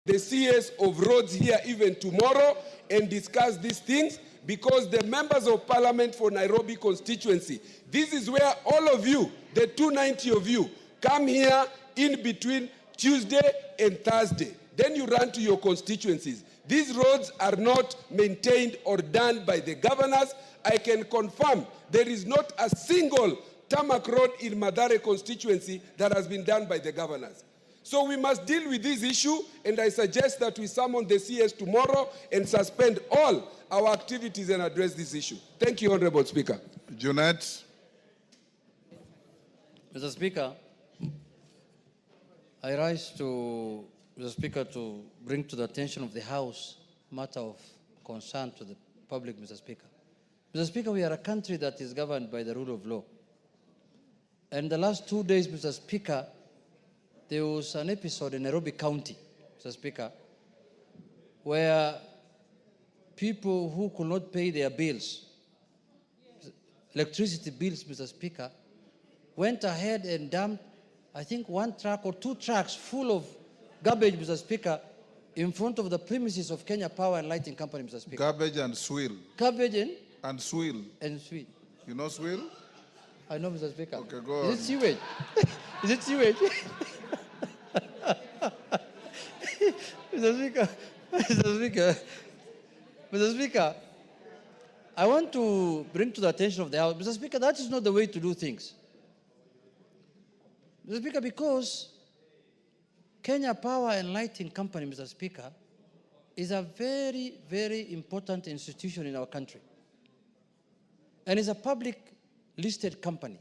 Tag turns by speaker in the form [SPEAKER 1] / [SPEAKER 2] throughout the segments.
[SPEAKER 1] the CS of roads here even tomorrow and discuss these things, because the members of parliament for Nairobi constituency, this is where all of you, the 290 of you, come here in between Tuesday and Thursday. Then you run to your constituencies. These roads are not maintained or done by the governors. I can confirm there is not a single tarmac road in Mathare constituency that has been done by the governors. So we must deal with this issue, and I suggest that we summon the CS tomorrow and suspend all our activities and address this issue. Thank you, Honorable Speaker.
[SPEAKER 2] Junet.
[SPEAKER 3] Mr. Speaker, I rise to, Mr. Speaker, to bring to the attention of the House matter of concern to the public, Mr. Speaker. Mr. Speaker, we are a country that is governed by the rule of law. And the last 2 days, Mr. Speaker, there was an episode in Nairobi County, Mr. Speaker, where people who could not pay their bills, electricity bills, Mr. Speaker, went ahead and dumped, I think, 1 truck or 2 trucks full of garbage, Mr. Speaker, in front of the premises of Kenya Power and Lighting Company, Mr. Speaker.
[SPEAKER 2] Garbage and swill.
[SPEAKER 3] Garbage
[SPEAKER 2] and swill.
[SPEAKER 3] And swill.
[SPEAKER 2] You know swill?
[SPEAKER 3] I know, Mr. Speaker.
[SPEAKER 2] Okay, go on.
[SPEAKER 3] Is it sewage? Is it sewage? Mr. Speaker, Mr. Speaker, Mr. Speaker, I want to bring to the attention of the House, Mr. Speaker, that is not the way to do things. Mr. Speaker, because Kenya Power and Lighting Company, Mr. Speaker, is a very, very important institution in our country. And is a public listed company.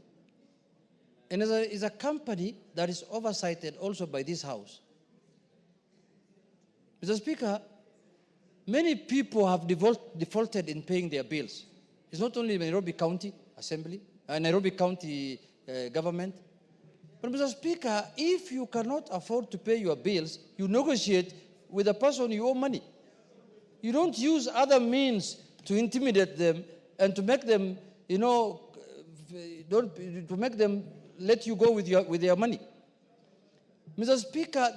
[SPEAKER 3] And is a company that is oversighted also by this House. Mr. Speaker, many people have defaulted in paying their bills. It's not only Nairobi County Assembly, Nairobi County government. But Mr. Speaker, if you cannot afford to pay your bills, you negotiate with the person you owe money. You don't use other means to intimidate them and to make them, to make them let you go with their money. Mr. Speaker,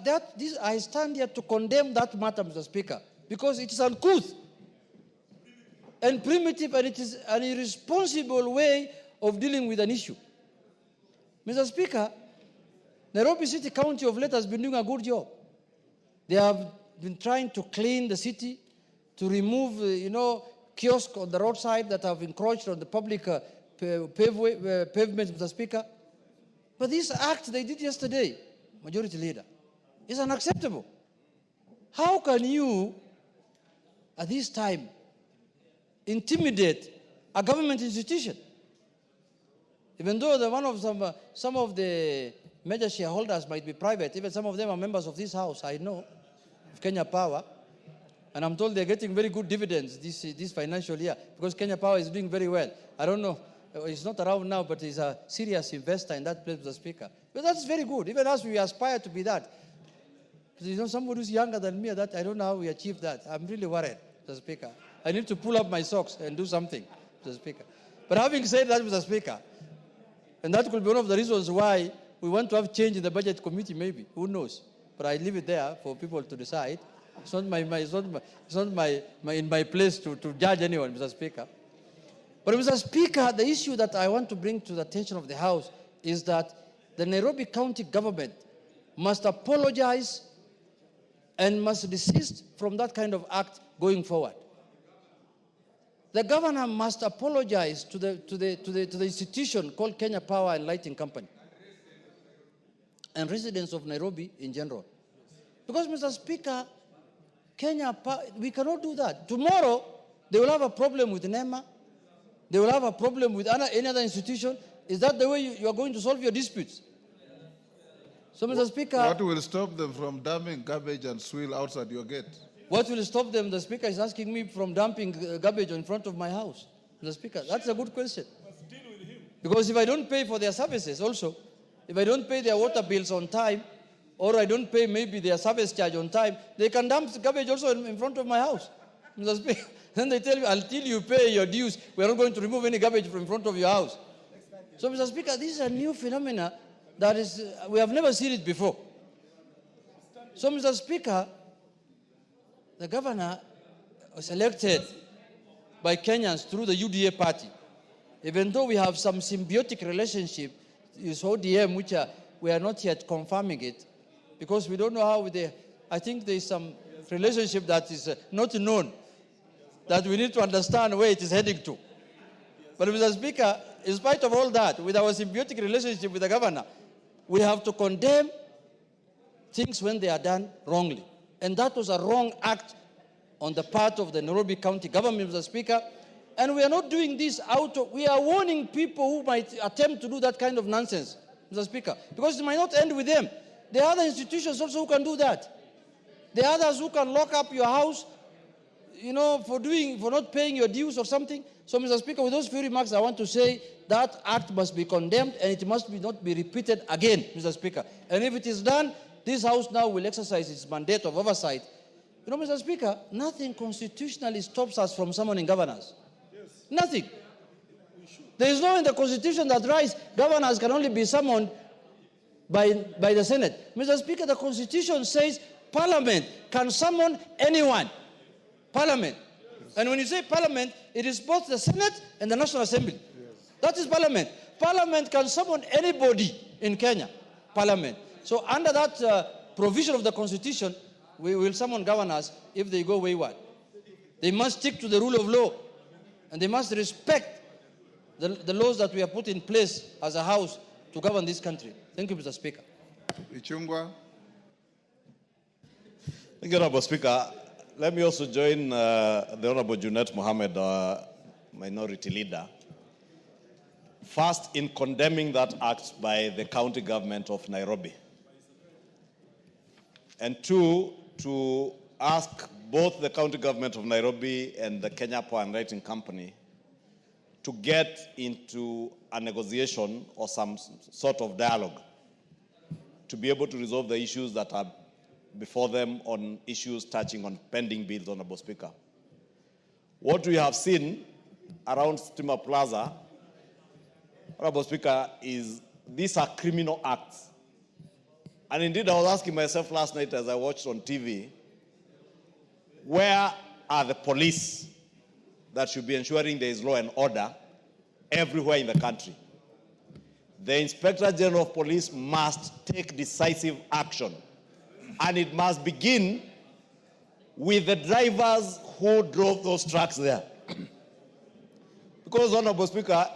[SPEAKER 3] I stand here to condemn that matter, Mr. Speaker, because it is uncouth and primitive, and it is an irresponsible way of dealing with an issue. Mr. Speaker, Nairobi City County of late has been doing a good job. They have been trying to clean the city, to remove, kiosks on the roadside that have encroached on the public pavements, Mr. Speaker. But this act they did yesterday, Majority Leader, is unacceptable. How can you, at this time, intimidate a government institution? Even though some of the major shareholders might be private, even some of them are members of this House, I know, of Kenya Power, and I'm told they're getting very good dividends this financial year because Kenya Power is doing very well. I don't know, he's not around now, but he's a serious investor in that place, Mr. Speaker. But that's very good. Even as we aspire to be that. Somebody who's younger than me, that I don't know how we achieved that. I'm really worried, Mr. Speaker. I need to pull up my socks and do something, Mr. Speaker. But having said that, Mr. Speaker, and that could be one of the reasons why we want to have change in the budget committee, maybe. Who knows? But I leave it there for people to decide. It's not in my place to judge anyone, Mr. Speaker. But Mr. Speaker, the issue that I want to bring to the attention of the House is that the Nairobi County government must apologize and must desist from that kind of act going forward. The governor must apologize to the institution called Kenya Power and Lighting Company and residents of Nairobi in general. Because, Mr. Speaker, we cannot do that. Tomorrow, they will have a problem with NEMA. They will have a problem with any other institution. Is that the way you are going to solve your disputes? So, Mr. Speaker...
[SPEAKER 2] What will stop them from dumping garbage and swill outside your gate?
[SPEAKER 3] What will stop them? The Speaker is asking me from dumping garbage in front of my house. Mr. Speaker, that's a good question. Because if I don't pay for their services also, if I don't pay their water bills on time, or I don't pay maybe their service charge on time, they can dump garbage also in front of my house. Mr. Speaker, then they tell you, until you pay your dues, we are not going to remove any garbage from in front of your house. So, Mr. Speaker, this is a new phenomena that is, we have never seen it before. So, Mr. Speaker, the governor was elected by Kenyans through the UDA party. Even though we have some symbiotic relationship, is ODM, which we are not yet confirming it, because we don't know how I think there is some relationship that is not known, that we need to understand where it is heading to. But Mr. Speaker, in spite of all that, with our symbiotic relationship with the governor, we have to condemn things when they are done wrongly. And that was a wrong act on the part of the Nairobi County government, Mr. Speaker. And we are not doing this we are warning people who might attempt to do that kind of nonsense, Mr. Speaker, because it might not end with them. There are other institutions also who can do that. There are others who can lock up your house, for not paying your dues or something. So, Mr. Speaker, with those few remarks, I want to say that act must be condemned and it must not be repeated again, Mr. Speaker. And if it is done, this House now will exercise its mandate of oversight. Mr. Speaker, nothing constitutionally stops us from summoning governors. Yes. Nothing. There is no in the Constitution that writes governors can only be summoned by the Senate. Mr. Speaker, the Constitution says Parliament can summon anyone. Parliament. Yes. And when you say Parliament, it is both the Senate and the National Assembly. Yes. That is Parliament. Parliament can summon anybody in Kenya. Parliament. So under that provision of the Constitution, we will summon governors if they go wayward. They must stick to the rule of law, and they must respect the laws that we have put in place as a House to govern this country. Thank you, Mr. Speaker.
[SPEAKER 2] Ichungwa.
[SPEAKER 4] Thank you, Honorable Speaker. Let me also join the Honorable Junet Mohammed, Minority Leader, first in condemning that act by the county government of Nairobi, and two, to ask both the county government of Nairobi and the Kenya Power and Lighting Company to get into a negotiation or some sort of dialogue to be able to resolve the issues that are before them on issues touching on pending bills, Honorable Speaker. What we have seen around Stima Plaza, Honorable Speaker, is these are criminal acts. And indeed, I was asking myself last night as I watched on TV, where are the police that should be ensuring there is law and order everywhere in the country? The Inspector General of Police must take decisive action. And it must begin with the drivers who drove those trucks there. Because, Honorable Speaker,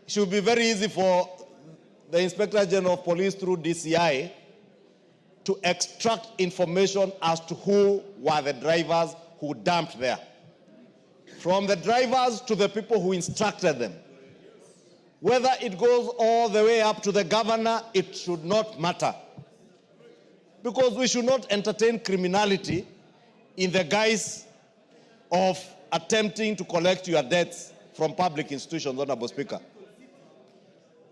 [SPEAKER 4] it should be very easy for the Inspector General of Police through DCI to extract information as to who were the drivers who dumped there. From the drivers to the people who instructed them. Whether it goes all the way up to the governor, it should not matter. Because we should not entertain criminality in the guise of attempting to collect your debts from public institutions, Honorable Speaker.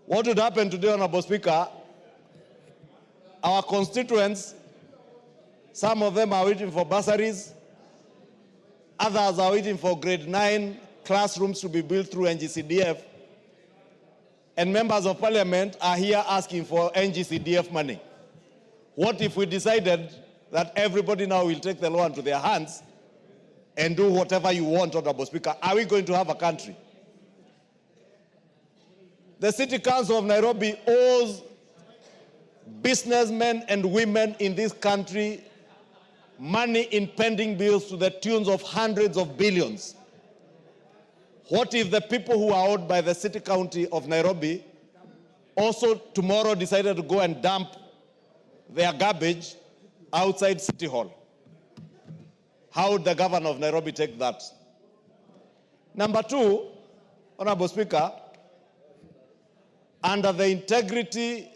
[SPEAKER 4] What would happen today, Honorable Speaker? Our constituents, some of them are waiting for bursaries, others are waiting for grade 9 classrooms to be built through NGCDF, and members of parliament are here asking for NGCDF money. What if we decided that everybody now will take the law into their hands and do whatever you want, Honorable Speaker? Are we going to have a country? The City Council of Nairobi owes businessmen and women in this country money in pending bills to the tunes of hundreds of billions. What if the people who are owed by the City County of Nairobi also tomorrow decided to go and dump their garbage outside City Hall? How would the governor of Nairobi take that? Number two, Honorable Speaker, under the integrity,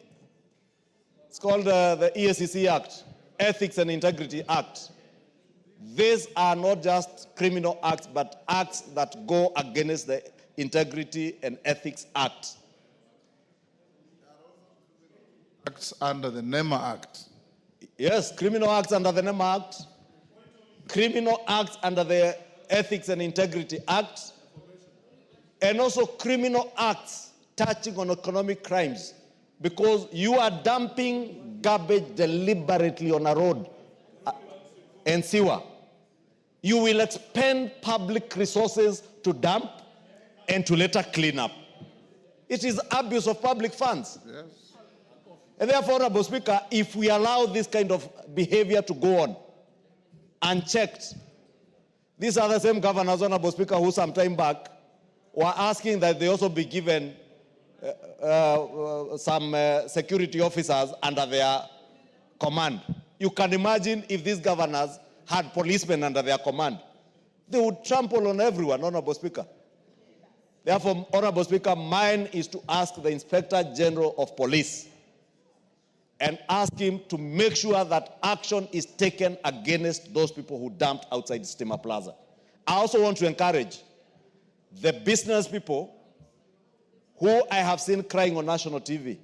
[SPEAKER 4] it's called the EACC Act, Ethics and Integrity Act. These are not just criminal acts, but acts that go against the Integrity and Ethics Act.
[SPEAKER 2] Acts under the NEMA Act.
[SPEAKER 4] Yes, criminal acts under the NEMA Act, criminal acts under the Ethics and Integrity Act, and also criminal acts touching on economic crimes, because you are dumping garbage deliberately on a road and sewer. You will expend public resources to dump and to later clean up. It is abuse of public funds.
[SPEAKER 2] Yes.
[SPEAKER 4] And therefore, Honorable Speaker, if we allow this kind of behavior to go on unchecked, these are the same governors, Honorable Speaker, who some time back were asking that they also be given some security officers under their command. You can imagine if these governors had policemen under their command. They would trample on everyone, Honorable Speaker. Therefore, Honorable Speaker, mine is to ask the Inspector General of Police and ask him to make sure that action is taken against those people who dumped outside Steamer Plaza. I also want to encourage the business people who I have seen crying on national TV,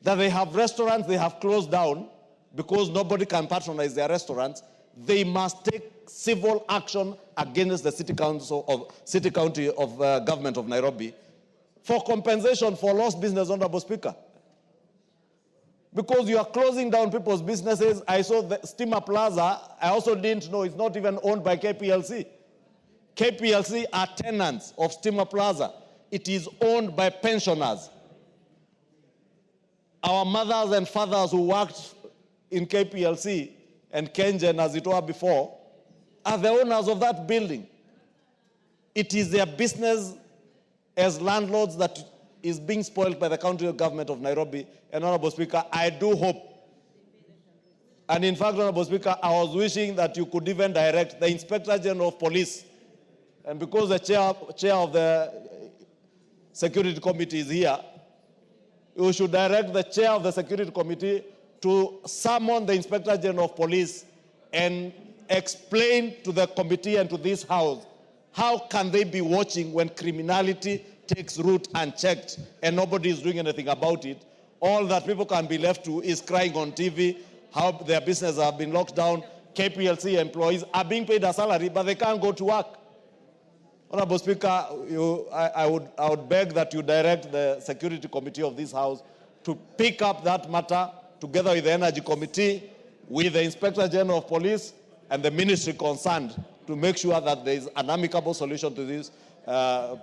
[SPEAKER 4] that they have restaurants they have closed down because nobody can patronize their restaurants. They must take civil action against the City County of Government of Nairobi for compensation for lost business, Honorable Speaker. Because you are closing down people's businesses. I saw the Steamer Plaza. I also didn't know it's not even owned by KPLC. KPLC are tenants of Steamer Plaza. It is owned by pensioners. Our mothers and fathers who worked in KPLC and Kanja, as it were before, are the owners of that building. It is their business as landlords that is being spoiled by the county government of Nairobi. And Honorable Speaker, I do hope, and in fact, Honorable Speaker, I was wishing that you could even direct the Inspector General of Police, and because the chair of the Security Committee is here, you should direct the chair of the Security Committee to summon the Inspector General of Police and explain to the committee and to this House how can they be watching when criminality takes root unchecked and nobody is doing anything about it. All that people can be left to is crying on TV how their business have been locked down. KPLC employees are being paid a salary, but they can't go to work. Honorable Speaker, I would beg that you direct the Security Committee of this House to pick up that matter together with the Energy Committee, with the Inspector General of Police and the ministry concerned to make sure that there is an amicable solution to this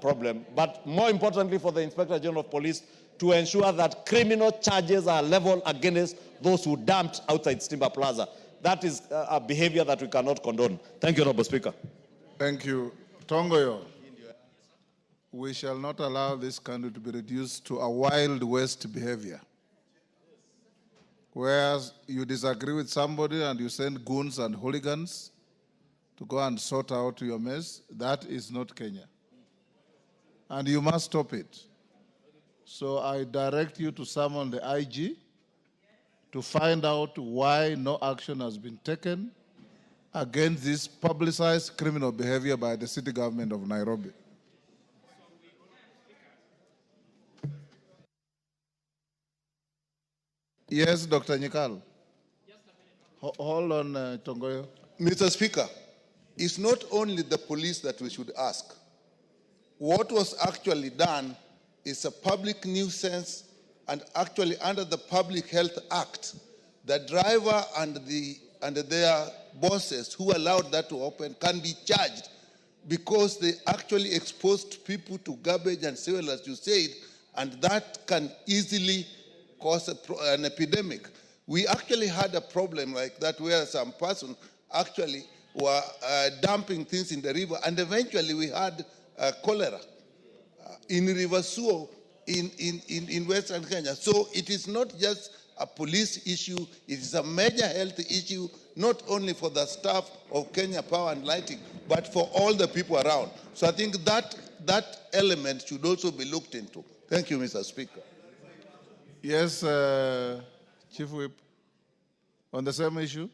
[SPEAKER 4] problem. But more importantly for the Inspector General of Police to ensure that criminal charges are leveled against those who dumped outside Steamer Plaza. That is a behavior that we cannot condone. Thank you, Honorable Speaker.
[SPEAKER 2] Thank you. Tongoyo, we shall not allow this country to be reduced to a Wild West behavior, whereas you disagree with somebody and you send goons and hooligans to go and sort out your mess. That is not Kenya. And you must stop it. So I direct you to summon the IG to find out why no action has been taken against this publicized criminal behavior by the city government of Nairobi. Yes, Dr. Nyikal. Hold on, Tongoyo.
[SPEAKER 5] Mr. Speaker, it's not only the police that we should ask. What was actually done is a public nuisance, and actually under the Public Health Act, the driver and their bosses who allowed that to open can be charged because they actually exposed people to garbage and soil, as you said, and that can easily cause an epidemic. We actually had a problem like that where some person actually were dumping things in the river, and eventually we had cholera in River Suo in Western Kenya. So it is not just a police issue, it is a major health issue, not only for the staff of Kenya Power and Lighting, but for all the people around. So I think that element should also be looked into. Thank you, Mr. Speaker.
[SPEAKER 2] Yes, Chief Whip. On the same issue?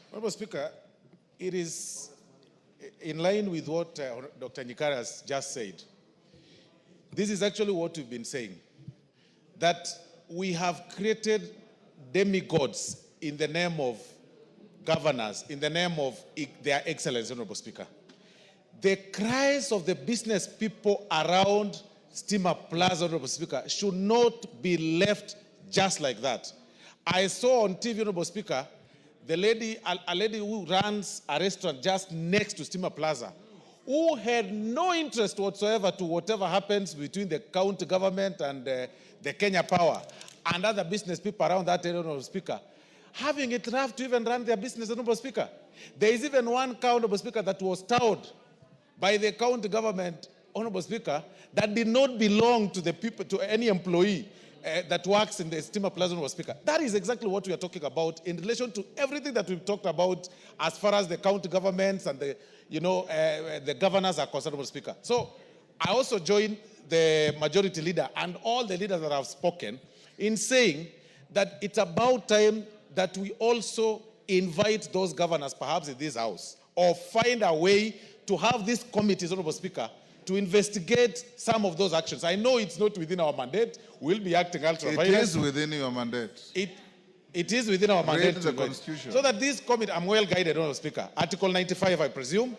[SPEAKER 6] Honorable Speaker, it is in line with what Dr. Nyikara has just said. This is actually what we've been saying, that we have created demigods in the name of governors, in the name of their excellence, Honorable Speaker. The cries of the business people around Steamer Plaza, Honorable Speaker, should not be left just like that. I saw on TV, Honorable Speaker, a lady who runs a restaurant just next to Stima Plaza, who had no interest whatsoever to whatever happens between the county government and the Kenya Power and other business people around that area, Honorable Speaker, having it rough to even run their business, Honorable Speaker. There is even one cow, Honorable Speaker, that was towed by the county government, Honorable Speaker, that did not belong to the people, to any employee that works in the Stima Plaza, Honorable Speaker. That is exactly what we are talking about in relation to everything that we've talked about as far as the county governments and the, the governors are concerned, Honorable Speaker. So I also join the majority leader and all the leaders that have spoken in saying that it's about time that we also invite those governors, perhaps in this house, or find a way to have these committees, Honorable Speaker, to investigate some of those actions. I know it's not within our mandate. We'll be acting ultra-violent.
[SPEAKER 2] It is within your mandate.
[SPEAKER 6] It is within our mandate.
[SPEAKER 2] Read the Constitution.
[SPEAKER 6] So that this committee, I'm well guided, Honorable Speaker. Article 95, I presume.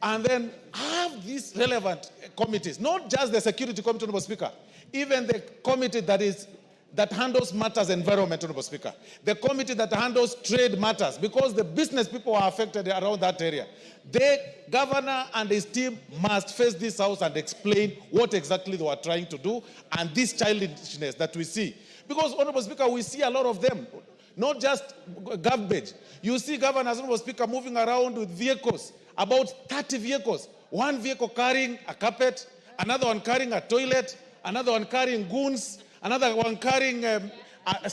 [SPEAKER 6] And then have these relevant committees, not just the security committee, Honorable Speaker, even the committee that handles matters environment, Honorable Speaker, the committee that handles trade matters, because the business people are affected around that area. The governor and his team must face this house and explain what exactly they were trying to do and this childishness that we see. Because, Honorable Speaker, we see a lot of them, not just garbage. You see governors, Honorable Speaker, moving around with vehicles, about 30 vehicles. One vehicle carrying a carpet, another one carrying a toilet, another one carrying goons, another one carrying a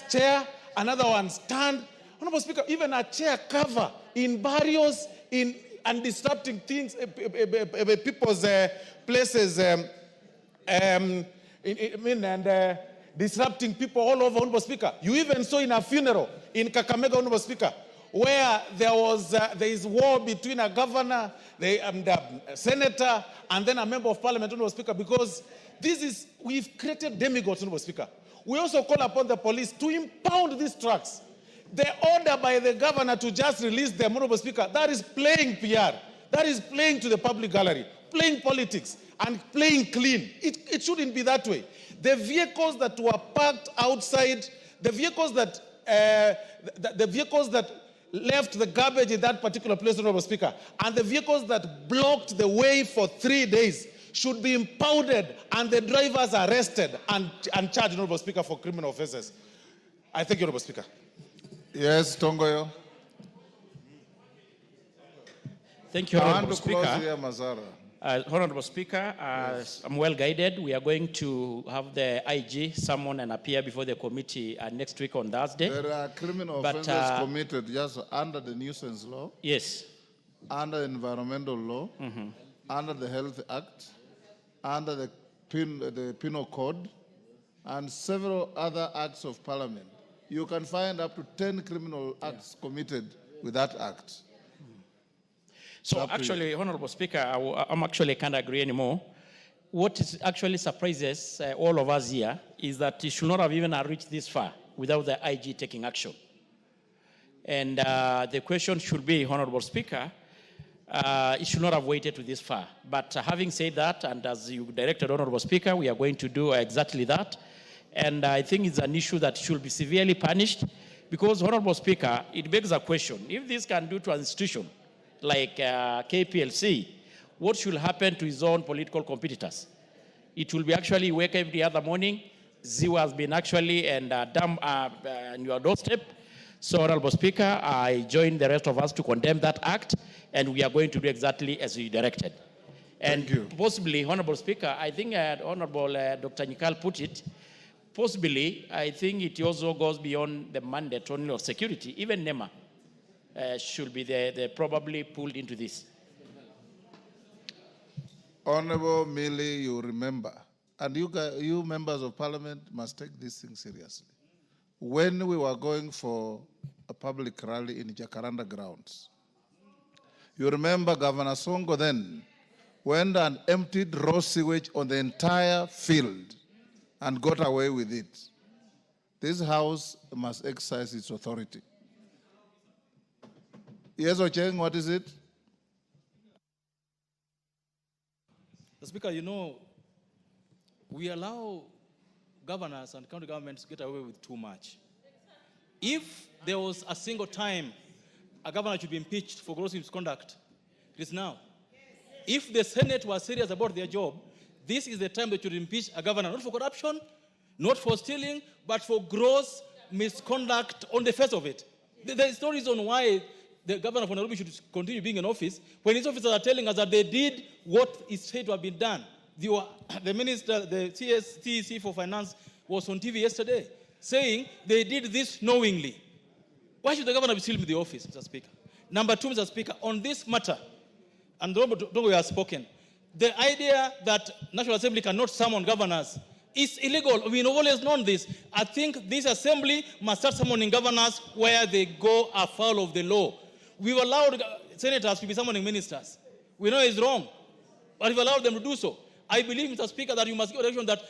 [SPEAKER 6] chair, another one stand. Honorable Speaker, even a chair cover in barrios, and disrupting things, people's places, and disrupting people all over, Honorable Speaker. You even saw in a funeral in Kakamega, Honorable Speaker, where there is war between a governor, a senator, and then a member of parliament, Honorable Speaker, because we've created demigods, Honorable Speaker. We also call upon the police to impound these trucks. The order by the governor to just release them, Honorable Speaker, that is playing PR. That is playing to the public gallery, playing politics, and playing clean. It shouldn't be that way. The vehicles that were parked outside, the vehicles that left the garbage in that particular place, Honorable Speaker, and the vehicles that blocked the way for 3 days should be impounded and the drivers arrested and charged, Honorable Speaker, for criminal offenses. I thank you, Honorable Speaker.
[SPEAKER 2] Yes, Tongoyo.
[SPEAKER 7] Thank you, Honorable Speaker.
[SPEAKER 2] Here, Mazara.
[SPEAKER 7] Honorable Speaker, I'm well guided. We are going to have the IG summon and appear before the committee next week on Thursday.
[SPEAKER 2] There are criminal offences committed just under the nuisance law.
[SPEAKER 7] Yes.
[SPEAKER 2] Under environmental law, under the Health Act, under the Penal Code, and several other acts of parliament. You can find up to 10 criminal acts committed with that act.
[SPEAKER 7] So actually, Honorable Speaker, I'm actually can't agree anymore. What actually surprises all of us here is that it should not have even reached this far without the IG taking action. And the question should be, Honorable Speaker, it should not have waited to this far. But having said that, and as you directed, Honorable Speaker, we are going to do exactly that. And I think it's an issue that should be severely punished because, Honorable Speaker, it begs a question. If this can do to an institution like KPLC, what should happen to his own political competitors? It will be actually wake every other morning. Zero has been actually and dump on your doorstep. So, Honorable Speaker, I join the rest of us to condemn that act, and we are going to do exactly as you directed. And possibly, Honorable Speaker, I think Honorable Dr. Nikal put it, possibly, I think it also goes beyond the mandate only of security. Even NEMA should be they're probably pulled into this.
[SPEAKER 2] Honorable Millie, you remember, and you members of parliament must take this thing seriously. When we were going for a public rally in Jacaranda grounds, you remember Governor Songo then went and emptied raw sewage on the entire field and got away with it. This House must exercise its authority. Yes, Ocheng, what is it?
[SPEAKER 8] Speaker, you know, we allow governors and county governments to get away with too much. If there was a single time a governor should be impeached for gross misconduct, it is now. If the Senate was serious about their job, this is the time they should impeach a governor, not for corruption, not for stealing, but for gross misconduct on the face of it. There is no reason why the governor of Nairobi should continue being in office when his officers are telling us that they did what is said to have been done. The minister, the CEC for finance was on TV yesterday saying they did this knowingly. Why should the governor be still in the office, Mr. Speaker? Number two, Mr. Speaker, on this matter, and Dongo has spoken, the idea that National Assembly cannot summon governors is illegal. We've always known this. I think this assembly must start summoning governors where they go afoul of the law. We've allowed senators to be summoning ministers. We know it's wrong, but we've allowed them to do so. I believe, Mr. Speaker, that you must give a direction that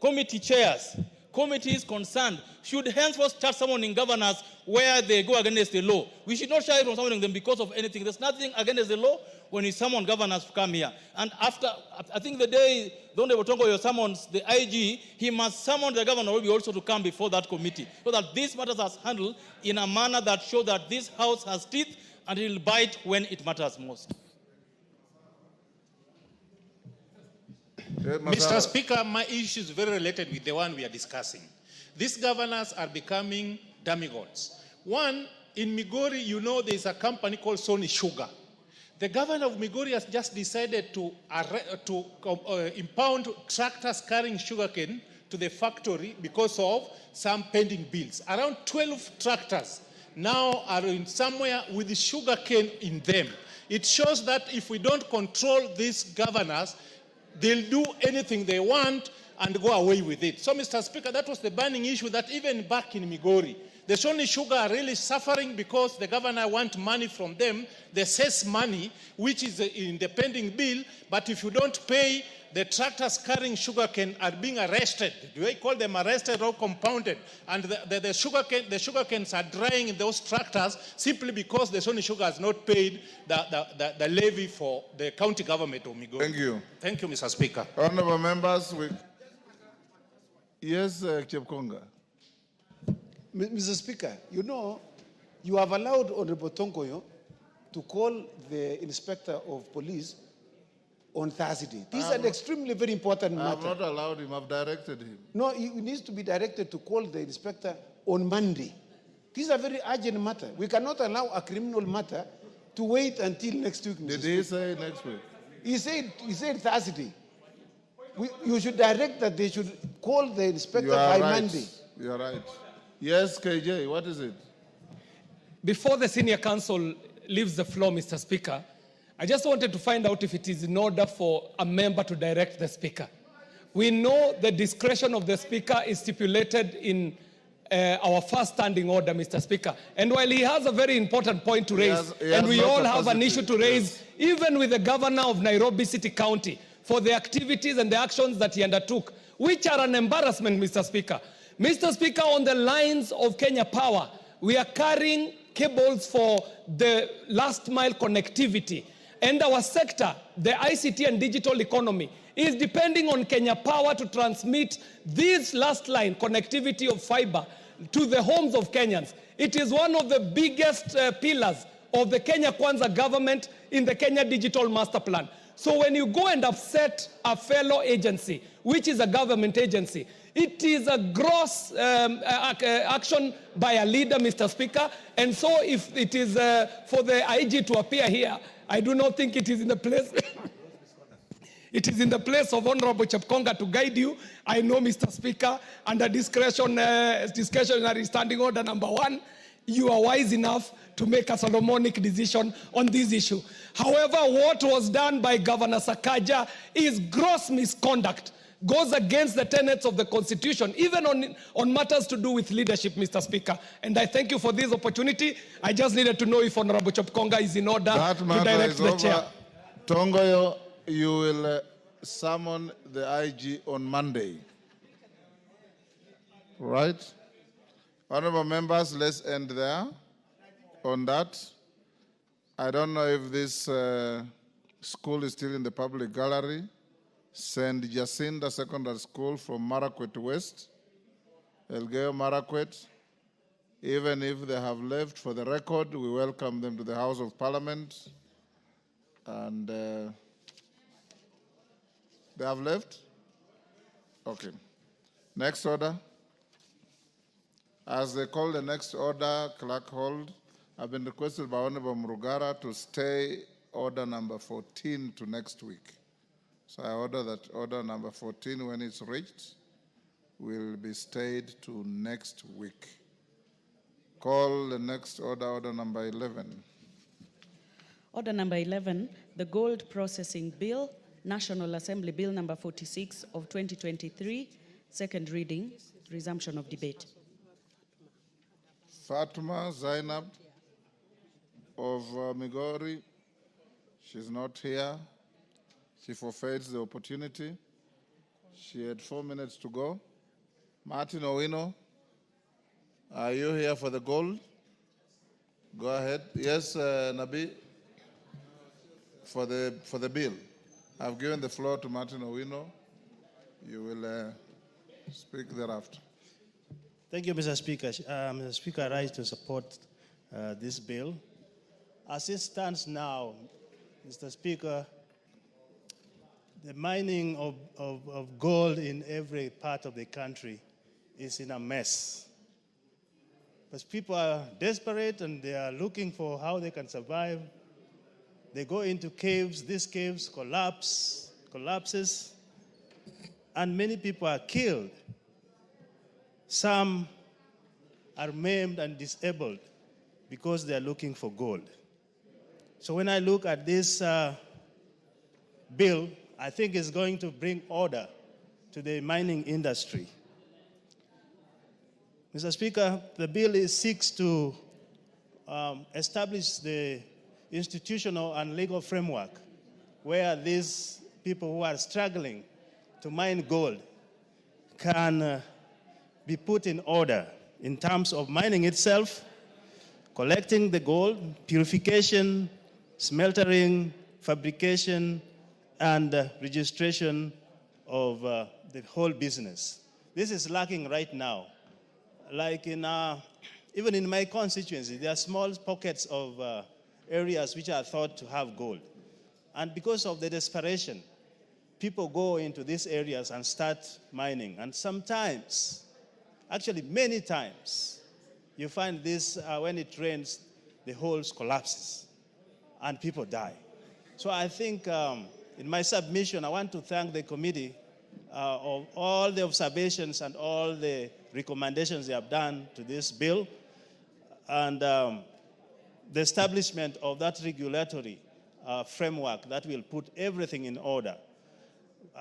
[SPEAKER 8] committee chairs, committees concerned should henceforth start summoning governors where they go against the law. We should not shy from summoning them because of anything. There's nothing against the law when you summon governors to come here. And after, I think the day Donde Botongo summons the IG, he must summon the governor also to come before that committee, so that these matters are handled in a manner that shows that this house has teeth and it will bite when it matters most.
[SPEAKER 9] Mr. Speaker, my issue is very related with the one we are discussing. These governors are becoming demigods. One, in Migori, you know there is a company called Sony Sugar. The governor of Migori has just decided to impound tractors carrying sugarcane to the factory because of some pending bills. Around 12 tractors now are in somewhere with the sugarcane in them. It shows that if we don't control these governors, they'll do anything they want and go away with it. So, Mr. Speaker, that was the burning issue that even back in Migori, the Sony Sugar are really suffering because the governor wants money from them, the cess money, which is in the pending bill, but if you don't pay, the tractors carrying sugarcane are being arrested. Do I call them arrested or compounded? And the sugarcanes are drying in those tractors simply because the Sony Sugar has not paid the levy for the county government of Migori.
[SPEAKER 2] Thank you.
[SPEAKER 9] Thank you, Mr. Speaker.
[SPEAKER 2] Honorable members, yes, Chepkonga.
[SPEAKER 10] Mr. Speaker, you know, you have allowed Honorable Tongoyo to call the Inspector of Police on Thursday. This is an extremely very important matter.
[SPEAKER 2] I have not allowed him, I've directed him.
[SPEAKER 10] No, he needs to be directed to call the inspector on Monday. This is a very urgent matter. We cannot allow a criminal matter to wait until next week.
[SPEAKER 2] Did he say next week?
[SPEAKER 10] He said Thursday. You should direct that they should call the inspector by Monday.
[SPEAKER 2] You are right. Yes, KJ, what is it?
[SPEAKER 11] Before the senior counsel leaves the floor, Mr. Speaker, I just wanted to find out if it is in order for a member to direct the speaker. We know the discretion of the speaker is stipulated in our first standing order, Mr. Speaker. And while he has a very important point to raise, and we all have an issue to raise, even with the governor of Nairobi City County, for the activities and the actions that he undertook, which are an embarrassment, Mr. Speaker. Mr. Speaker, on the lines of Kenya Power, we are carrying cables for the last mile connectivity. And our sector, the ICT and digital economy, is depending on Kenya Power to transmit this last line connectivity of fiber to the homes of Kenyans. It is one of the biggest pillars of the Kenya Kwanza government in the Kenya Digital Master Plan. So when you go and upset a fellow agency, which is a government agency, it is a gross action by a leader, Mr. Speaker. And so if it is for the IG to appear here, I do not think it is in the place. It is in the place of Honorable Chepkonga to guide you. I know, Mr. Speaker, under discretionary standing order number 1, you are wise enough to make a Solomonic decision on this issue. However, what was done by Governor Sakaja is gross misconduct, goes against the tenets of the Constitution, even on matters to do with leadership, Mr. Speaker. And I thank you for this opportunity. I just needed to know if Honorable Chepkonga is in order to direct the chair.
[SPEAKER 2] Tongoyo, you will summon the IG on Monday. Right? Honorable members, let's end there on that. I don't know if this school is still in the public gallery. St. Jacinta Secondary School from Marakwet West, Elgeyo Marakwet. Even if they have left, for the record, we welcome them to the House of Parliament. And they have left? Okay. Next order. As they call the next order, clerk hold, I've been requested by Honorable Murugara to stay order number 14 to next week. So I order that order number 14, when it's reached, will be stayed to next week. Call the next order, order number 11.
[SPEAKER 12] Order number 11, the Gold Processing Bill, National Assembly Bill number 46 of 2023, second reading, resumption of debate.
[SPEAKER 2] Fatma Zainab of Migori, she's not here. She forfeits the opportunity. She had 4 minutes to go. Martin Owino, are you here for the gold? Go ahead. Yes, Nabi, for the bill. I've given the floor to Martin Owino. You will speak thereafter.
[SPEAKER 13] Thank you, Mr. Speaker. Mr. Speaker, I rise to support this bill. As it stands now, Mr. Speaker, the mining of gold in every part of the country is in a mess. Because people are desperate and they are looking for how they can survive. They go into caves, these caves collapses, and many people are killed. Some are maimed and disabled because they are looking for gold. So when I look at this bill, I think it's going to bring order to the mining industry. Mr. Speaker, the bill seeks to establish the institutional and legal framework where these people who are struggling to mine gold can be put in order in terms of mining itself, collecting the gold, purification, smeltering, fabrication, and registration of the whole business. This is lacking right now. Like even in my constituency, there are small pockets of areas which are thought to have gold. And because of the desperation, people go into these areas and start mining. And sometimes, actually many times, you find this, when it rains, the holes collapses and people die. So I think in my submission, I want to thank the committee of all the observations and all the recommendations they have done to this bill, and the establishment of that regulatory framework that will put everything in order.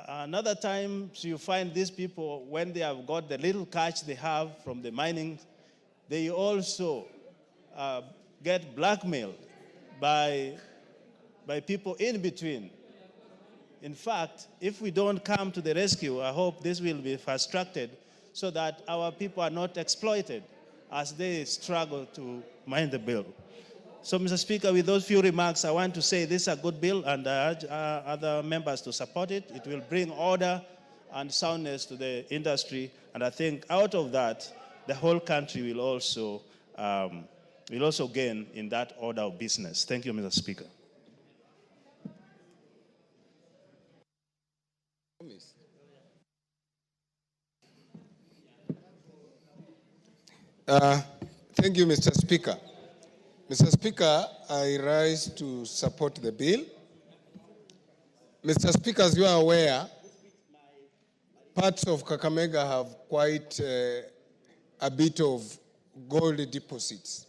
[SPEAKER 13] Another time, so you find these people, when they have got the little cash they have from the mining, they also get blackmailed by people in between. In fact, if we don't come to the rescue, I hope this will be fast-tracked so that our people are not exploited as they struggle to mine the bill. So, Mr. Speaker, with those few remarks, I want to say this is a good bill, and I urge other members to support it. It will bring order and soundness to the industry, and I think out of that, the whole country will also gain in that order of business. Thank you, Mr. Speaker.
[SPEAKER 1] Thank you, Mr. Speaker. Mr. Speaker, I rise to support the bill. Mr. Speaker, as you are aware, parts of Kakamega have quite a bit of gold deposits.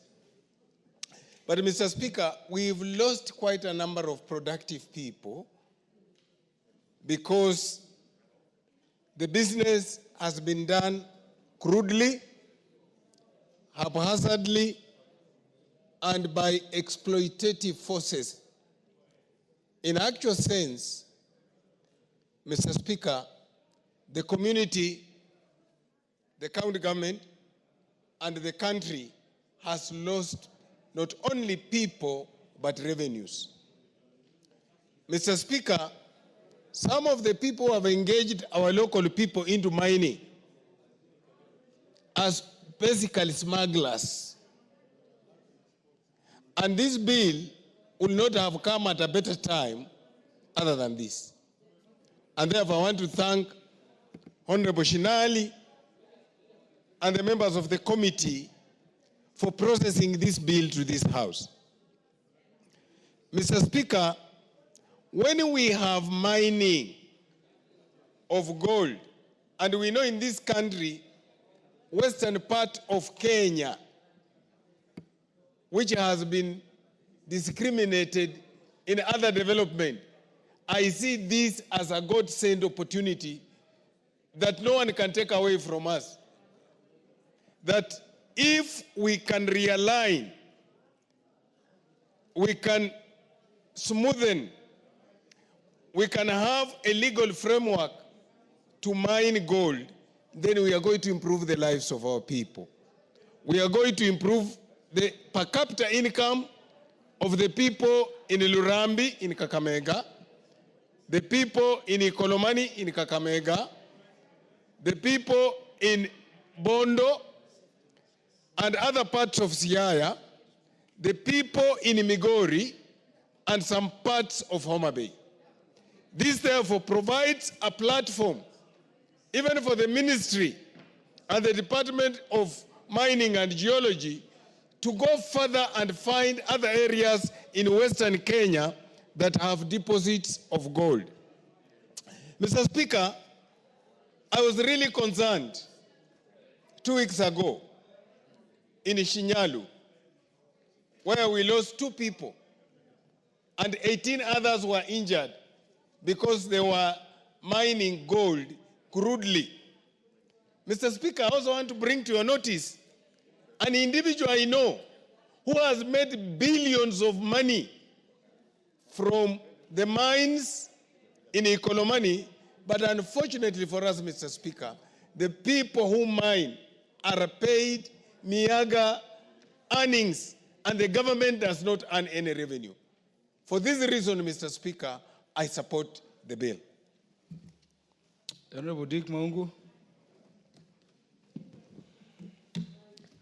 [SPEAKER 1] But Mr. Speaker, we've lost quite a number of productive people because the business has been done crudely, haphazardly, and by exploitative forces. In actual sense, Mr. Speaker, the community, the county government, and the country has lost not only people, but revenues. Mr. Speaker, some of the people who have engaged our local people into mining as
[SPEAKER 14] basically smugglers. And this bill will not have come at a better time other than this. And therefore, I want to thank Honorable Shinali and the members of the committee for processing this bill to this House. Mr. Speaker, when we have mining of gold, and we know in this country, western part of Kenya, which has been discriminated in other development, I see this as a God-sent opportunity that no one can take away from us. That if we can realign, we can smoothen, we can have a legal framework to mine gold, then we are going to improve the lives of our people. We are going to improve the per capita income of the people in Lurambi in Kakamega, the people in Ikolomani in Kakamega, the people in Bondo and other parts of Siaya, the people in Migori and some parts of Homa Bay. This therefore provides a platform even for the ministry and the Department of Mining and Geology to go further and find other areas in Western Kenya that have deposits of gold. Mr. Speaker, I was really concerned 2 weeks ago in Shinyalu, where we lost 2 people and 18 others were injured because they were mining gold crudely. Mr. Speaker, I also want to bring to your notice an individual I know who has made billions of money from the mines in Ikolomani, but unfortunately for us, Mr. Speaker, the people who mine are paid meager earnings, and the government does not earn any revenue. For this reason, Mr. Speaker, I support the bill.
[SPEAKER 15] Honorable Dick Maungu.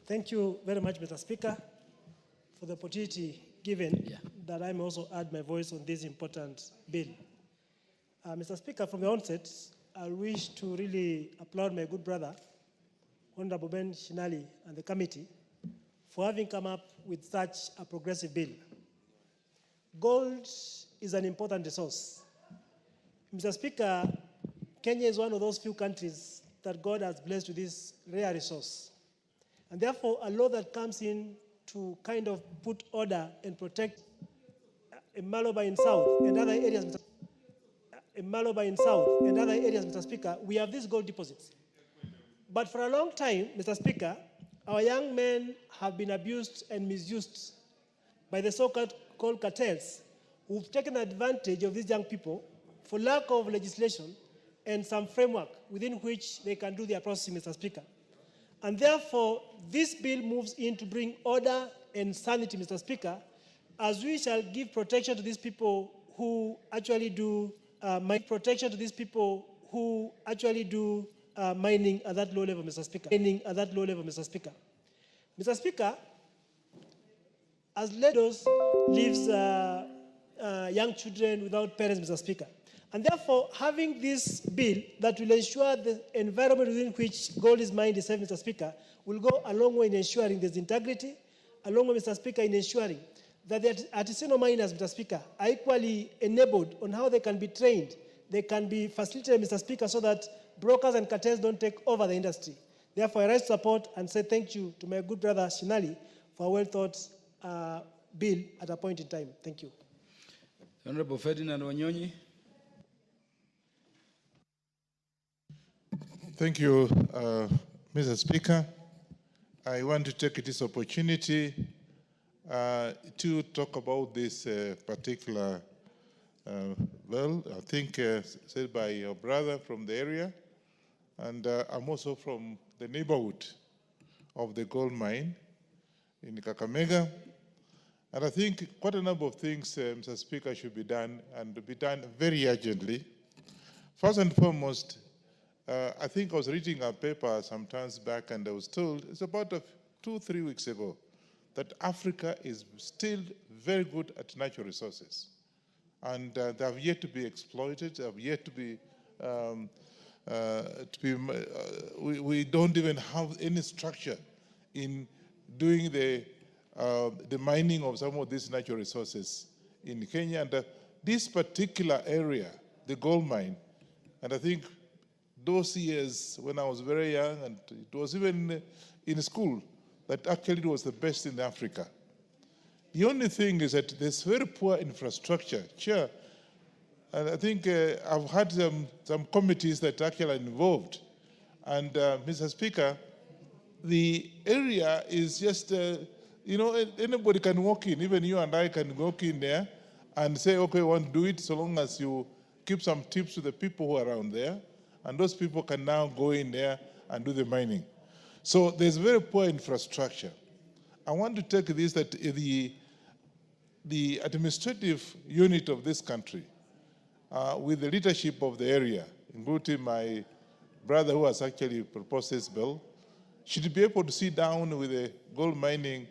[SPEAKER 16] Thank you very much, Mr. Speaker, for the opportunity given that I may also add my voice on this important bill. Mr. Speaker, from the onset, I wish to really applaud my good brother, Honorable Ben Shinali, and the committee for having come up with such a progressive bill. Gold is an important resource. Mr. Speaker, Kenya is one of those few countries that God has blessed with this rare resource. And therefore, a law that comes in to kind of put order and protect Maloba in South and other areas, Mr. Speaker, we have these gold deposits. But for a long time, Mr. Speaker, our young men have been abused and misused by the so-called cartels who've taken advantage of these young people for lack of legislation and some framework within which they can do their processing, Mr. Speaker. And therefore, this bill moves in to bring order and sanity, Mr. Speaker, as we shall give protection to these people who actually do mining at that low level, Mr. Speaker. Mr. Speaker, as Ledos leaves young children without parents, Mr. Speaker. And therefore, having this bill that will ensure the environment within which gold is mined is safe, Mr. Speaker, will go a long way in ensuring there's integrity, a long way, Mr. Speaker, in ensuring that the artisanal miners, Mr. Speaker, are equally enabled on how they can be trained, they can be facilitated, Mr. Speaker, so that brokers and cartels don't take over the industry. Therefore, I raise support and say thank you to my good brother Shinali for a well-thought bill at a point in time. Thank you.
[SPEAKER 15] Honorable Ferdinand Wanyonyi.
[SPEAKER 17] Thank you, Mr. Speaker. I want to take this opportunity to talk about this particular bill. I think said by your brother from the area, and I'm also from the neighborhood of the gold mine in Kakamega. And I think quite a number of things, Mr. Speaker, should be done, and be done very urgently. First and foremost, I think I was reading a paper some times back, and I was told, it's about 2-3 weeks ago, that Africa is still very good at natural resources. And they have yet to be exploited, they have yet to be, we don't even have any structure in doing the mining of some of these natural resources in Kenya. And this particular area, the gold mine, and I think those years when I was very young, and it was even in school, that actually it was the best in Africa. The only thing is that there's very poor infrastructure. Chair, and I think I've had some committees that actually are involved. And Mr. Speaker, the area is just, you know, anybody can walk in, even you and I can walk in there and say, okay, I want to do it, so long as you give some tips to the people who are around there, and those people can now go in there and do the mining. So there's very poor infrastructure. I want to take this, that the administrative unit of this country, with the leadership of the area, including my brother who has actually proposed this bill, should be able to sit down with the gold mining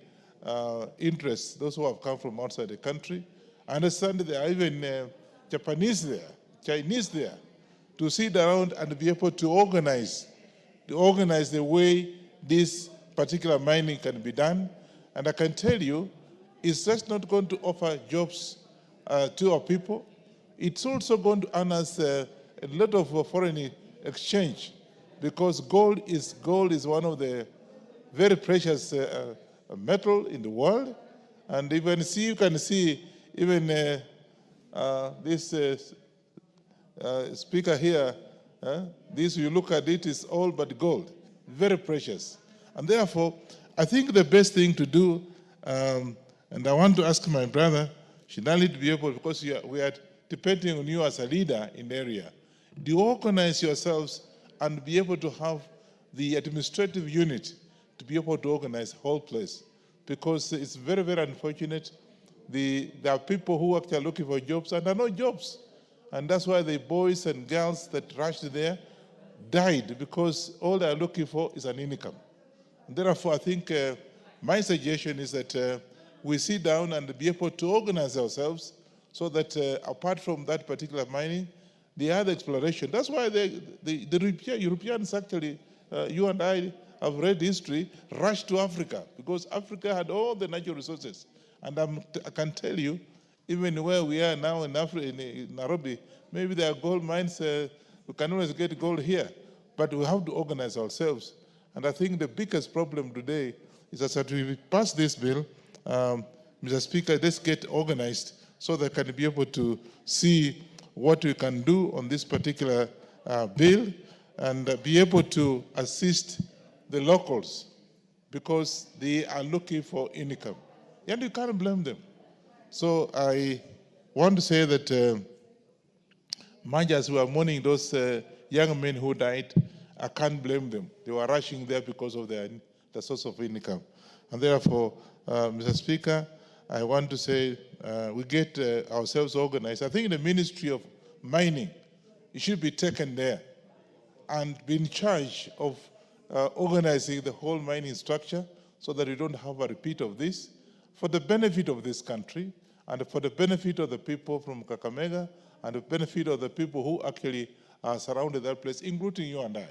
[SPEAKER 17] interests, those who have come from outside the country. I understand there are even Japanese there, Chinese there, to sit around and be able to organize the way this particular mining can be done. And I can tell you, it's just not going to offer jobs to our people. It's also going to earn us a lot of foreign exchange, because gold is one of the very precious metal in the world. And even you can see even this speaker here, this, you look at it, is all but gold, very precious. And therefore, I think the best thing to do, and I want to ask my brother, should I be able, because we are depending on you as a leader in the area, do you organize yourselves and be able to have the administrative unit to be able to organize the whole place? Because it's very, very unfortunate. There are people who actually are looking for jobs and there are no jobs. And that's why the boys and girls that rushed there died, because all they are looking for is an income. And therefore, I think my suggestion is that we sit down and be able to organize ourselves so that apart from that particular mining, the other exploration, that's why the Europeans actually, you and I have read history, rushed to Africa, because Africa had all the natural resources. And I can tell you, even where we are now in Africa, in Nairobi, maybe there are gold mines, we can always get gold here, but we have to organize ourselves. And I think the biggest problem today is that we pass this bill, Mr. Speaker, let's get organized so they can be able to see what we can do on this particular bill and be able to assist the locals, because they are looking for income. And you can't blame them. So I want to say that much as we are mourning those young men who died, I can't blame them. They were rushing there because of the source of income. And therefore, Mr. Speaker, I want to say we get ourselves organized. I think the Ministry of Mining, it should be taken there and be in charge of organizing the whole mining structure so that we don't have a repeat of this, for the benefit of this country and for the benefit of the people from Kakamega and the benefit of the people who actually are surrounded that place, including you and I.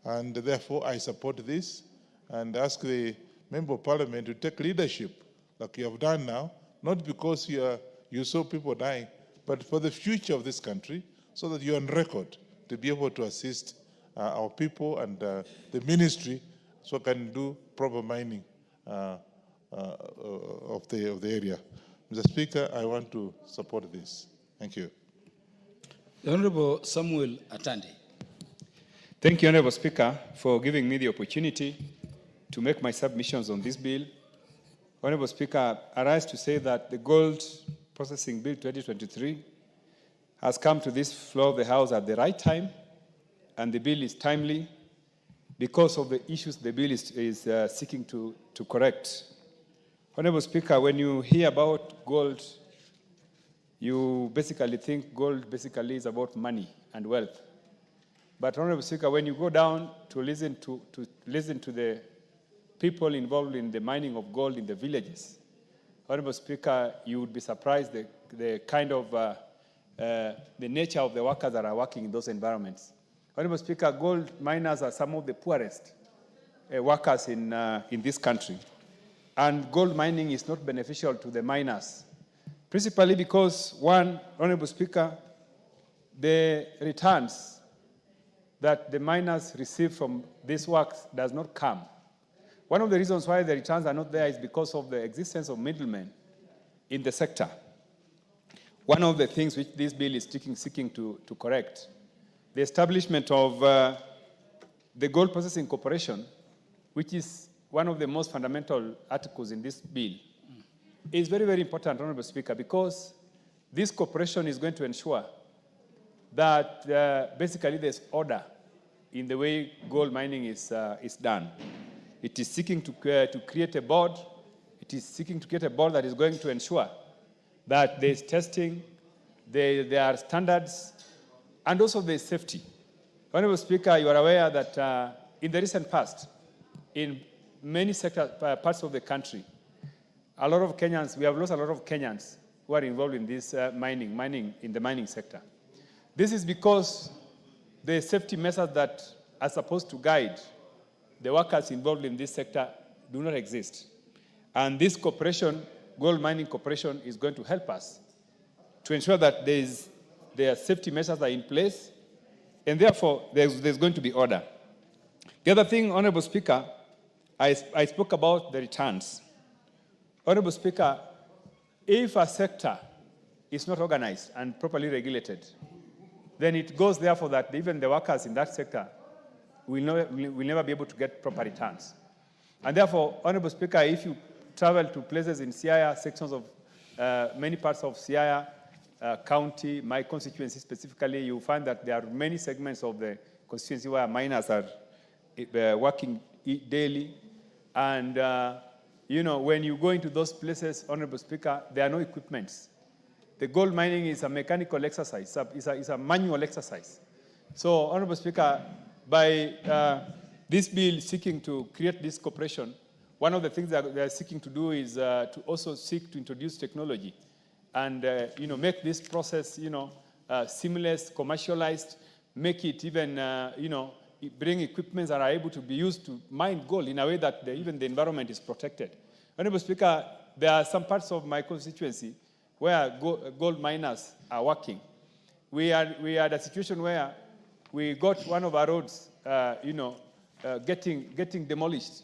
[SPEAKER 17] And therefore, I support this and ask the Member of Parliament to take leadership like you have done now, not because you saw people dying, but for the future of this country, so that you're on record to be able to assist our people and the ministry so can do proper mining of the area. Mr. Speaker, I want to support this. Thank you.
[SPEAKER 15] The Honorable Samuel Atandi.
[SPEAKER 18] Thank you, Honorable Speaker, for giving me the opportunity to make my submissions on this bill. Honorable Speaker, I rise to say that the Gold Processing Bill 2023 has come to this floor of the House at the right time, and the bill is timely because of the issues the bill is seeking to correct. Honorable Speaker, when you hear about gold, you basically think gold basically is about money and wealth. But Honorable Speaker, when you go down to listen to the people involved in the mining of gold in the villages, Honorable Speaker, you would be surprised the kind of the nature of the workers that are working in those environments. Honorable Speaker, gold miners are some of the poorest workers in this country. And gold mining is not beneficial to the miners, principally because, one, Honorable Speaker, the returns that the miners receive from this work does not come. One of the reasons why the returns are not there is because of the existence of middlemen in the sector. One of the things which this bill is seeking to correct, the establishment of the Gold Processing Corporation, which is one of the most fundamental articles in this bill, is very, very important, Honorable Speaker, because this corporation is going to ensure that basically there's order in the way gold mining is done. It is seeking to create a board. It is seeking to create a board that is going to ensure that there's testing, there are standards, and also there's safety. Honorable Speaker, you are aware that in the recent past, in many parts of the country, a lot of Kenyans, we have lost a lot of Kenyans who are involved in this mining in the mining sector. This is because the safety measures that are supposed to guide the workers involved in this sector do not exist. And this corporation, Gold Mining Corporation, is going to help us to ensure that their safety measures are in place, and therefore there's going to be order. The other thing, Honorable Speaker, I spoke about the returns. Honorable Speaker, if a sector is not organized and properly regulated, then it goes therefore that even the workers in that sector will never be able to get proper returns. And therefore, Honorable Speaker, if you travel to places in Siaya, sections of many parts of Siaya County, my constituency specifically, you find that there are many segments of the constituency where miners are working daily. And, when you go into those places, Honorable Speaker, there are no equipments. The gold mining is a mechanical exercise. It's a manual exercise. So, Honorable Speaker, by this bill seeking to create this corporation, one of the things that they are seeking to do is to also seek to introduce technology and make this process seamless, commercialized, make it even bring equipment that are able to be used to mine gold in a way that even the environment is protected. Honorable Speaker, there are some parts of my constituency where gold miners are working. We had a situation where we got one of our roads, getting demolished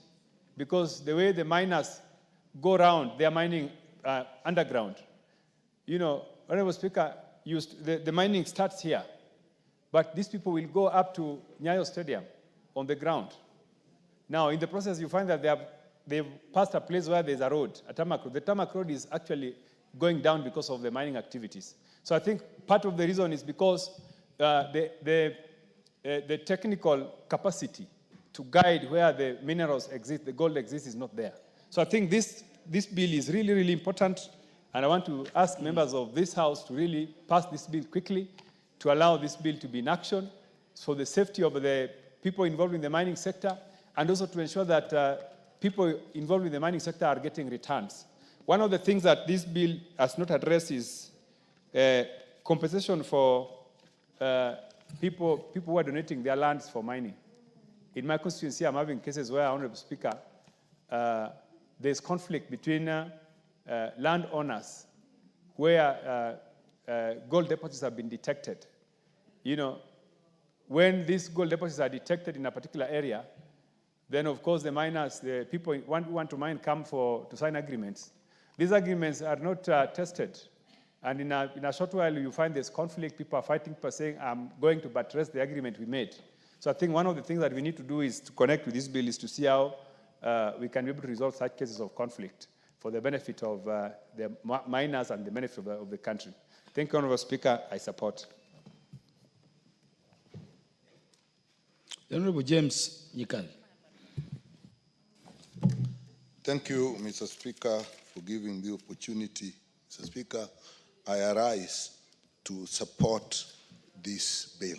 [SPEAKER 18] because the way the miners go around, they are mining underground. Honorable Speaker, the mining starts here, but these people will go up to Nyayo Stadium on the ground. Now, in the process, you find that they've passed a place where there's a road, a tarmac road. The tarmac road is actually going down because of the mining activities. So I think part of the reason is because the technical capacity to guide where the minerals exist, the gold exists, is not there. So I think this bill is really, really important, and I want to ask members of this House to really pass this bill quickly, to allow this bill to be in action for the safety of the people involved in the mining sector, and also to ensure that people involved in the mining sector are getting returns. One of the things that this bill has not addressed is compensation for people who are donating their lands for mining. In my constituency, I'm having cases where, Honorable Speaker, there's conflict between landowners where gold deposits have been detected. When these gold deposits are detected in a particular area, then of course the miners, the people who want to mine come to sign agreements. These agreements are not tested. And in a short while, you find there's conflict. People are fighting, people are saying, I'm going to buttress the agreement we made. So I think one of the things that we need to do is to connect with this bill is to see how we can be able to resolve such cases of conflict for the benefit of the miners and the benefit of the country. Thank you, Honorable Speaker. I support.
[SPEAKER 15] The Honorable James Nyikal.
[SPEAKER 5] Thank you, Mr. Speaker, for giving the opportunity. Mr. Speaker, I arise to support this bill.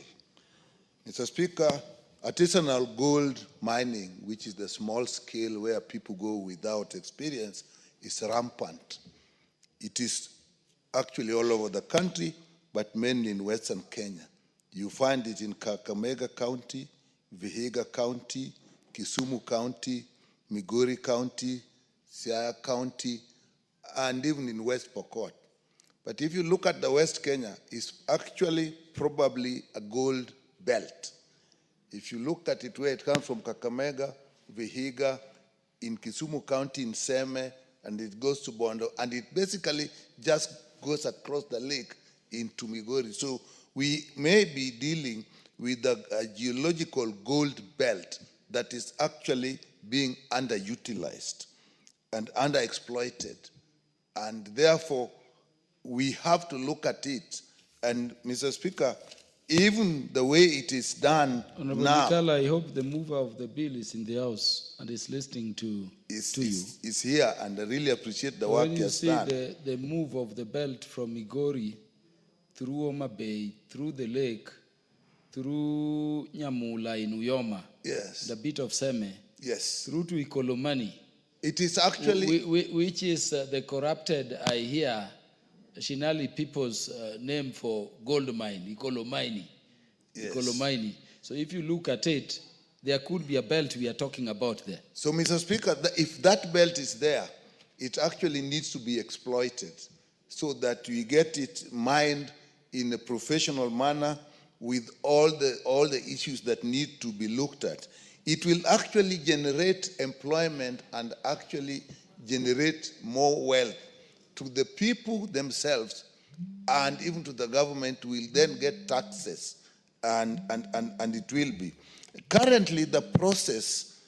[SPEAKER 5] Mr. Speaker, artisanal gold mining, which is the small scale where people go without experience, is rampant. It is actually all over the country, but mainly in Western Kenya. You find it in Kakamega County, Vihiga County, Kisumu County, Migori County, Siaya County, and even in West Pokot. But if you look at the West Kenya, it's actually probably a gold belt. If you look at it where it comes from Kakamega, Vihiga, in Kisumu County, in Seme, and it goes to Bondo, and it basically just goes across the lake into Migori. So we may be dealing with a geological gold belt that is actually being underutilized and underexploited. And therefore, we have to look at it. And Mr. Speaker, even the way it is done
[SPEAKER 15] Honorable
[SPEAKER 5] now,
[SPEAKER 15] Mikala, I hope the mover of the bill is in the House and is listening to you.
[SPEAKER 5] is here, and I really appreciate the work
[SPEAKER 15] When
[SPEAKER 5] he
[SPEAKER 15] you
[SPEAKER 5] has
[SPEAKER 15] see
[SPEAKER 5] done.
[SPEAKER 15] the move of the belt from Migori through Oma Bay, through the lake, through Nyamula in Uyoma,
[SPEAKER 5] yes,
[SPEAKER 15] the bit of Seme,
[SPEAKER 5] yes,
[SPEAKER 15] through to Ikolomani.
[SPEAKER 5] It is actually...
[SPEAKER 15] Which is the corrupted, I hear, Shinali people's name for gold mine, Ikolomani.
[SPEAKER 5] Yes.
[SPEAKER 15] Ikolomani. So if you look at it, there could be a belt we are talking about there.
[SPEAKER 5] So, Mr. Speaker, if that belt is there, it actually needs to be exploited so that we get it mined in a professional manner with all the issues that need to be looked at. It will actually generate employment and actually generate more wealth to the people themselves, and even to the government will then get taxes, and it will be. Currently, the process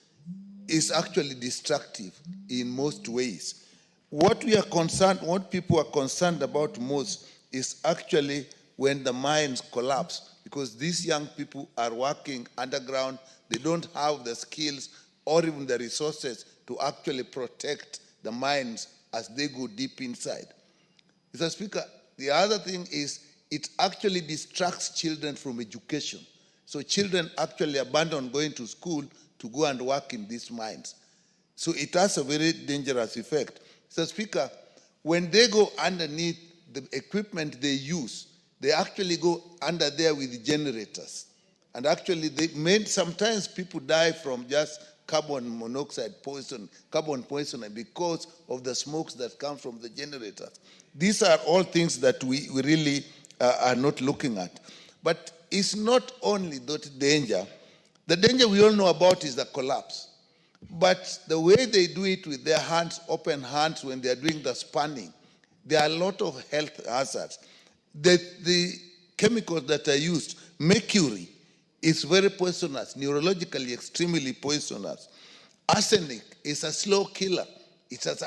[SPEAKER 5] is actually destructive in most ways. What people are concerned about most is actually when the mines collapse, because these young people are working underground. They don't have the skills or even the resources to actually protect the mines as they go deep inside. Mr. Speaker, the other thing is it actually distracts children from education. So children actually abandon going to school to go and work in these mines. So it has a very dangerous effect. Mr. Speaker, when they go underneath the equipment they use, they actually go under there with generators. And actually, sometimes people die from just carbon monoxide poison, carbon poisoning, because of the smokes that come from the generators. These are all things that we really are not looking at. But it's not only that danger. The danger we all know about is the collapse. But the way they do it with their hands, open hands, when they are doing the spanning, there are a lot of health hazards. The chemicals that are used, mercury, is very poisonous, neurologically extremely poisonous. Arsenic is a slow killer.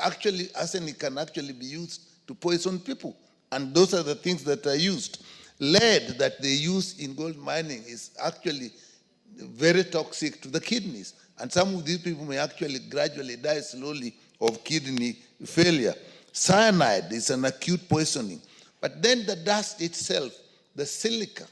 [SPEAKER 5] Arsenic can actually be used to poison people. And those are the things that are used. Lead that they use in gold mining is actually very toxic to the kidneys. And some of these people may actually gradually die slowly of kidney failure. Cyanide is an acute poisoning. But then the dust itself, the silica,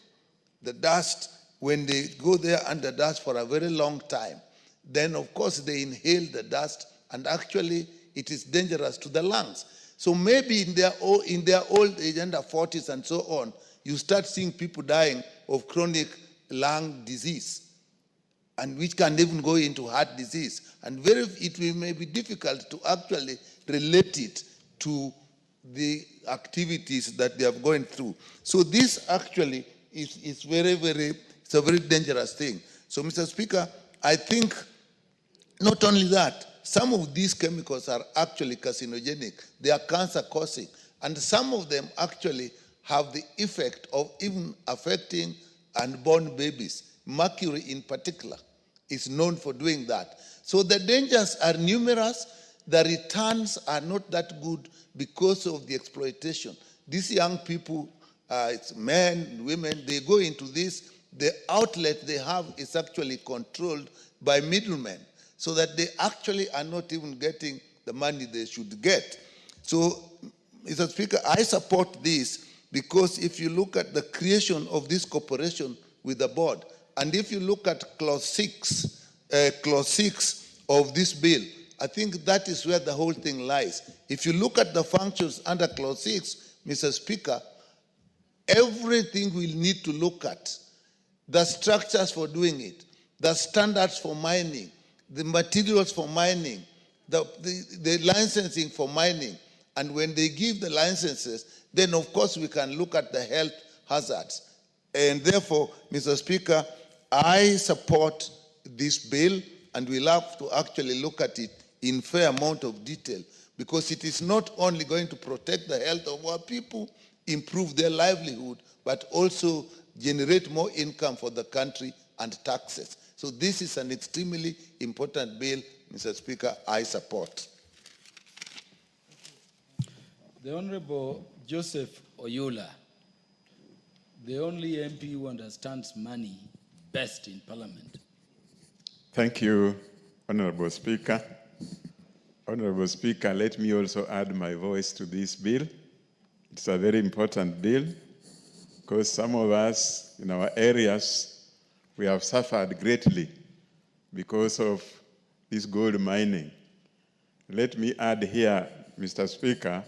[SPEAKER 5] the dust, when they go there under dust for a very long time, then of course they inhale the dust, and actually it is dangerous to the lungs. So maybe in their old age, under 40s and so on, you start seeing people dying of chronic lung disease, and which can even go into heart disease. And it may be difficult to actually relate it to the activities that they have gone through. So this actually is it's a very dangerous thing. So, Mr. Speaker, I think not only that, some of these chemicals are actually carcinogenic. They are cancer-causing. And some of them actually have the effect of even affecting unborn babies. Mercury in particular is known for doing that. So the dangers are numerous. The returns are not that good because of the exploitation. These young people, it's men, women, they go into this. The outlet they have is actually controlled by middlemen, so that they actually are not even getting the money they should get. So, Mr. Speaker, I support this because if you look at the creation of this corporation with the board And if you look at clause 6 of this bill, I think that is where the whole thing lies. If you look at the functions under clause 6, Mr. Speaker, everything we'll need to look at, the structures for doing it, the standards for mining, the materials for mining, the licensing for mining, and when they give the licenses, then of course we can look at the health hazards. And therefore, Mr. Speaker, I support this bill, and we'll have to actually look at it in fair amount of detail, because it is not only going to protect the health of our people, improve their livelihood, but also generate more income for the country and taxes. So this is an extremely important bill, Mr. Speaker, I support.
[SPEAKER 15] The Honorable Joseph Oyula, the only MP who understands money best in Parliament.
[SPEAKER 19] Thank you, Honorable Speaker. Honorable Speaker, let me also add my voice to this bill. It's a very important bill because some of us in our areas, we have suffered greatly because of this gold mining. Let me add here, Mr. Speaker,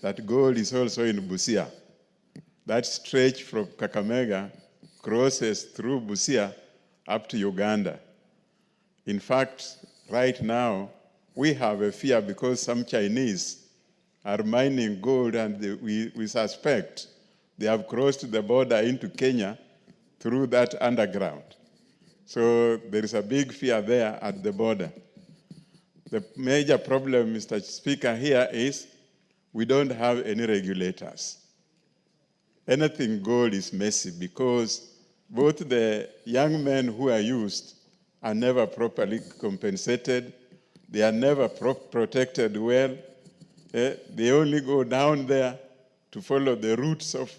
[SPEAKER 19] that gold is also in Busia. That stretch from Kakamega crosses through Busia up to Uganda. In fact, right now, we have a fear because some Chinese are mining gold, and we suspect they have crossed the border into Kenya through that underground. So there is a big fear there at the border. The major problem, Mr. Speaker, here is we don't have any regulators. Anything gold is messy because both the young men who are used are never properly compensated. They are never protected well. They only go down there to follow the routes of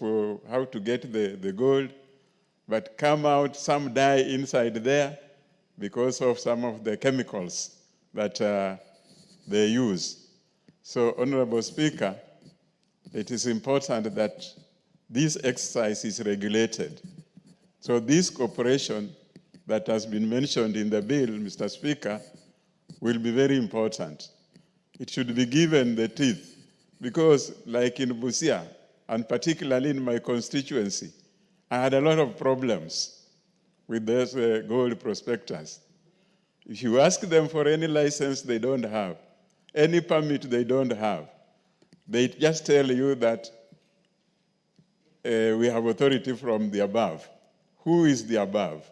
[SPEAKER 19] how to get the gold, but come out, some die inside there because of some of the chemicals that they use. So, Honorable Speaker, it is important that this exercise is regulated. So this cooperation that has been mentioned in the bill, Mr. Speaker, will be very important. It should be given the teeth, because like in Busia, and particularly in my constituency, I had a lot of problems with those gold prospectors. If you ask them for any license, they don't have. Any permit, they don't have. They just tell you that we have authority from the above. Who is the above?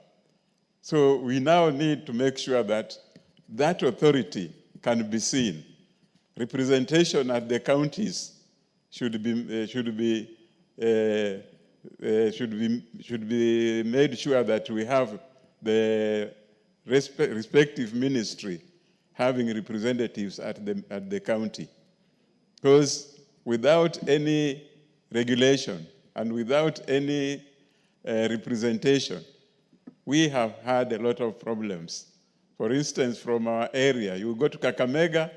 [SPEAKER 19] So we now need to make sure that that authority can be seen. Representation at the counties should be made sure that we have the respective ministry having representatives at the county. Because without any regulation and without any representation, we have had a lot of problems. For instance, from our area, you go to Kakamega,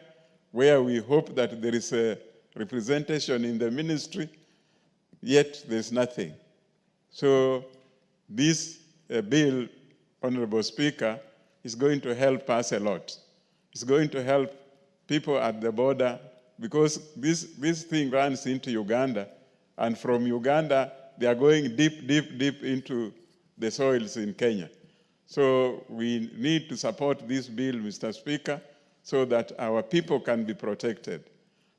[SPEAKER 19] where we hope that there is a representation in the ministry, yet there's nothing. So this bill, Honorable Speaker, is going to help us a lot. It's going to help people at the border, because this thing runs into Uganda, and from Uganda, they are going deep into the soils in Kenya. So we need to support this bill, Mr. Speaker, so that our people can be protected.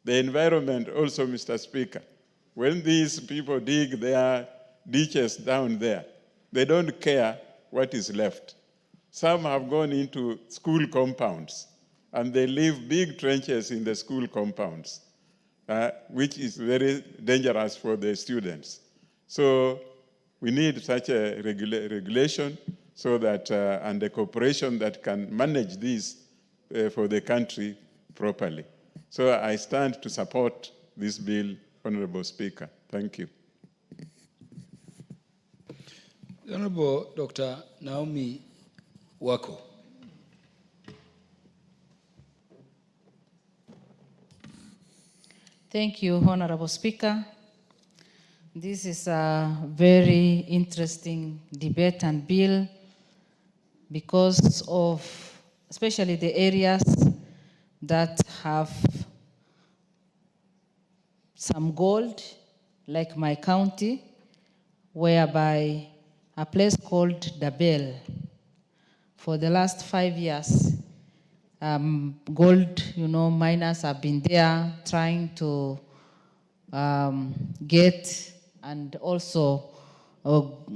[SPEAKER 19] The environment also, Mr. Speaker, when these people dig their ditches down there, they don't care what is left. Some have gone into school compounds, and they leave big trenches in the school compounds, which is very dangerous for the students. So we need such a regulation so that, and a corporation that can manage this for the country properly. So I stand to support this bill, Honorable Speaker. Thank you.
[SPEAKER 15] The Honorable Dr. Naomi Wako.
[SPEAKER 20] Thank you, Honorable Speaker. This is a very interesting debate and bill because of especially the areas that have some gold, like my county, whereby a place called Dabel, for the last 5 years, gold, miners have been there trying to get and also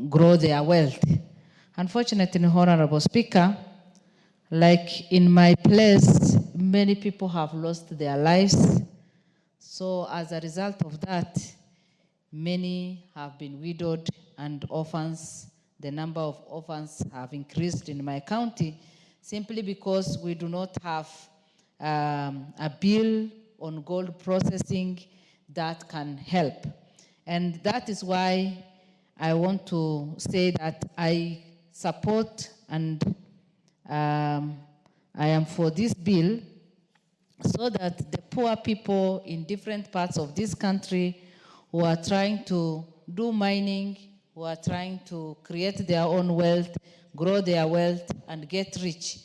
[SPEAKER 20] grow their wealth. Unfortunately, Honorable Speaker, like in my place, many people have lost their lives. So as a result of that, many have been widowed and orphans. The number of orphans have increased in my county simply because we do not have a bill on gold processing that can help. And that is why I want to say that I support and I am for this bill so that the poor people in different parts of this country who are trying to do mining, who are trying to create their own wealth, grow their wealth, and get rich,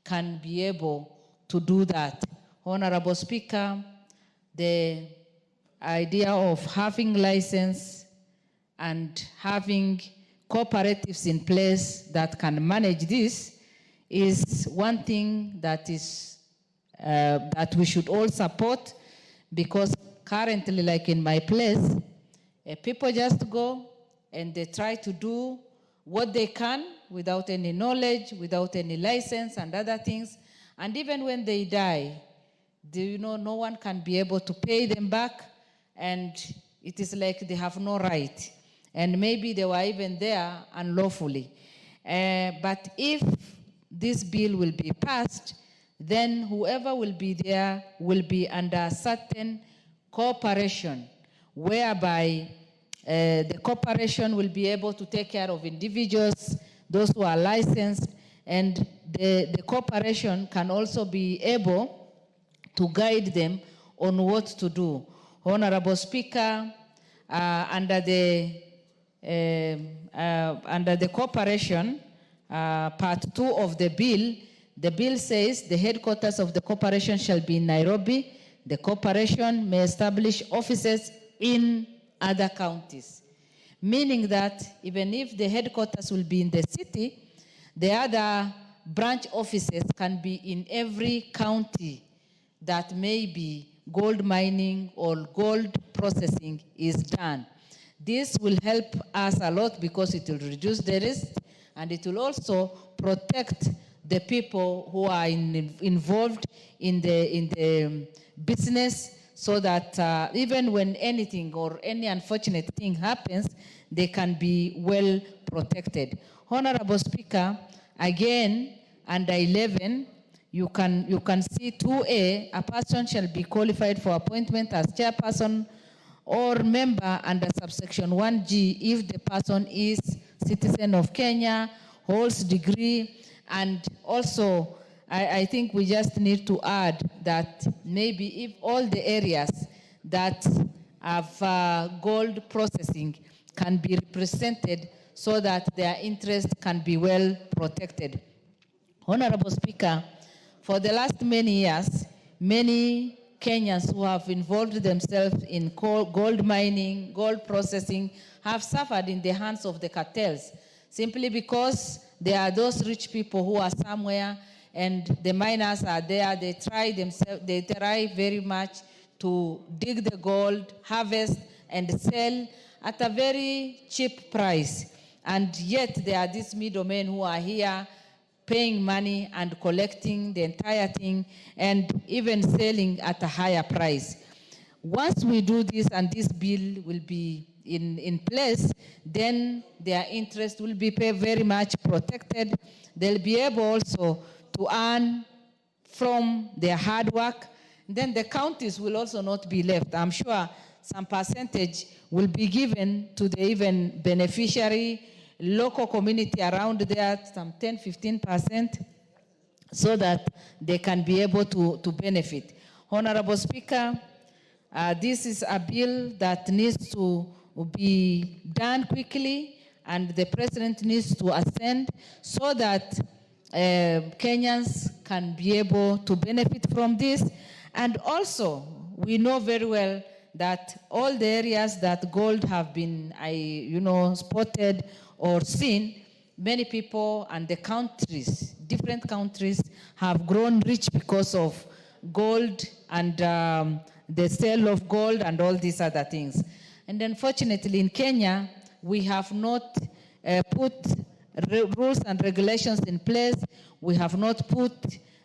[SPEAKER 20] can be able to do that. Honorable Speaker, the idea of having license and having cooperatives in place that can manage this is one thing that is that we should all support, because currently, like in my place, people just go and they try to do what they can without any knowledge, without any license and other things. And even when they die, no one can be able to pay them back, and it is like they have no right. And maybe they were even there unlawfully. But if this bill will be passed, then whoever will be there will be under certain cooperation, whereby the corporation will be able to take care of individuals, those who are licensed, and the corporation can also be able to guide them on what to do. Honorable Speaker, under the corporation, part 2 of the bill says the headquarters of the corporation shall be in Nairobi. The corporation may establish offices in other counties, meaning that even if the headquarters will be in the city, the other branch offices can be in every county that maybe gold mining or gold processing is done. This will help us a lot because it will reduce the risk, and it will also protect the people who are involved in the business, so that even when anything or any unfortunate thing happens, they can be well protected. Honorable Speaker, again, under 11, you can see 2A, a person shall be qualified for appointment as chairperson or member under subsection 1G if the person is citizen of Kenya, holds degree, and also I think we just need to add that maybe if all the areas that have gold processing can be represented so that their interest can be well protected. Honorable Speaker, for the last many years, many Kenyans who have involved themselves in gold mining, gold processing, have suffered in the hands of the cartels, simply because there are those rich people who are somewhere and the miners are there. They try very much to dig the gold, harvest, and sell at a very cheap price. And yet there are these middlemen who are here paying money and collecting the entire thing and even selling at a higher price. Once we do this and this bill will be in place, then their interest will be very much protected. They'll be able also to earn from their hard work. Then the counties will also not be left. I'm sure some percentage will be given to the even beneficiary, local community around there, some 10-15%, so that they can be able to benefit. Honorable Speaker, this is a bill that needs to be done quickly, and the President needs to assent so that Kenyans can be able to benefit from this. And also, we know very well that all the areas that gold have been, spotted or seen, many people and the countries, different countries, have grown rich because of gold and the sale of gold and all these other things. And unfortunately, in Kenya, we have not put rules and regulations in place. We have not put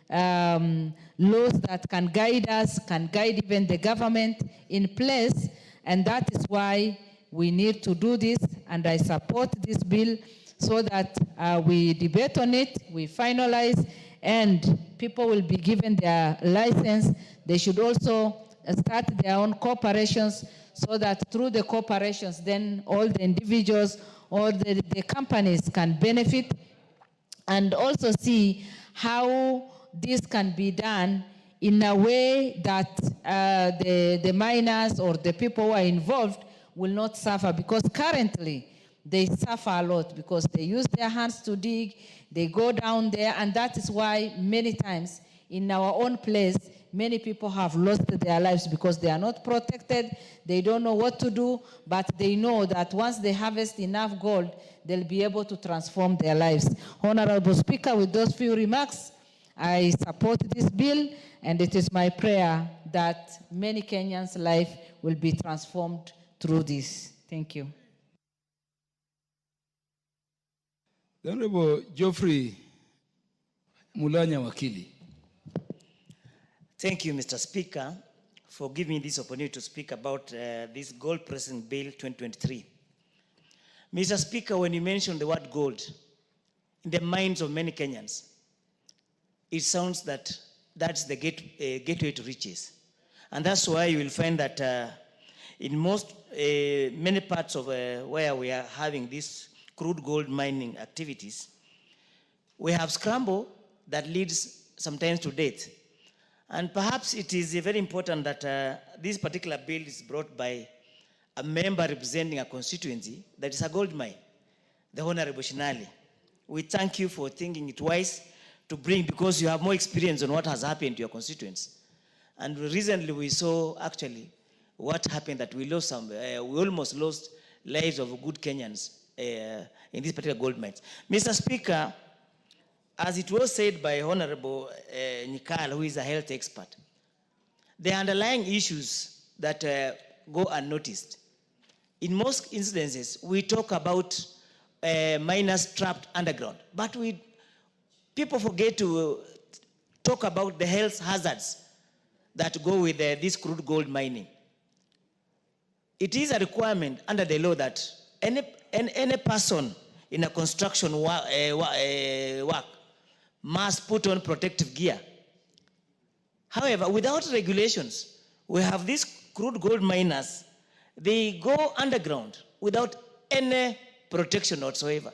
[SPEAKER 20] laws that can guide us, can guide even the government in place. And that is why we need to do this. And I support this bill so that we debate on it, we finalize, and people will be given their license. They should also start their own corporations so that through the corporations, then all the individuals or the companies can benefit, and also see how this can be done in a way that the miners or the people who are involved will not suffer, because currently they suffer a lot because they use their hands to dig, they go down there, and that is why many times in our own place, many people have lost their lives because they are not protected, they don't know what to do, but they know that once they harvest enough gold, they'll be able to transform their lives. Honorable Speaker, with those few remarks, I support this bill, and it is my prayer that many Kenyans' life will be transformed through this. Thank you.
[SPEAKER 15] The Honorable Geoffrey Mulanya Wakili.
[SPEAKER 21] Thank you, Mr. Speaker, for giving me this opportunity to speak about this Gold Processing Bill 2023. Mr. Speaker, when you mention the word gold, in the minds of many Kenyans, it sounds that that's the gateway to riches. And that's why you will find that in many parts of where we are having this crude gold mining activities, we have scramble that leads sometimes to death. And perhaps it is very important that this particular bill is brought by a member representing a constituency that is a gold mine, the Honorable Shinali. We thank you for thinking it wise to bring, because you have more experience on what has happened to your constituents. And recently we saw actually what happened, that we lost we almost lost lives of good Kenyans in this particular gold mines. Mr. Speaker, as it was said by Honorable Nikal, who is a health expert, the underlying issues that go unnoticed. In most instances, we talk about miners trapped underground, but people forget to talk about the health hazards that go with this crude gold mining. It is a requirement under the law that any person in a construction work must put on protective gear. However, without regulations, we have these crude gold miners, they go underground without any protection whatsoever.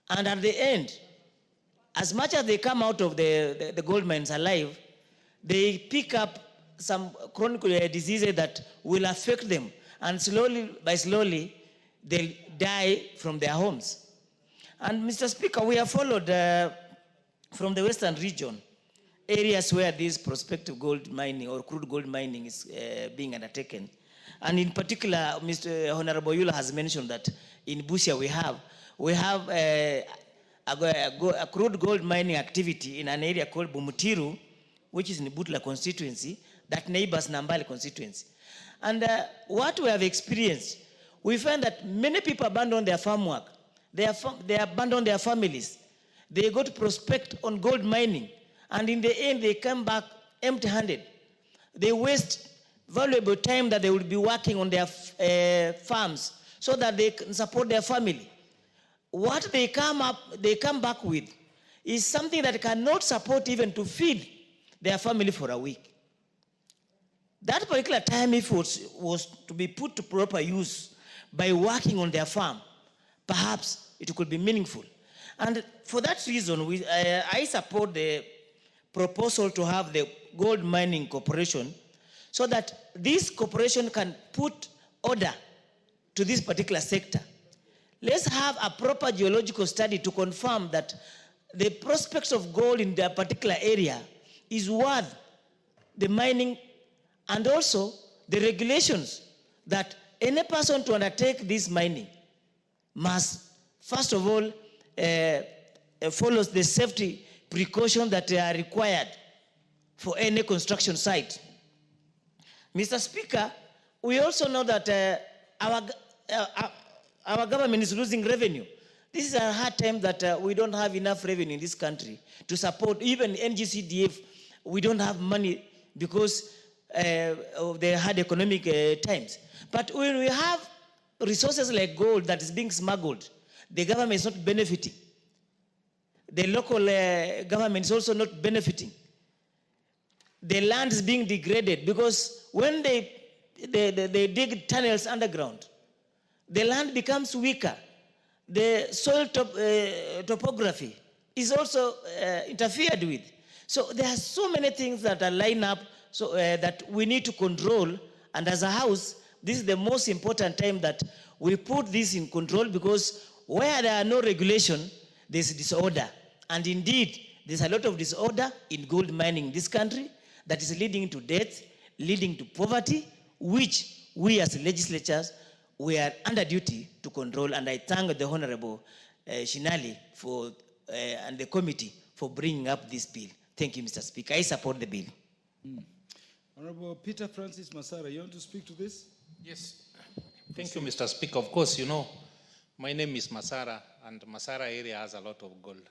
[SPEAKER 21] And at the end, as much as they come out of the gold mines alive, they pick up some chronic diseases that will affect them, and slowly by slowly, they'll die from their homes. And Mr. Speaker, we have followed from the Western region, areas where this prospective gold mining or crude gold mining is being undertaken. And in particular, Mr. Honorable Yula has mentioned that in Busia we have a crude gold mining activity in an area called Bumutiru, which is in the Butla constituency, that neighbors Nambali constituency. And what we have experienced, we find that many people abandon their farm work. They abandon their families. They go to prospect on gold mining, and in the end, they come back empty-handed. They waste valuable time that they will be working on their farms so that they can support their family. What they come back with is something that cannot support even to feed their family for a week. That particular time, if it was to be put to proper use by working on their farm, perhaps it could be meaningful. And for that reason, I support the proposal to have the gold mining corporation, so that this corporation can put order to this particular sector. Let's have a proper geological study to confirm that the prospects of gold in that particular area is worth the mining, and also the regulations that any person to undertake this mining must, first of all, follow the safety precautions that are required for any construction site. Mr. Speaker, we also know that our government is losing revenue. This is a hard time that we don't have enough revenue in this country to support even NGCDF. We don't have money because of the hard economic times. But when we have resources like gold that is being smuggled, the government is not benefiting. The local government is also not benefiting. The land is being degraded because when they dig tunnels underground, the land becomes weaker. The soil topography is also interfered with. So there are so many things that are lined up so that we need to control. And as a house, this is the most important time that we put this in control, because where there are no regulation, there's disorder. And indeed, there's a lot of disorder in gold mining in this country that is leading to death, leading to poverty, which we as legislators, we are under duty to control. And I thank the Honorable Shinali for, and the committee for bringing up this bill. Thank you, Mr. Speaker. I support the bill.
[SPEAKER 15] Honorable Peter Francis Masara, you want to speak to this?
[SPEAKER 9] Yes. Thank you, Mr. Speaker. Of course, you know, my name is Masara, and Masara area has a lot of gold.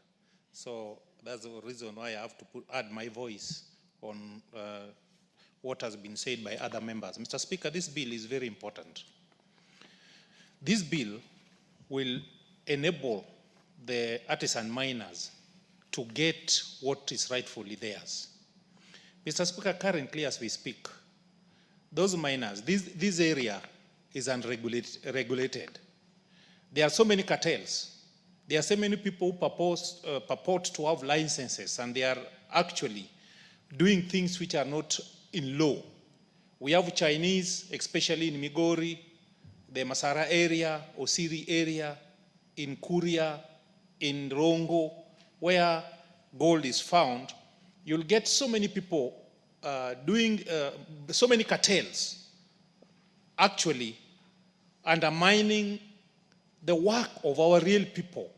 [SPEAKER 9] So that's the reason why I have to add my voice on what has been said by other members. Mr. Speaker, this bill is very important. This bill will enable the artisan miners to get what is rightfully theirs. Mr. Speaker, currently as we speak, those miners, this area is unregulated. There are so many cartels. There are so many people who purport to have licenses, and they are actually doing things which are not in law. We have Chinese, especially in Migori, the Masara area, Osiri area, in Kuria, in Rongo, where gold is found. You'll get so many people doing so many cartels, actually undermining the work of our real people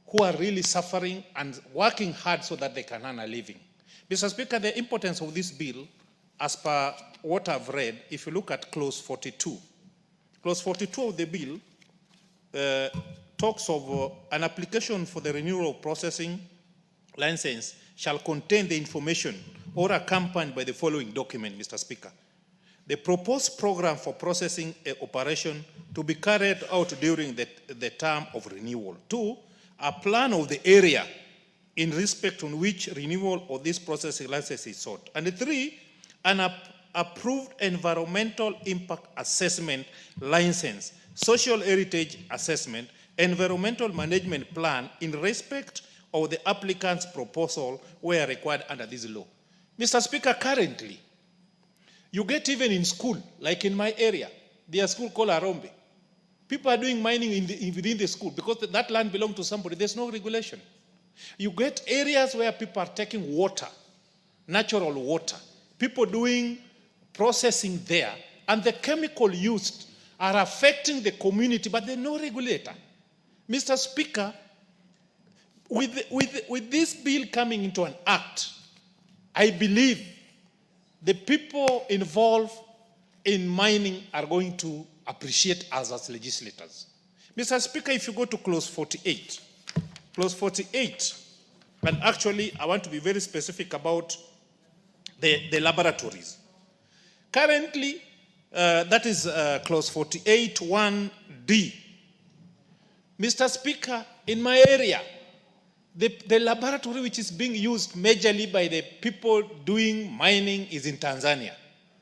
[SPEAKER 9] who are really suffering and working hard so that they can earn a living. Mr. Speaker, the importance of this bill, as per what I've read, if you look at clause 42, clause 42 of the bill talks of an application for the renewal of processing license shall contain the information or accompanied by the following document, Mr. Speaker. The proposed program for processing operation to be carried out during the term of renewal. 2, a plan of the area in respect on which renewal of this processing license is sought. And 3, an approved environmental impact assessment license, social heritage assessment, environmental management plan in respect of the applicant's proposal where required under this law. Mr. Speaker, currently, you get even in school, like in my area, there's a school called Arombe. People are doing mining within the school because that land belongs to somebody. There's no regulation. You get areas where people are taking water, natural water, people doing processing there, and the chemical used are affecting the community, but there's no regulator. Mr. Speaker, with this bill coming into an act, I believe the people involved in mining are going to appreciate us as legislators. Mr. Speaker, if you go to clause 48, and actually I want to be very specific about the laboratories. Currently, that is clause 48, 1D. Mr. Speaker, in my area, the laboratory which is being used majorly by the people doing mining is in Tanzania.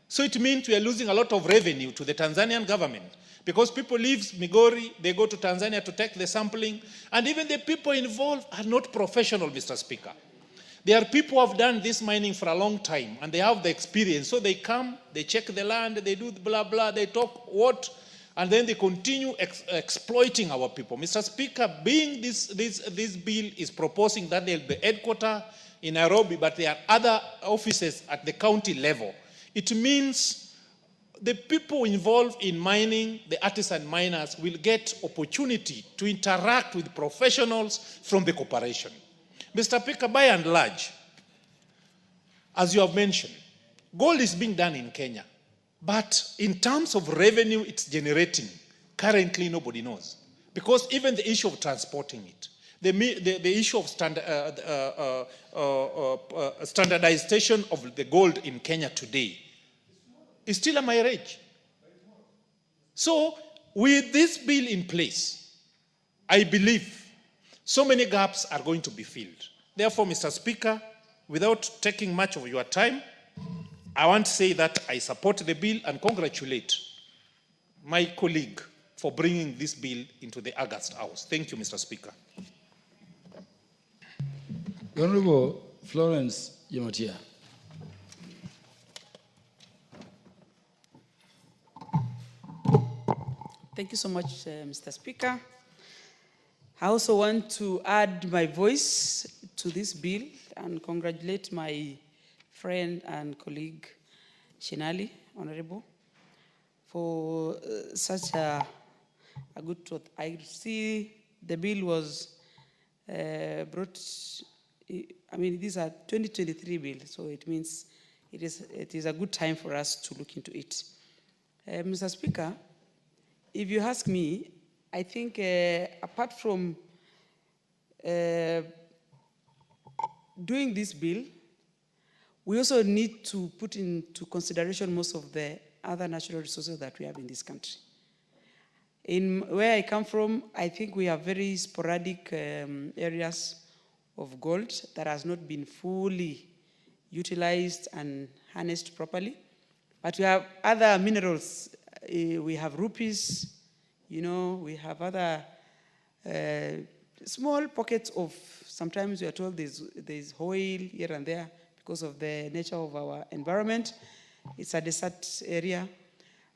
[SPEAKER 9] So it means we are losing a lot of revenue to the Tanzanian government because people leave Migori, they go to Tanzania to take the sampling, and even the people involved are not professional, Mr. Speaker. There are people who have done this mining for a long time and they have the experience. So they come, they check the land, they do blah, blah, they talk what and then they continue exploiting our people. Mr. Speaker, being this bill is proposing that there will be headquarters in Nairobi, but there are other offices at the county level, it means the people involved in mining, the artisan miners, will get opportunity to interact with professionals from the corporation. Mr. Speaker, by and large, as you have mentioned, gold is being done in Kenya. But in terms of revenue it's generating, currently nobody knows. Because even the issue of transporting it, the issue of standardization of the gold in Kenya today is still a mirage. So with this bill in place, I believe so many gaps are going to be filled. Therefore, Mr. Speaker, without taking much of your time, I want to say that I support the bill and congratulate my colleague for bringing this bill into the August House. Thank you, Mr. Speaker.
[SPEAKER 15] The Honorable Florence Yemotia.
[SPEAKER 3] Thank you so much, Mr. Speaker. I also want to add my voice to this bill and congratulate my friend and colleague, Shinali, Honorable, for such a good thought. I see the bill was brought, I mean, these are 2023 bills, so it means it is a good time for us to look into it. Mr. Speaker, if you ask me, I think apart from doing this bill, we also need to put into consideration most of the other natural resources that we have in this country. In where I come from, I think we have very sporadic areas of gold that has not been fully utilized and harnessed properly. But we have other minerals. We have rupees, we have other small pockets of, sometimes we are told there's oil here and there, because of the nature of our environment. It's a desert area.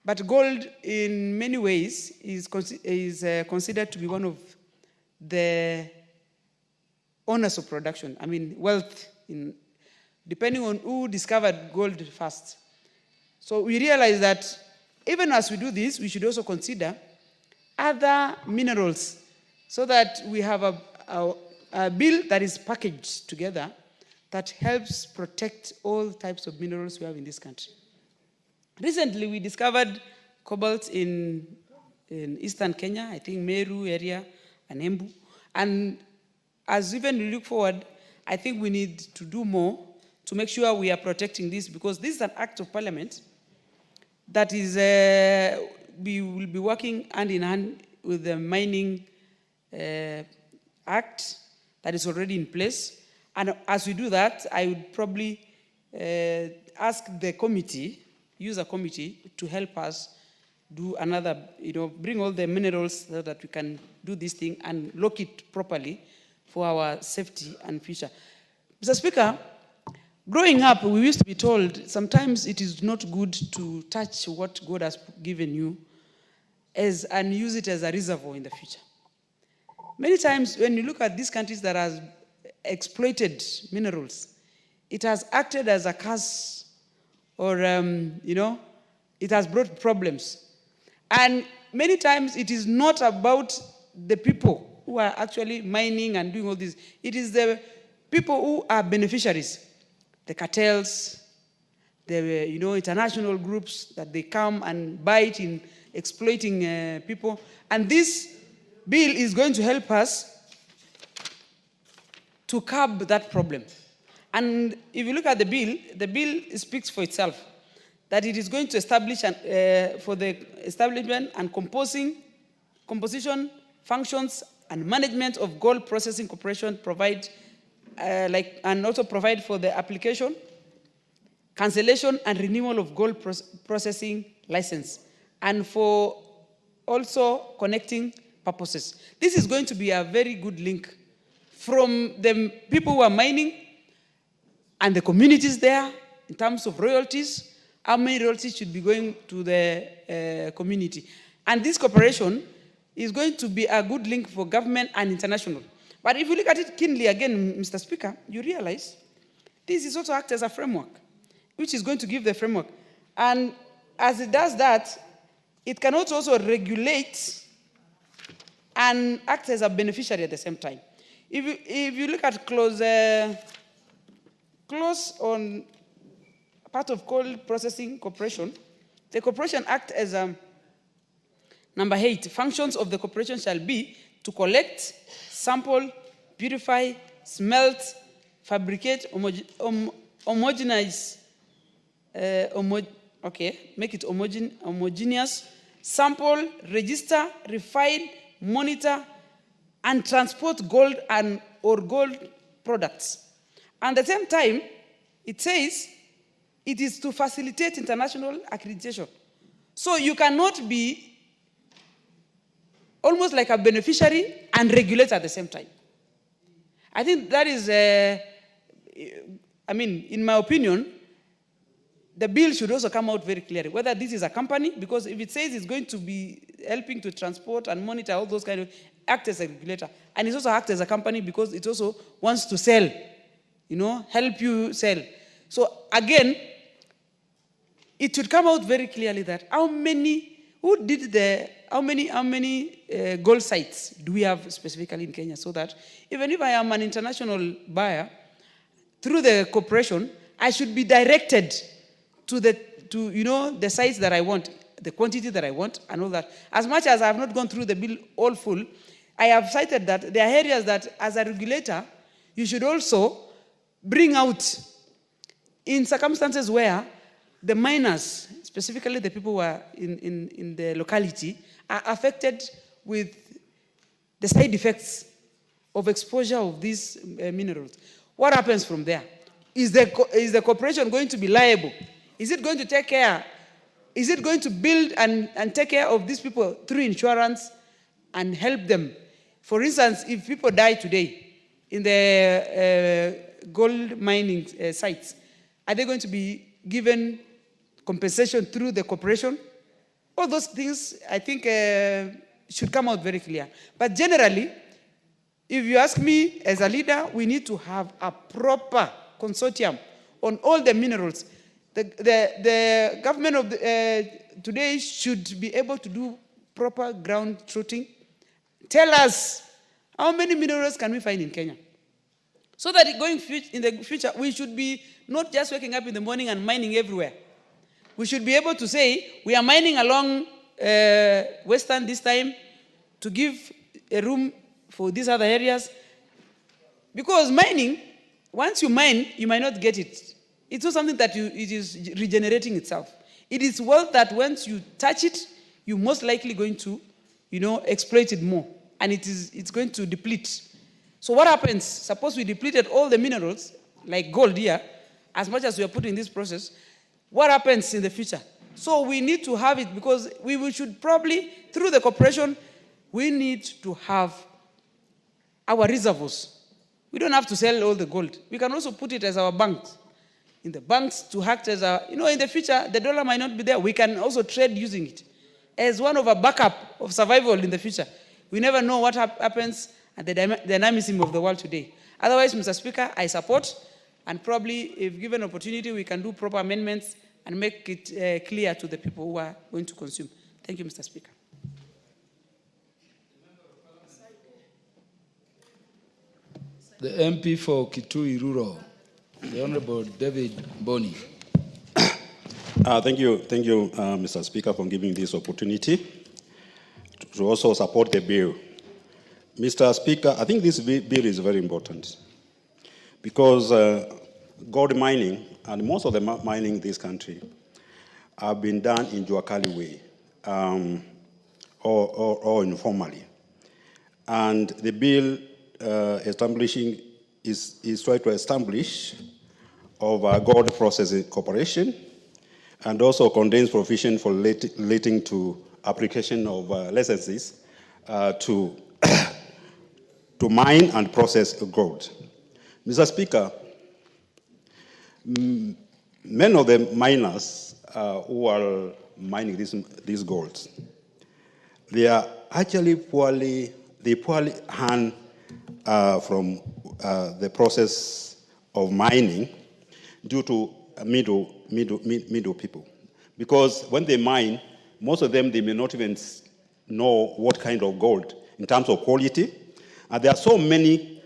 [SPEAKER 3] But gold, in many ways, is considered to be one of the owners of production. I mean, wealth, depending on who discovered gold first. So we realize that even as we do this, we should also consider other minerals so that we have a bill that is packaged together that helps protect all types of minerals we have in this country. Recently, we discovered cobalt in eastern Kenya, I think Meru area and Embu. And as even we look forward, I think we need to do more to make sure we are protecting this, because this is an act of parliament that is, we will be working hand in hand with the mining act that is already in place. And as we do that, I would probably ask the committee, use a committee to help us do another, bring all the minerals so that we can do this thing and lock it properly for our safety and future. Mr. Speaker, growing up, we used to be told sometimes it is not good to touch what God has given you and use it as a reservoir in the future. Many times when you look at these countries that have exploited minerals, it has acted as a curse or, it has brought problems. And many times it is not about the people who are actually mining and doing all this. It is the people who are beneficiaries, the cartels, the international groups that they come and bite in exploiting people. And this bill is going to help us to curb that problem. And if you look at the bill speaks for itself, that it is going to establish for the establishment and composition, functions, and management of gold processing corporation provide, and also provide for the application, cancellation, and renewal of gold processing license, and for also connecting purposes. This is going to be a very good link from the people who are mining and the communities there in terms of royalties. How many royalties should be going to the community? And this cooperation is going to be a good link for government and international. But if you look at it keenly again, Mr. Speaker, you realize this is also act as a framework, which is going to give the framework. And as it does that, it can also regulate and act as a beneficiary at the same time. If you look at clause on part of coal processing corporation, the corporation act as number 8. Functions of the corporation shall be to collect, sample, purify, smelt, fabricate, homogenize, make it homogeneous, sample, register, refine, monitor, and transport gold or gold products. And at the same time, it says it is to facilitate international accreditation. So you cannot be almost like a beneficiary and regulator at the same time. I think that is, in my opinion, the bill should also come out very clearly, whether this is a company, because if it says it's going to be helping to transport and monitor all those kind of, act as a regulator. And it also act as a company because it also wants to sell, help you sell. So again, it should come out very clearly that how many gold sites do we have specifically in Kenya, so that even if I am an international buyer, through the corporation, I should be directed to the sites that I want, the quantity that I want, and all that. As much as I have not gone through the bill all full, I have cited that there are areas that, as a regulator, you should also bring out in circumstances where the miners, specifically the people who are in the locality, are affected with the side effects of exposure of these minerals. What happens from there? Is the corporation going to be liable? Is it going to take care? Is it going to build and take care of these people through insurance and help them? For instance, if people die today in the gold mining sites, are they going to be given compensation through the corporation? All those things, I think, should come out very clear. But generally, if you ask me as a leader, we need to have a proper consortium on all the minerals. The government of today should be able to do proper ground truthing. Tell us how many minerals can we find in Kenya? So that going in the future, we should be not just waking up in the morning and mining everywhere. We should be able to say, we are mining along Western this time to give a room for these other areas. Because mining, once you mine, you might not get it. It's not something that it is regenerating itself. It is wealth that once you touch it, you're most likely going to, exploit it more. And it's going to deplete. So what happens? Suppose we depleted all the minerals, like gold here, as much as we are putting in this process, what happens in the future? So we need to have it because we should probably, through the corporation, we need to have our reservoirs. We don't have to sell all the gold. We can also put it as our banks. In the banks to act as in the future, the dollar might not be there. We can also trade using it as one of a backup of survival in the future. We never know what happens at the dynamism of the world today. Otherwise, Mr. Speaker, I support, and probably if given opportunity, we can do proper amendments and make it clear to the people who are going to consume. Thank you, Mr. Speaker.
[SPEAKER 15] The MP for Kitui Rural, the Honorable David Boni.
[SPEAKER 4] Thank you, Mr. Speaker, for giving this opportunity to also support the bill. Mr. Speaker, I think this bill is very important because gold mining and most of the mining in this country have been done in Juakali way or informally. And the bill establishing is trying to establish of a gold processing corporation and also contains provision for relating to application of licenses to mine and process gold. Mr. Speaker, many of the miners who are mining these golds, they are actually poorly earn from the process of mining due to middle people. Because when they mine, most of them, they may not even know what kind of gold in terms of quality. And there are so many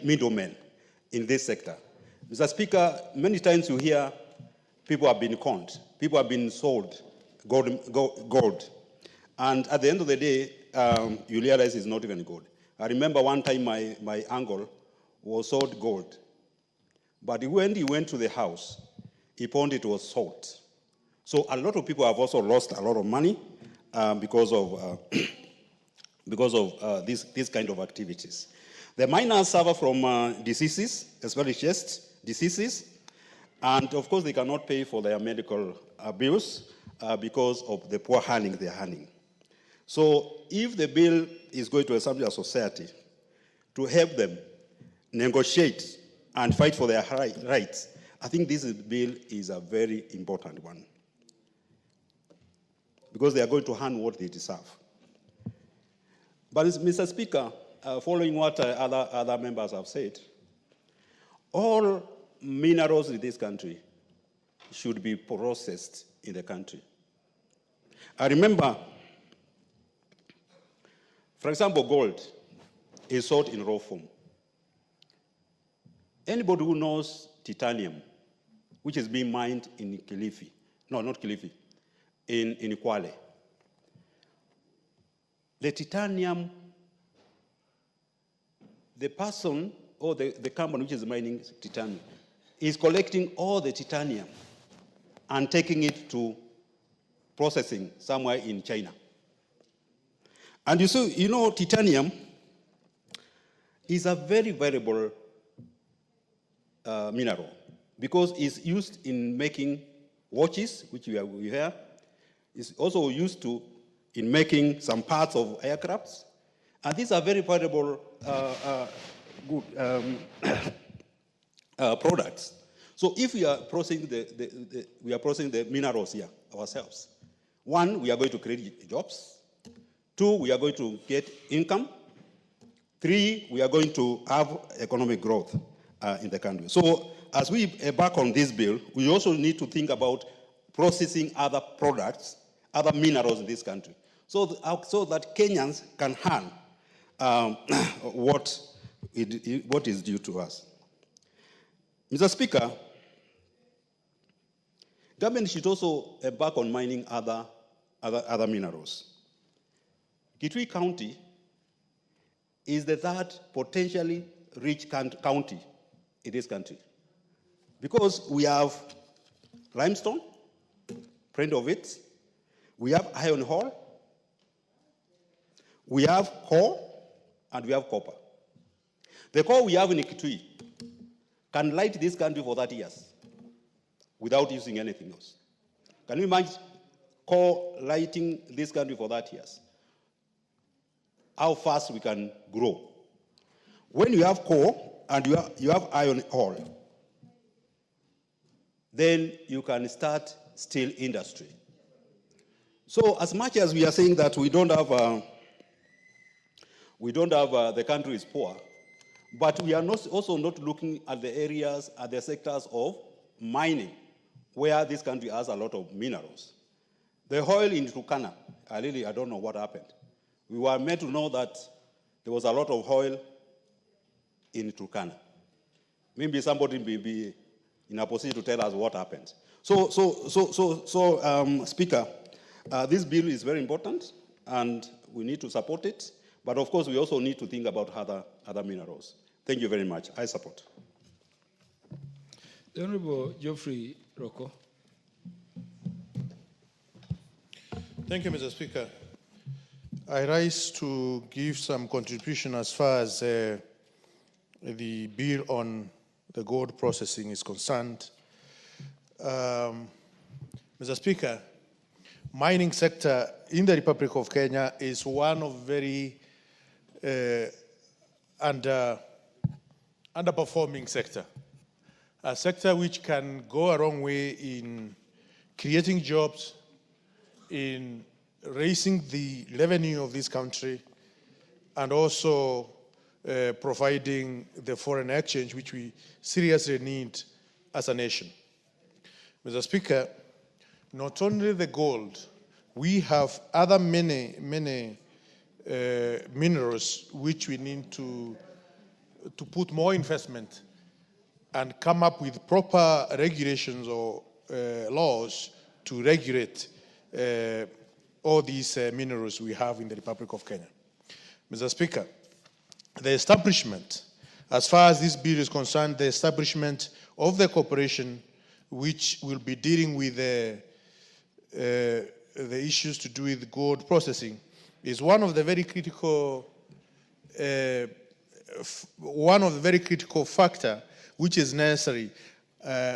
[SPEAKER 4] middlemen in this sector. Mr. Speaker, many times you hear people have been conned, people have been sold gold. And at the end of the day, you realize it's not even gold. I remember one time my uncle was sold gold. But when he went to the house, he found it was salt. So a lot of people have also lost a lot of money because of this kind of activities. The miners suffer from diseases, especially chest diseases, and of course they cannot pay for their medical bills because of the poor earning they are earning. So if the bill is going to establish a society to help them negotiate and fight for their rights, I think this bill is a very important one, because they are going to earn what they deserve. But Mr. Speaker, following what other members have said, all minerals in this country should be processed in the country. I remember, for example, gold is sold in raw form. Anybody who knows titanium, which is being mined in Kilifi, no, not Kilifi, in Kwale, the titanium, the person or the company which is mining titanium is collecting all the titanium and taking it to processing somewhere in China. And you know, titanium is a very valuable mineral because it's used in making watches, which we have. It's also used in making some parts of aircrafts. And these are very valuable good products. So if we are processing the minerals here ourselves, one, we are going to create jobs. Two, we are going to get income. Three, we are going to have economic growth in the country. So as we embark on this bill, we also need to think about processing other products, other minerals in this country, so that Kenyans can earn what is due to us. Mr. Speaker, government should also embark on mining other minerals. Kitui County is the third potentially rich county in this country because we have limestone, plenty of it. We have iron ore, we have coal, and we have copper. The coal we have in Kitui can light this country for 30 years without using anything else. Can you imagine coal lighting this country for 30 years? How fast we can grow. When you have coal and you have iron ore, then you can start steel industry. So as much as we are saying that we don't have the country is poor, but we are also not looking at the areas, at the sectors of mining, where this country has a lot of minerals. The oil in Turkana, I don't know what happened. We were meant to know that there was a lot of oil in Turkana. Maybe somebody may be in a position to tell us what happened. So, Speaker, this bill is very important, and we need to support it. But of course, we also need to think about other minerals. Thank you very much. I support.
[SPEAKER 15] The Honorable Geoffrey Rocco.
[SPEAKER 17] Thank you, Mr. Speaker. I rise to give some contribution as far as the bill on the gold processing is concerned. Mr. Speaker, mining sector in the Republic of Kenya is one of very underperforming sector. A sector which can go a long way in creating jobs,
[SPEAKER 9] in raising the revenue of this country and also providing the foreign exchange which we seriously need as a nation. Mr. Speaker, not only the gold, we have other many minerals which we need to put more investment and come up with proper regulations or laws to regulate all these minerals we have in the Republic of Kenya. Mr. Speaker, the establishment, as far as this bill is concerned, the establishment of the corporation which will be dealing with the issues to do with gold processing is one of the very critical factor which is necessary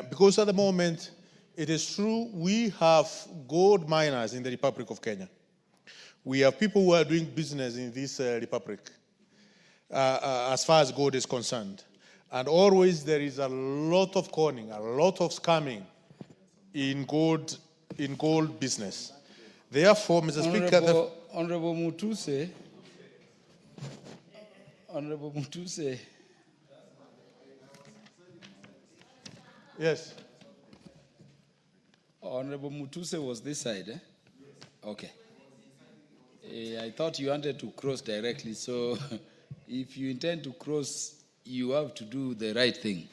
[SPEAKER 9] because at the moment it is true we have gold miners in the Republic of Kenya. We have people who are doing business in this republic as far as gold is concerned. And always there is a lot of conning, a lot of scamming in gold business. Therefore, Mr. Speaker...
[SPEAKER 15] Honorable Mutuse. Honorable Mutuse.
[SPEAKER 9] Yes.
[SPEAKER 15] Honorable Mutuse was this side, eh? Okay. I thought you wanted to cross directly, so if you intend to cross, you have to do the right thing.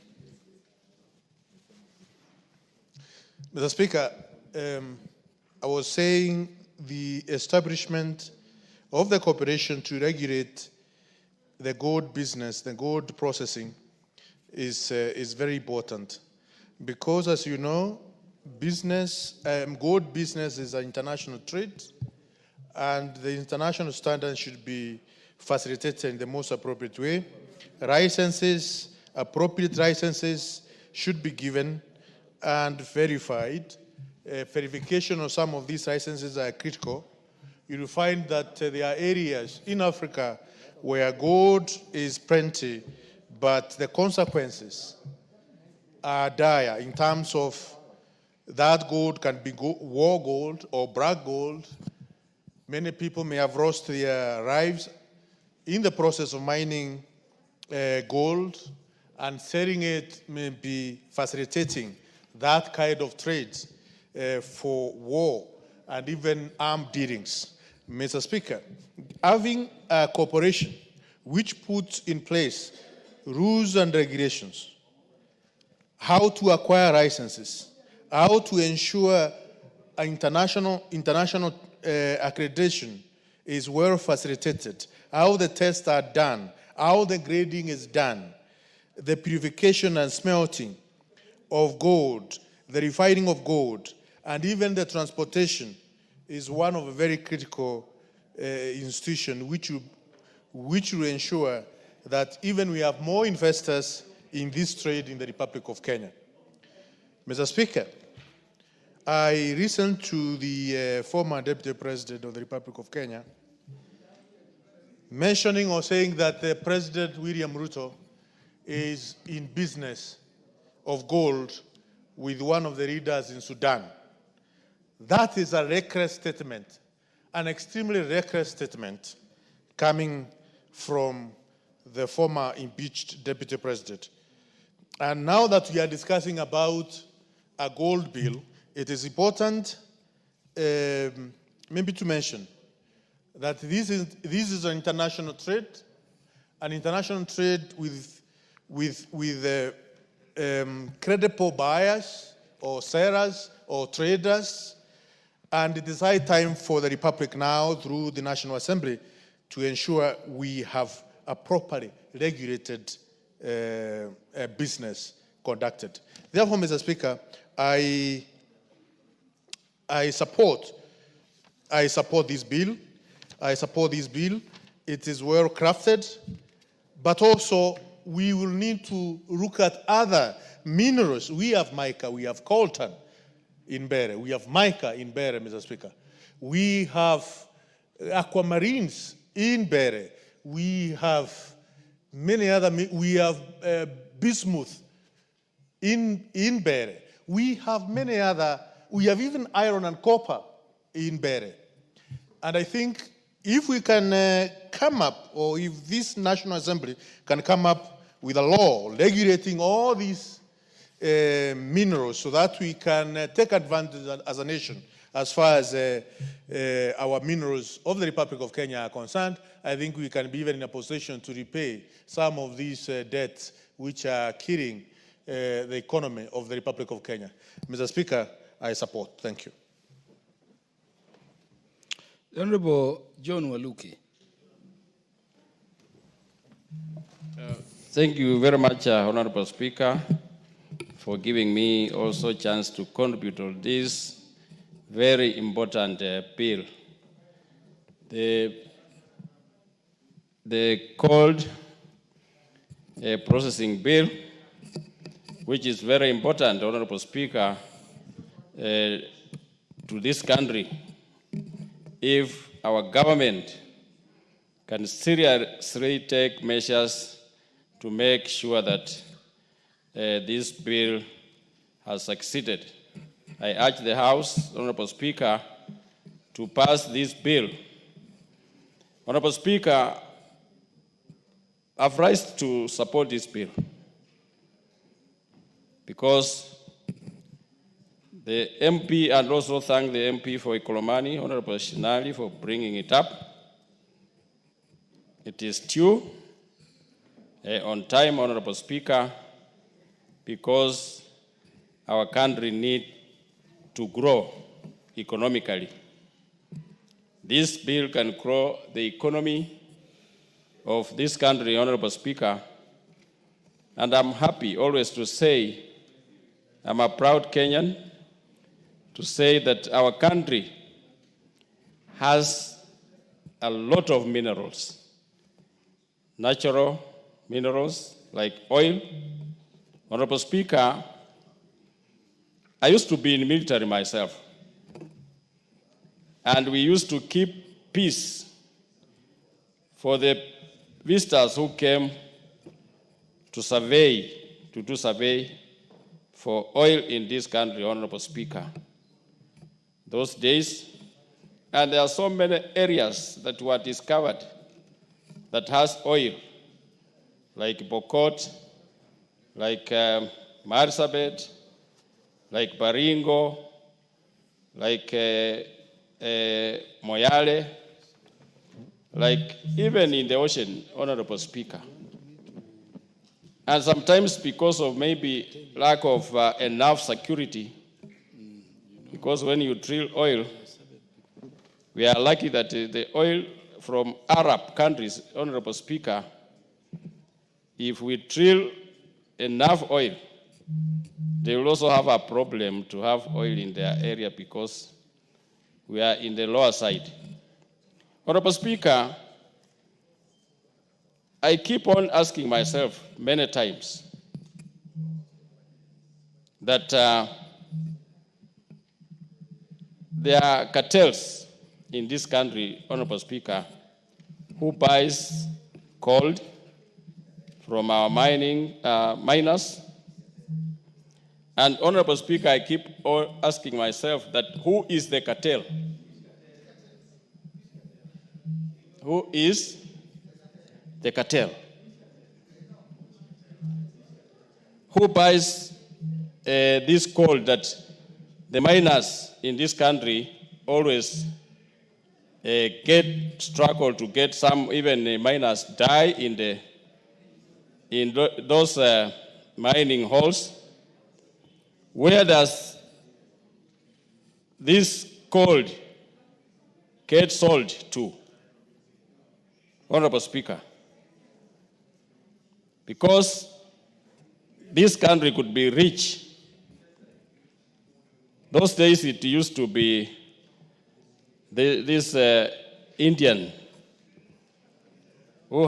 [SPEAKER 9] Mr. Speaker, I was saying the establishment of the corporation to regulate the gold business, the gold processing, is very important because, as you know, gold business is an international trade, and the international standards should be facilitated in the most appropriate way. Licenses, appropriate licenses should be given and verified. Verification of some of these licenses are critical. You will find that there are areas in Africa where gold is plenty, but the consequences are dire in terms of that gold can be war gold or black gold. Many people may have lost their lives in the process of mining gold, and selling it may be facilitating that kind of trade for war and even armed dealings. Mr. Speaker, having a corporation which puts in place rules and regulations, how to acquire licenses, how to ensure international accreditation is well facilitated, how the tests are done, how the grading is done, the purification and smelting of gold, the refining of gold, and even the transportation is one of a very critical institution which will ensure that even we have more investors in this trade in the Republic of Kenya. Mr. Speaker, I listened to the former Deputy President of the Republic of Kenya mentioning or saying that President William Ruto is in business of gold with one of the leaders in Sudan. That is a reckless statement, an extremely reckless statement coming from the former impeached Deputy President. And now that we are discussing about a gold bill, it is important maybe to mention that this is an international trade with credible buyers or sellers or traders, and it is high time for the Republic now, through the National Assembly, to ensure we have a properly regulated business conducted. Therefore, Mr. Speaker, I support this bill. I support this bill. It is well crafted, but also we will need to look at other minerals. We have mica, we have coltan in Bere, we have mica in Bere, Mr. Speaker. We have aquamarines in Bere. We have many other, we have bismuth in Bere. We have many other, we have even iron and copper in Bere. And I think if we can come up, or if this National Assembly can come up with a law regulating all these minerals so that we can take advantage as a nation as far as our minerals of the Republic of Kenya are concerned, I think we can be even in a position to repay some of these debts which are killing the economy of the Republic of Kenya. Mr. Speaker, I support. Thank you.
[SPEAKER 15] The Honorable John Waluke.
[SPEAKER 6] Thank you very much, Honorable Speaker, for giving me also a chance to contribute to this very important bill. The cold processing bill, which is very important, Honorable Speaker, to this country. If our government can seriously take measures to make sure that this bill has succeeded. I urge the House, Honorable Speaker, to pass this bill. Honorable Speaker, I've rise to support this bill because the MP, and also thank the MP for Ikolomani, Honorable Shinali, for bringing it up. It is due on time, Honorable Speaker, because our country needs to grow economically. This bill can grow the economy of this country, Honorable Speaker, and I'm happy always to say, I'm a proud Kenyan, to say that our country has a lot of minerals, natural minerals like oil. Honorable Speaker, I used to be in the military myself, and we used to keep peace for the visitors who came to do survey for oil in this country, Honorable Speaker. Those days, and there are so many areas that were discovered that has oil, like Bokot, like Marsabit, like Baringo, like Moyale, like even in the ocean, Honorable Speaker. And sometimes because of maybe lack of enough security, because when you drill oil, we are lucky that the oil from Arab countries, Honorable Speaker, if we drill enough oil, they will also have a problem to have oil in their area because we are in the lower side. Honorable Speaker, I keep on asking myself many times that there are cartels in this country, Honorable Speaker, who buys gold from our miners. And Honorable Speaker, I keep on asking myself that who is the cartel? Who is the cartel? Who buys this gold that the miners in this country always struggle to get? Some, even the miners die in those mining holes. Where does this gold get sold to, Honorable Speaker? Because this country could be rich. Those days it used to be this Indian who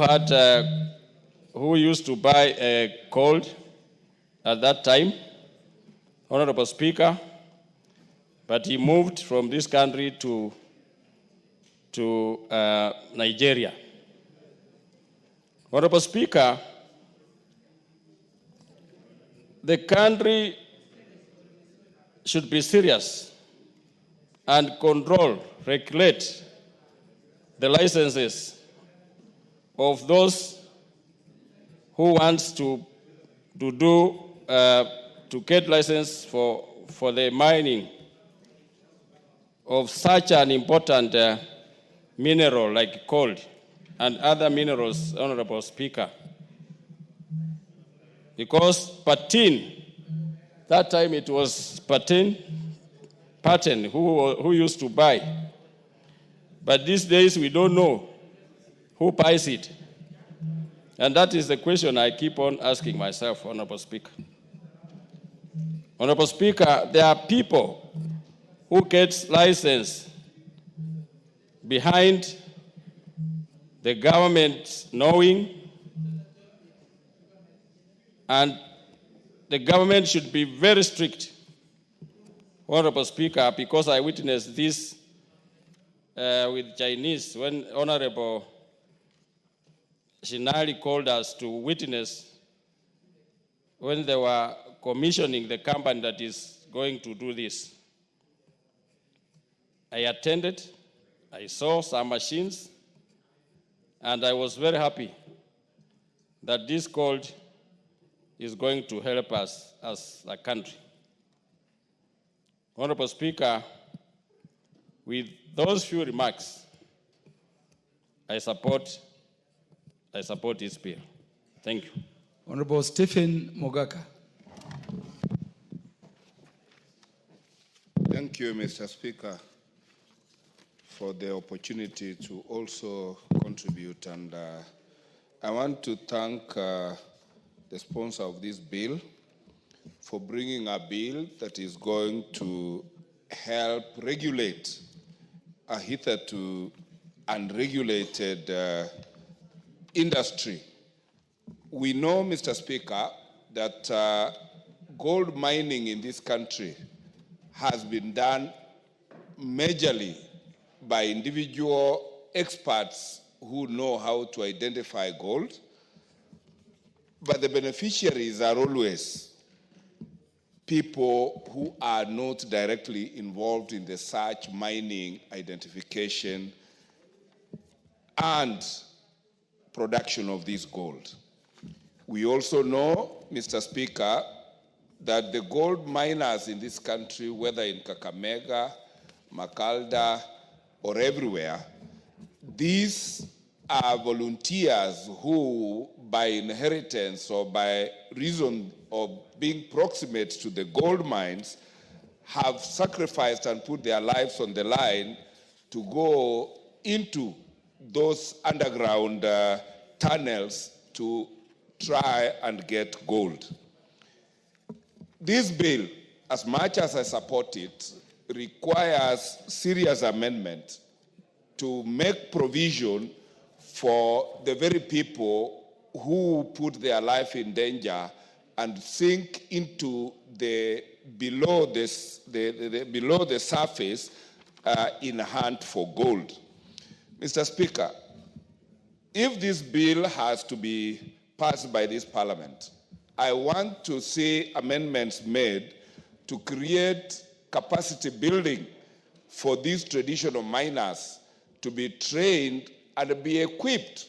[SPEAKER 6] used to buy gold at that time, Honorable Speaker, but he moved from this country to Nigeria. Honorable Speaker, the country should be serious and control, regulate the licenses of those who wants to get license for the mining of such an important mineral like coal and other minerals, Honorable Speaker. Because Patin, that time it was Patin who used to buy. But these days we don't know who buys it. And that is the question I keep on asking myself, Honorable Speaker. Honorable Speaker, there are people who get license behind the government knowing, and the government should be very strict, Honorable Speaker, because I witnessed this with Chinese when Honorable Shinali called us to witness when they were commissioning the company that is going to do this. I attended, I saw some machines, and I was very happy that this gold is going to help us as a country. Honorable Speaker, with those few remarks, I support this bill. Thank you.
[SPEAKER 15] Honorable Stephen Mogaka.
[SPEAKER 5] Thank you, Mr. Speaker, for the opportunity to also contribute. And I want to thank the sponsor of this bill for bringing a bill that is going to help regulate a hitherto unregulated industry. We know, Mr. Speaker, that gold mining in this country has been done majorly by individual experts who know how to identify gold, but the beneficiaries are always people who are not directly involved in the search, mining, identification, and production of this gold. We also know, Mr. Speaker, that the gold miners in this country, whether in Kakamega, Makalda, or everywhere, these are volunteers who, by inheritance or by reason of being proximate to the gold mines, have sacrificed and put their lives on the line to go into those underground tunnels to try and get gold. This bill, as much as I support it, requires serious amendment to make provision for the very people who put their life in danger and sink into the below the surface in hunt for gold. Mr. Speaker, if this bill has to be passed by this Parliament, I want to see amendments made to create capacity building for these traditional miners to be trained and be equipped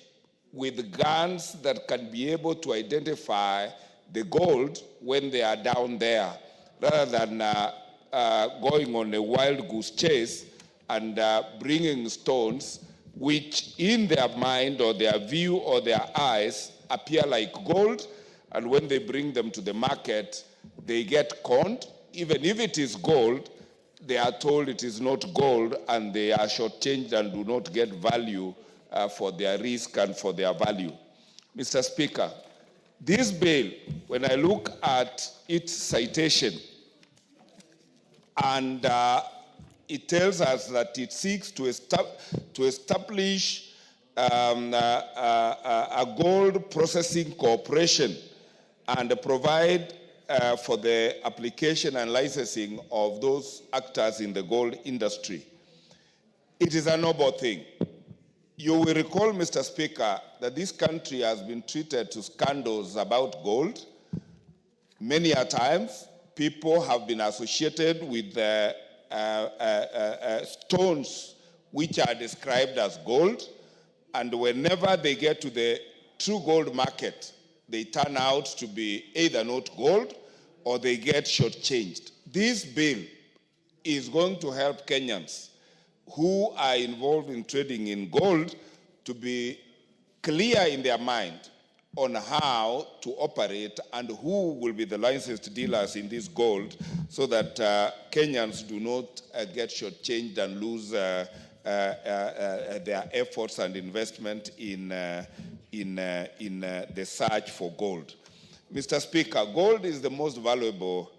[SPEAKER 5] with guns that can be able to identify the gold when they are down there, rather than going on a wild goose chase and bringing stones which in their mind or their view or their eyes appear like gold, and when they bring them to the market, they get conned. Even if it is gold, they are told it is not gold, and they are shortchanged and do not get value for their risk and for their value. Mr. Speaker, this bill, when I look at its citation, and it tells us that it seeks to establish a gold processing corporation and provide for the application and licensing of those actors in the gold industry. It is a noble thing. You will recall, Mr. Speaker, that this country has been treated to scandals about gold. Many a times, people have been associated with
[SPEAKER 7] stones which are described as gold, and whenever they get to the true gold market, they turn out to be either not gold or they get shortchanged. This bill is going to help Kenyans who are involved in trading in gold to be clear in their mind on how to operate and who will be the licensed dealers in this gold, so that Kenyans do not get shortchanged and lose their efforts and investment in the search for gold. Mr. Speaker, gold is the most valuable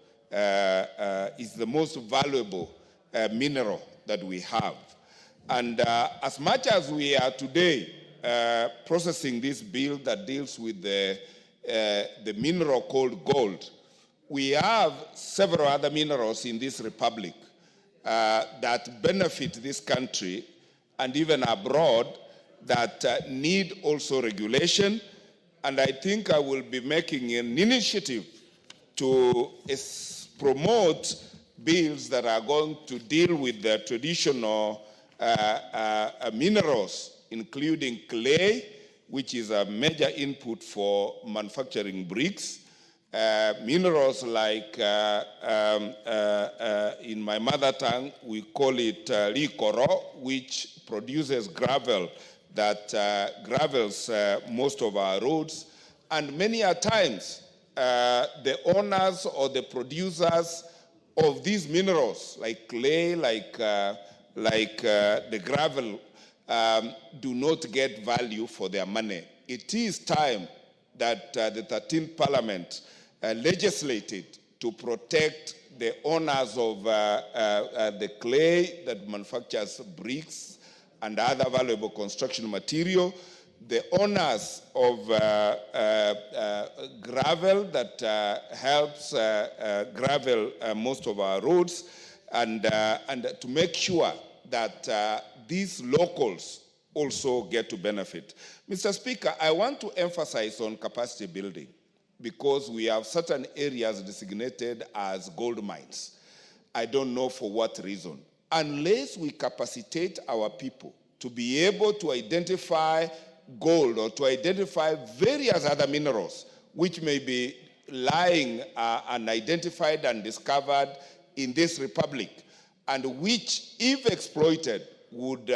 [SPEAKER 7] mineral that we have. And as much as we are today processing this bill that deals with the mineral called gold, we have several other minerals in this republic that benefit this country and even abroad that need also regulation. And I think I will be making an initiative to promote bills that are going to deal with the traditional minerals, including clay, which is a major input for manufacturing bricks. Minerals like, in my mother tongue, we call it likoro, which produces gravel that gravels most of our roads. And many a times, the owners or the producers of these minerals, like clay, like the gravel, do not get value for their money. It is time that the 13th Parliament legislated to protect the owners of the clay that manufactures bricks and other valuable construction material, the owners of gravel that helps gravel most of our roads, and to make sure that these locals also get to benefit. Mr. Speaker, I want to emphasize on capacity building because we have certain areas designated as gold mines. I don't know for what reason. Unless we capacitate our people to be able to identify gold or to identify various other minerals which may be lying unidentified and discovered in this republic, and which, if exploited, would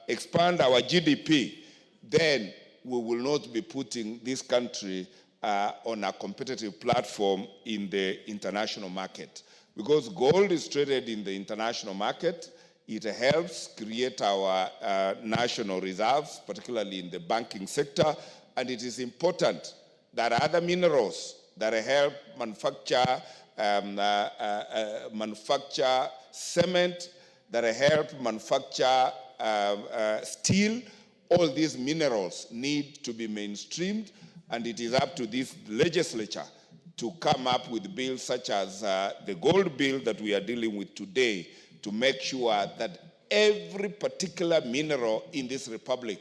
[SPEAKER 7] expand our GDP, then we will not be putting this country on a competitive platform in the international market. Because gold is traded in the international market, it helps create our national reserves, particularly in the banking sector, and it is important that other minerals that help manufacture cement, that help manufacture steel, all these minerals need to be mainstreamed, and it is up to this legislature to come up with bills such as the gold bill that we are dealing with today, to make sure that every particular mineral in this republic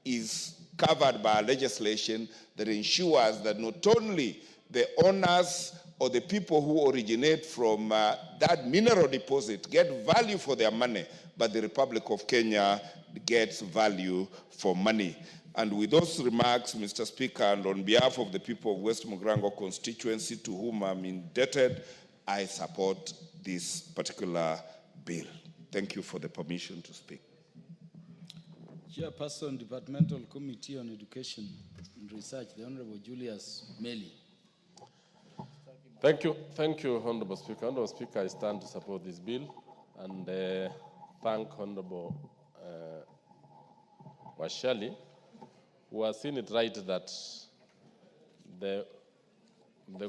[SPEAKER 7] is covered by legislation that ensures that not only the owners or the people who originate from that mineral deposit get value for their money, but the Republic of Kenya gets value for money. And with those remarks, Mr. Speaker, and on behalf of the people of West Mugrango constituency to whom I'm indebted, I support this particular bill. Thank you for the permission to speak.
[SPEAKER 15] Chairperson, Departmental Committee on Education and Research, the Honorable Julius Meli.
[SPEAKER 22] Thank you, Honorable Speaker. Honorable Speaker, I stand to support this bill and thank Honorable Washali, who has seen it right that the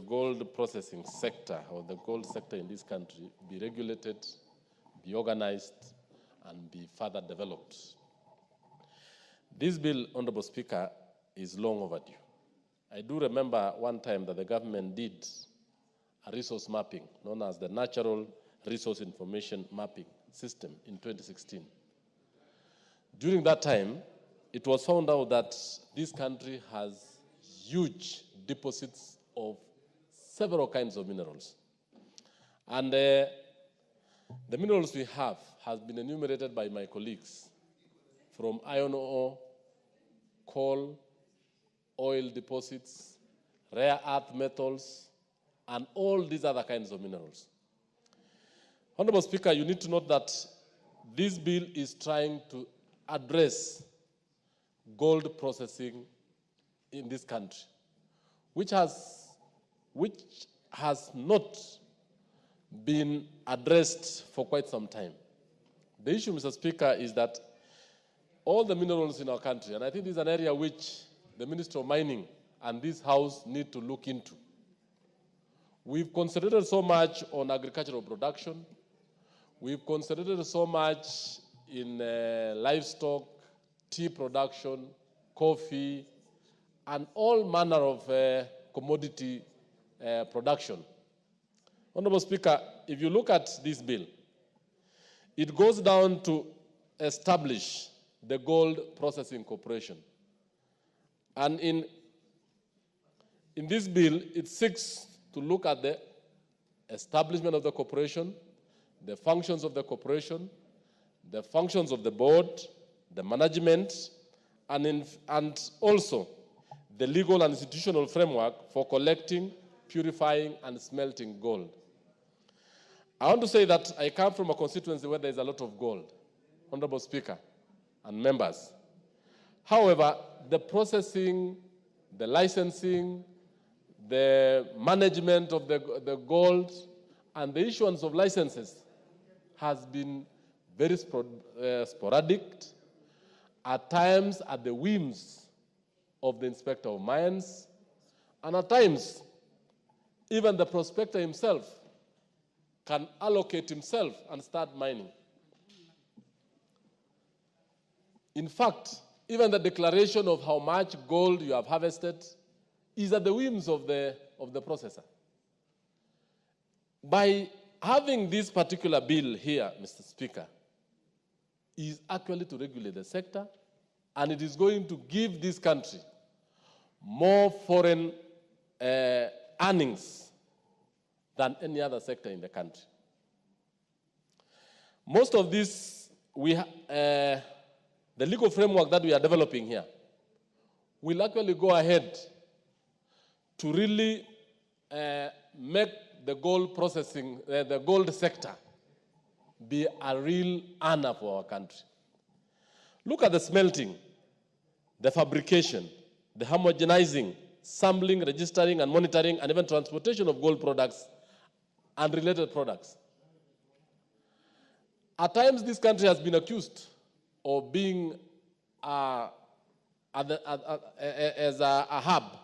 [SPEAKER 22] gold processing sector or the gold sector in this country be regulated, be organized, and be further developed. This bill, Honorable Speaker, is long overdue. I do remember one time that the government did a resource mapping known as the Natural Resource Information Mapping System in 2016. During that time, it was found out that this country has huge deposits of several kinds of minerals. And The minerals we have has been enumerated by my colleagues, from iron ore, coal, oil deposits, rare earth metals, and all these other kinds of minerals. Honorable Speaker, you need to note that this bill is trying to address gold processing in this country, which has not been addressed for quite some time. The issue, Mr. Speaker, is that all the minerals in our country, and I think this is an area which the Minister of Mining and this House need to look into. We've concentrated so much on agricultural production. We've concentrated so much in livestock, tea production, coffee, and all manner of commodity production. Honorable Speaker, if you look at this bill, it goes down to establish the Gold Processing Corporation. And in this bill, it seeks to look at the establishment of the corporation, the functions of the corporation, the functions of the board, the management, and also the legal and institutional framework for collecting, purifying, and smelting gold. I want to say that I come from a constituency where there is a lot of gold, Honorable Speaker and members. However, the processing, the licensing, the management of the gold, and the issuance of licenses has been very sporadic, at times at the whims of the Inspector of Mines, and at times even the prospector himself can allocate himself and start mining. In fact, even the declaration of how much gold you have harvested is at the whims of the processor. By having this particular bill here, Mr. Speaker, is actually to regulate the sector, and it is going to give this country more foreign earnings than any other sector in the country. Most of this, the legal framework that we are developing here will actually go ahead to really make the gold processing, the gold sector, be a real honor for our country. Look at the smelting, the fabrication, the homogenizing, sampling, registering, and monitoring, and even transportation of gold products and related products. At times, this country has been accused of being as a hub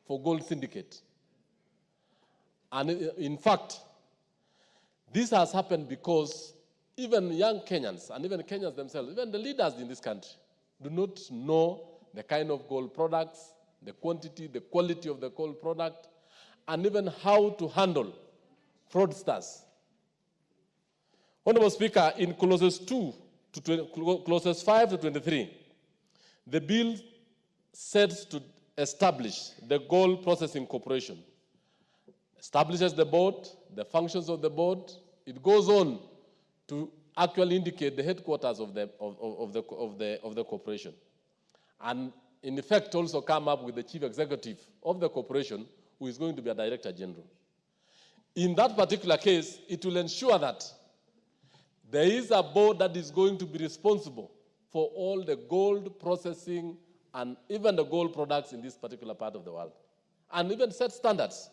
[SPEAKER 22] for gold syndicate. And in fact, this has happened because even young Kenyans, and even Kenyans themselves, even the leaders in this country, do not know the kind of gold products, the quantity, the quality of the gold product, and even how to handle fraudsters. Honorable Speaker, in clauses 5 to 23, the bill sets to establish the Gold Processing Corporation, establishes the board, the functions of the board. It goes on to actually indicate the headquarters of the corporation, and in effect also come up with the chief executive of the corporation, who is going to be a director general. In that particular case, it will ensure that there is a board that is going to be responsible for all the gold processing and even the gold products in this particular part of the world, and even set standards,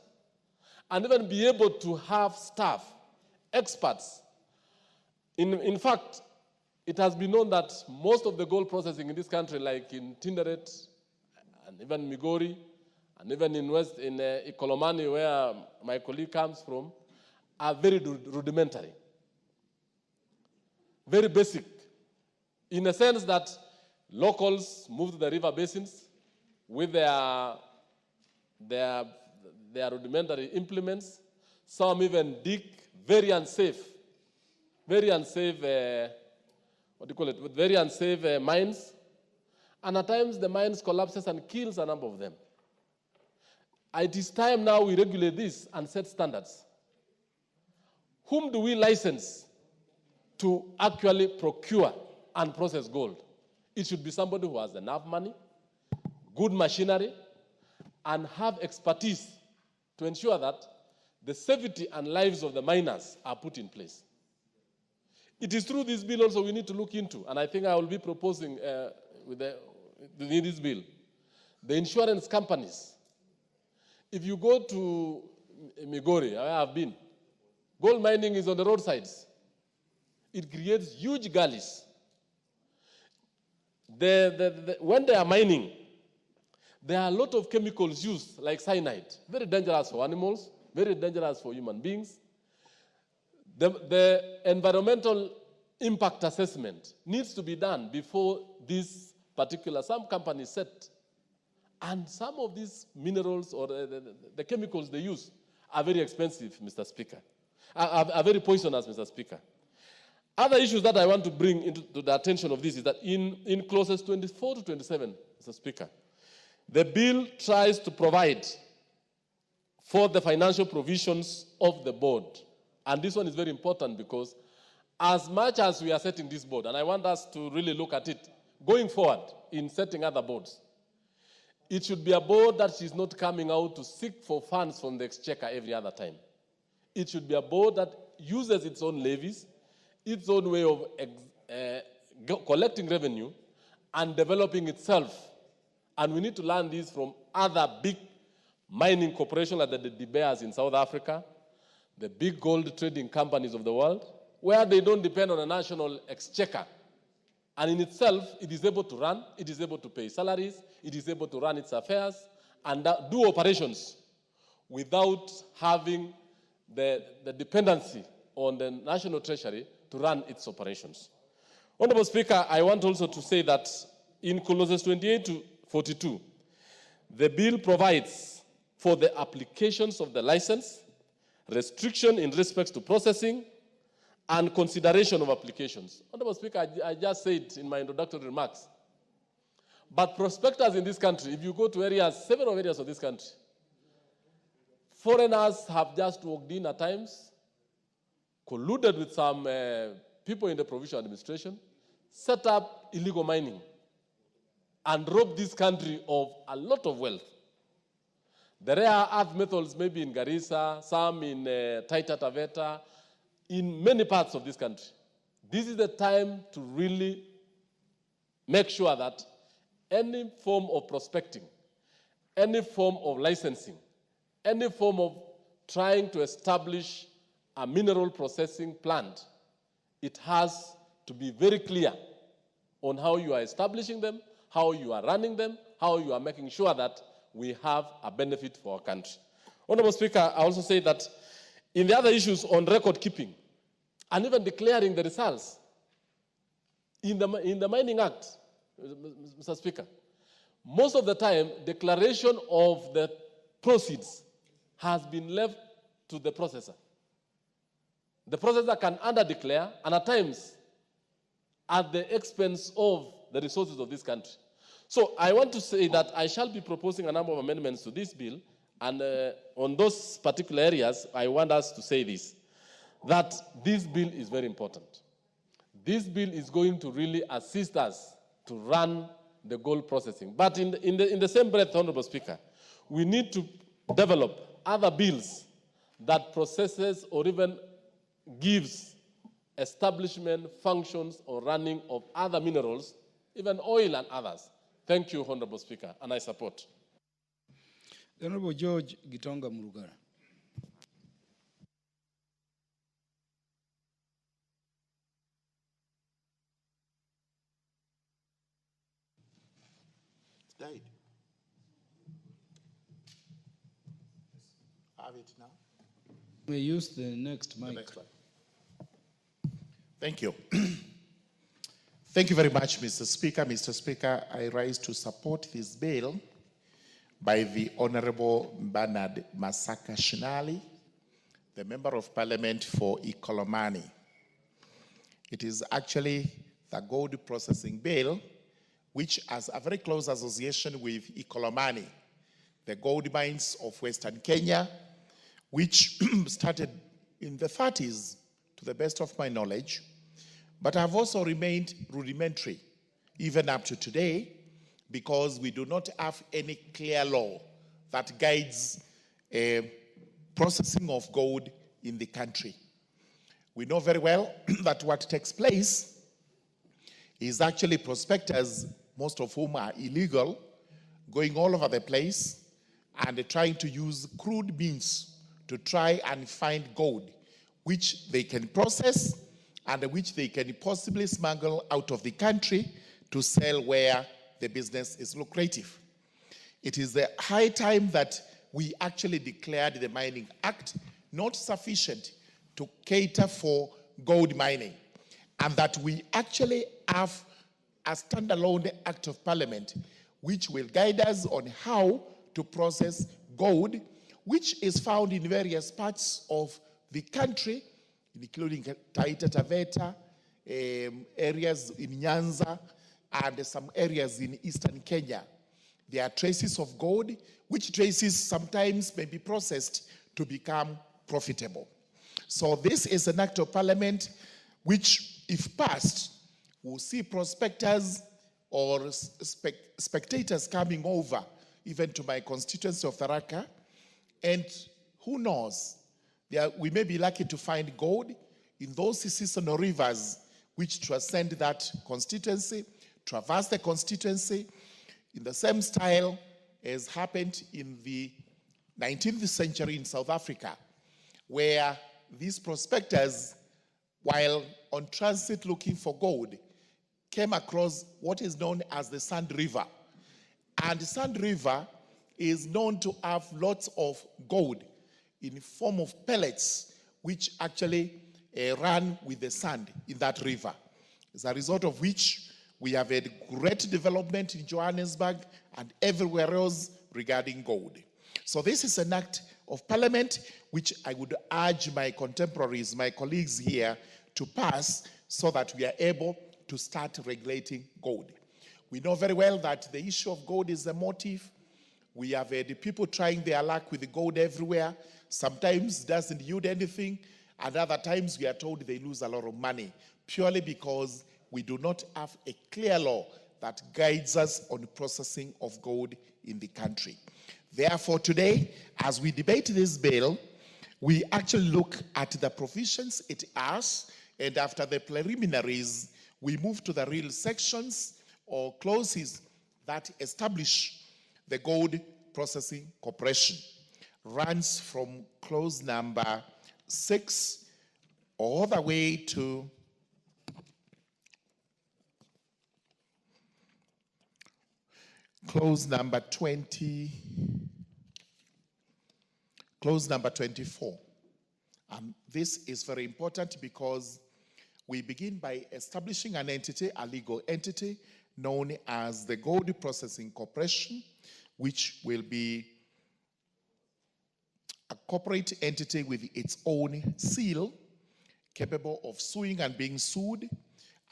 [SPEAKER 22] and even be able to have staff, experts. In fact, it has been known that most of the gold processing in this country, like in Tinderet, and even Migori, and even in Ikolomani, where my colleague comes from, are very rudimentary, very basic, in a sense that locals move to the river basins with their rudimentary implements. Some even dig very unsafe, with very unsafe mines. And at times the mines collapses and kills a number of them. It is time now we regulate this and set standards. Whom do we license to actually procure and process gold. It should be somebody who has enough money, good machinery, and have expertise to ensure that the safety and lives of the miners are put in place. It is through this bill also we need to look into, and I think I will be proposing within this bill, the insurance companies. If you go to Migori, I have been, gold mining is on the roadsides. It creates huge gullies. When they are mining, there are a lot of chemicals used, like cyanide, very dangerous for animals, very dangerous for human beings. The environmental impact assessment needs to be done before this particular, some companies set. And some of these minerals or the chemicals they use are very expensive, Mr. Speaker, are very poisonous, Mr. Speaker. Other issues that I want to bring into the attention of this is that in clauses 24 to 27, Mr. Speaker, the bill tries to provide for the financial provisions of the board. And this one is very important because as much as we are setting this board, and I want us to really look at it going forward in setting other boards, it should be a board that is not coming out to seek for funds from the exchequer every other time. It should be a board that uses its own levies, its own way of collecting revenue and developing itself. And we need to learn this from other big mining corporations like the De Beers in South Africa, the big gold trading companies of the world, where they don't depend on a national exchequer. And in itself, it is able to run, it is able to pay salaries, it is able to run its affairs and do operations without having the dependency on the national treasury to run its operations. Honorable Speaker, I want also to say that in clauses 28 to 42, the bill provides for the applications of the license, restriction in respect to processing, and consideration of applications. Honorable Speaker, I just said in my introductory remarks, but prospectors in this country, if you go to areas, several areas of this country, foreigners have just walked in at times, colluded with some people in the provincial administration, set up illegal mining, and robbed this country of a lot of wealth. The rare earth metals maybe in Garissa, some in Taita Taveta, in many parts of this country. This is the time to really make sure that any form of prospecting, any form of licensing, any form of trying to establish a mineral processing plant, it has to be very clear on how you are establishing them, how you are running them, how you are making sure that we have a benefit for our country. Honorable Speaker, I also say that in the other issues on record keeping and even declaring the results, in the Mining Act, Mr. Speaker, most of the time, declaration of the proceeds has been left to the processor. The processor can under-declare, and at times, at the expense of the resources of this country. So I want to say that I shall be proposing a number of amendments to this bill, and on those particular areas, I want us to say this, that this bill is very important. This bill is going to really assist us to run the gold processing. But in the same breath, Honorable Speaker, we need to develop other bills that processes or even gives establishment, functions, or running of other minerals, even oil and others. Thank you, Honorable Speaker, and I support.
[SPEAKER 15] The Honorable George Gitonga Murugara.
[SPEAKER 8] It's died. Have it now.
[SPEAKER 15] We use the next mic.
[SPEAKER 8] The next one. Thank you. Thank you very much, Mr. Speaker. Mr. Speaker, I rise to support this bill by the Honorable Bernard Masaka Shinali, the Member of Parliament for Ikolomani. It is actually the gold processing bill, which has a very close association with Ikolomani, the gold mines of Western Kenya, which started in the 30s, to the best of my knowledge, but have also remained rudimentary, even up to today, because we do not have any clear law that guides processing of gold in the country. We know very well that what takes place is actually prospectors, most of whom are illegal, going all over the place and trying to use crude means to try and find gold, which they can process and which they can possibly smuggle out of the country to sell where the business is lucrative. It is the high time that we actually declared the Mining Act not sufficient to cater for gold mining, and that we actually have a standalone Act of Parliament which will guide us on how to process gold, which is found in various parts of the country, including Taita Taveta, areas in Nyanza, and some areas in eastern Kenya. There are traces of gold, which traces sometimes may be processed to become profitable. So this is an Act of Parliament which, if passed, will see prospectors or spectators coming over, even to my constituency of Tharaka, and who knows, we may be lucky to find gold in those seasonal rivers which transcend that constituency, traverse the constituency, in the same style as happened in the 19th century in South Africa, where these prospectors, while on transit looking for gold, came across what is known as the Sand River. And the Sand River is known to have lots of gold in the form of pellets, which actually run with the sand in that river. As a result of which, we have had great development in Johannesburg and everywhere else regarding gold. So this is an Act of Parliament which I would urge my contemporaries, my colleagues here, to pass so that we are able to start regulating gold. We know very well that the issue of gold is a motive. We have had people trying their luck with the gold everywhere. Sometimes it doesn't yield anything, and other times we are told they lose a lot of money, purely because we do not have a clear law that guides us on the processing of gold in the country. Therefore, today, as we debate this bill, we actually look at the provisions it has, and after the preliminaries, we move to the real sections or clauses that establish the Gold Processing Corporation. Runs from clause number 6 all the way to clause number 20, clause number 24. This is very important because we begin by establishing an entity, a legal entity, known as the Gold Processing Corporation, which will be a corporate entity with its own seal, capable of suing and being sued,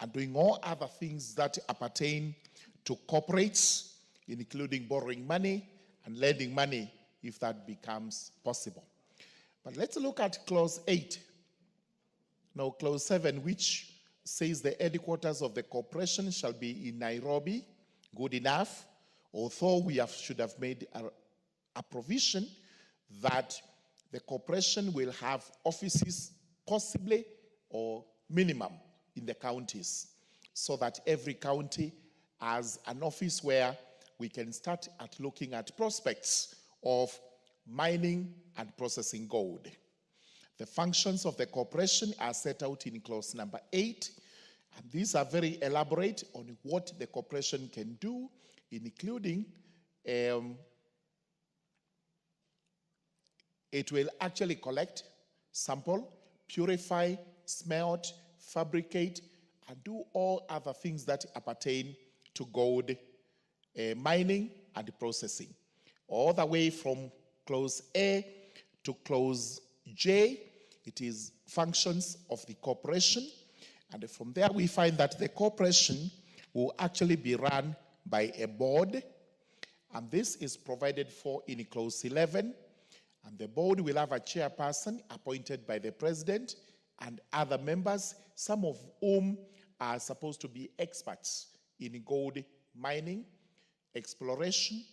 [SPEAKER 8] and doing all other things that appertain to corporates, including borrowing money and lending money if that becomes possible. But let's look at clause 8. Now, clause 7, which says the headquarters of the corporation shall be in Nairobi. Good enough, although we should have made a provision that the corporation will have offices possibly or minimum in the counties, so that every county has an office where we can start at looking at prospects of mining and processing gold. The functions of the corporation are set out in clause number 8, and these are very elaborate on what the corporation can do, including it will actually collect, sample, purify, smelt, fabricate, and do all other things that appertain to gold mining and processing. All the way from clause A to clause J, it is functions of the corporation. And from there we find that the corporation will actually be run by a board. And this is provided for in clause 11. And the board will have a chairperson appointed by the president and other members, some of whom are supposed to be experts in gold mining, exploration,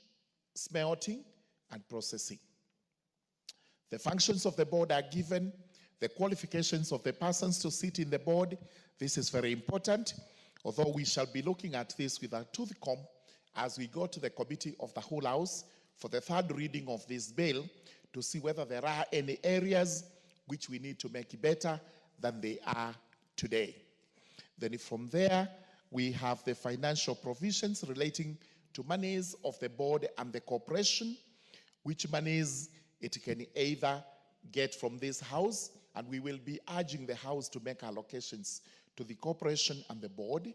[SPEAKER 8] smelting, and processing. The functions of the board are given, the qualifications of the persons to sit in the board. This is very important, although we shall be looking at this with a tooth comb as we go to the committee of the whole house for the third reading of this bill to see whether there are any areas which we need to make better than they are today. Then from there, we have the financial provisions relating to monies of the board and the corporation, which monies it can either get from this house, and we will be urging the house to make allocations to the corporation and the board.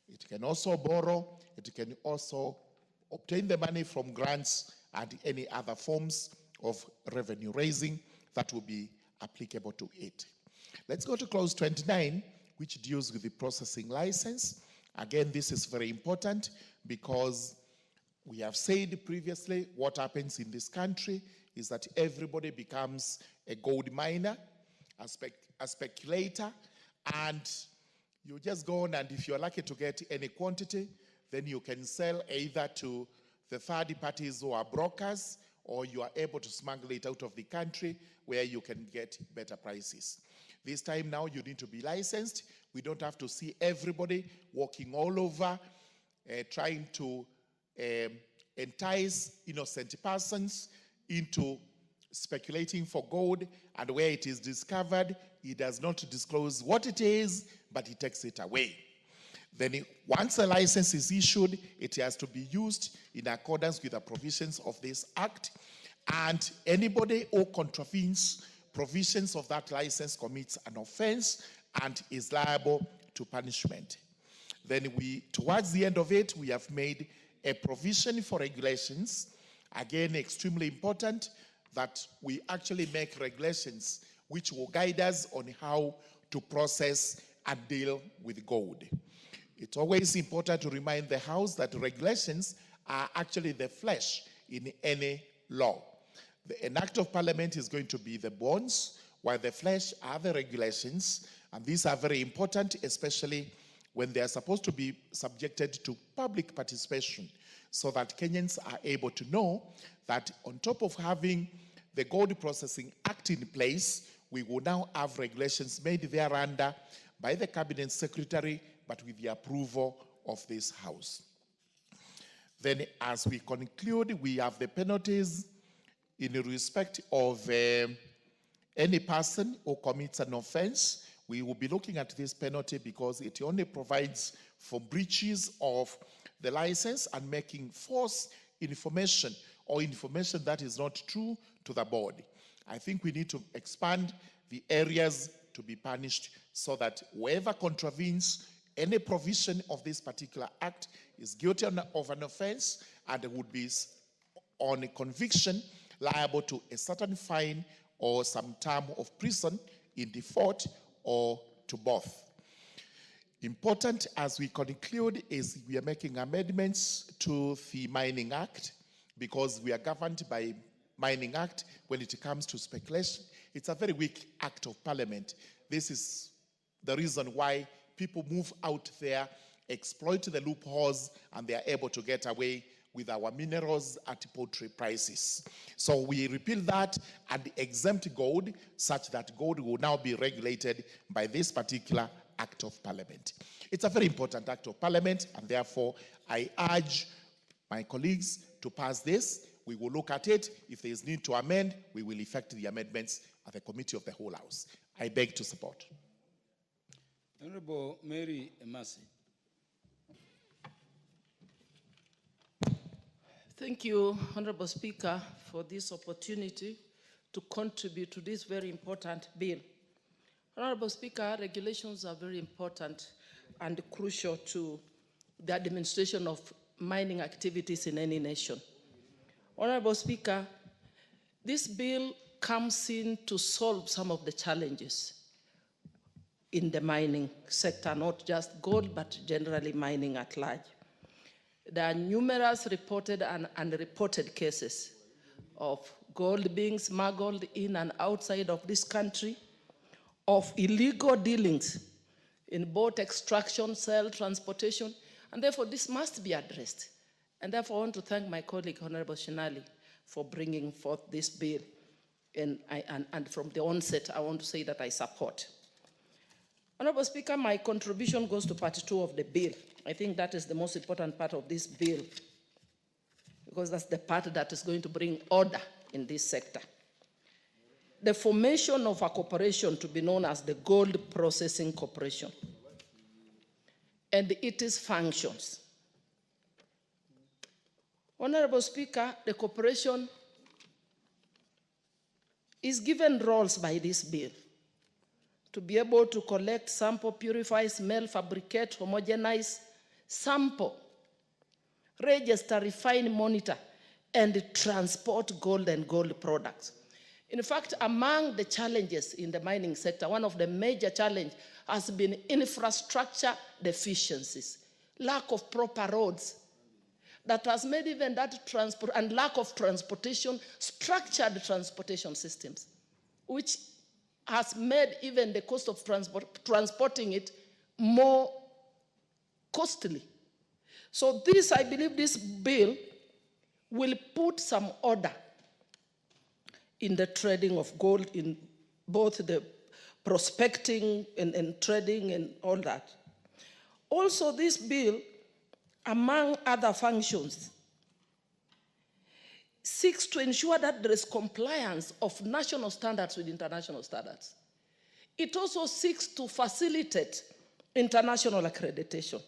[SPEAKER 8] It can also borrow, it can also obtain the money from grants and any other forms of revenue raising that will be applicable to it. Let's go to clause 29, which deals with the processing license. Again, this is very important because we have said previously what happens in this country is that everybody becomes a gold miner, a speculator, and you just go on, and if you're lucky to get any quantity, then you can sell either to the third parties who are brokers, or you are able to smuggle it out of the country where you can get better prices. This time now you need to be licensed. We don't have to see everybody walking all over trying to entice innocent persons into speculating for gold, and where it is discovered, it does not disclose what it is, but it takes it away. Then once a license is issued, it has to be used in accordance with the provisions of this act, and anybody who contravenes provisions of that license commits an offense and is liable to punishment. Then towards the end of it, we have made a provision for regulations. Again, extremely important that we actually make regulations which will guide us on how to process and deal with gold. It's always important to remind the House that regulations are actually the flesh in any law. An act of parliament is going to be the bones, while the flesh are the regulations, and these are very important, especially when they are supposed to be subjected to public participation, so that Kenyans are able to know that on top of having the Gold Processing Act in place, we will now have regulations made thereunder by the Cabinet Secretary, but with the approval of this House. Then as we conclude, we have the penalties in respect of any person who commits an offense. We will be looking at this penalty because it only provides for breaches of the license and making false information or information that is not true to the board. I think we need to expand the areas to be punished so that whoever contravenes any provision of this particular act is guilty of an offense and would be on a conviction liable to a certain fine or some term of prison in default or to both. Important as we conclude is we are making amendments to the Mining Act because we are governed by Mining Act when it comes to speculation. It's a very weak act of parliament. This is the reason why people move out there, exploit the loopholes, and they are able to get away with our minerals at poultry prices. So we repeal that and exempt gold such that gold will now be regulated by this particular act of parliament. It's a very important act of parliament, and therefore I urge my colleagues to pass this. We will look at it. If there is need to amend, we will effect the amendments at the committee of the whole house. I beg to support.
[SPEAKER 15] Honorable Mary Emasi.
[SPEAKER 10] Thank you, Honorable Speaker, for this opportunity to contribute to this very important bill. Honorable Speaker, regulations are very important and crucial to the administration of mining activities in any nation. Honorable Speaker, this bill comes in to solve some of the challenges in the mining sector, not just gold, but generally mining at large. There are numerous reported and unreported cases of gold being smuggled in and outside of this country, of illegal dealings in both extraction, sale, transportation, and therefore this must be addressed. And therefore I want to thank my colleague, Honorable Shinali, for bringing forth this bill. And from the onset, I want to say that I support. Honorable Speaker, my contribution goes to part 2 of the bill. I think that is the most important part of this bill, because that's the part that is going to bring order in this sector. The formation of a corporation to be known as the Gold Processing Corporation and its functions. Honorable Speaker, the corporation is given roles by this bill to be able to collect, sample, purify, smell, fabricate, homogenize, sample, register, refine, monitor, and transport gold and gold products. In fact, among the challenges in the mining sector, one of the major challenges has been infrastructure deficiencies, lack of proper roads, that has made even that transport, and lack of transportation, structured transportation systems, which has made even the cost of transporting it more costly. So this, I believe this bill will put some order in the trading of gold, in both the prospecting and trading and all that. Also, this bill, among other functions, seeks to ensure that there is compliance of national standards with international standards. It also seeks to facilitate international accreditation,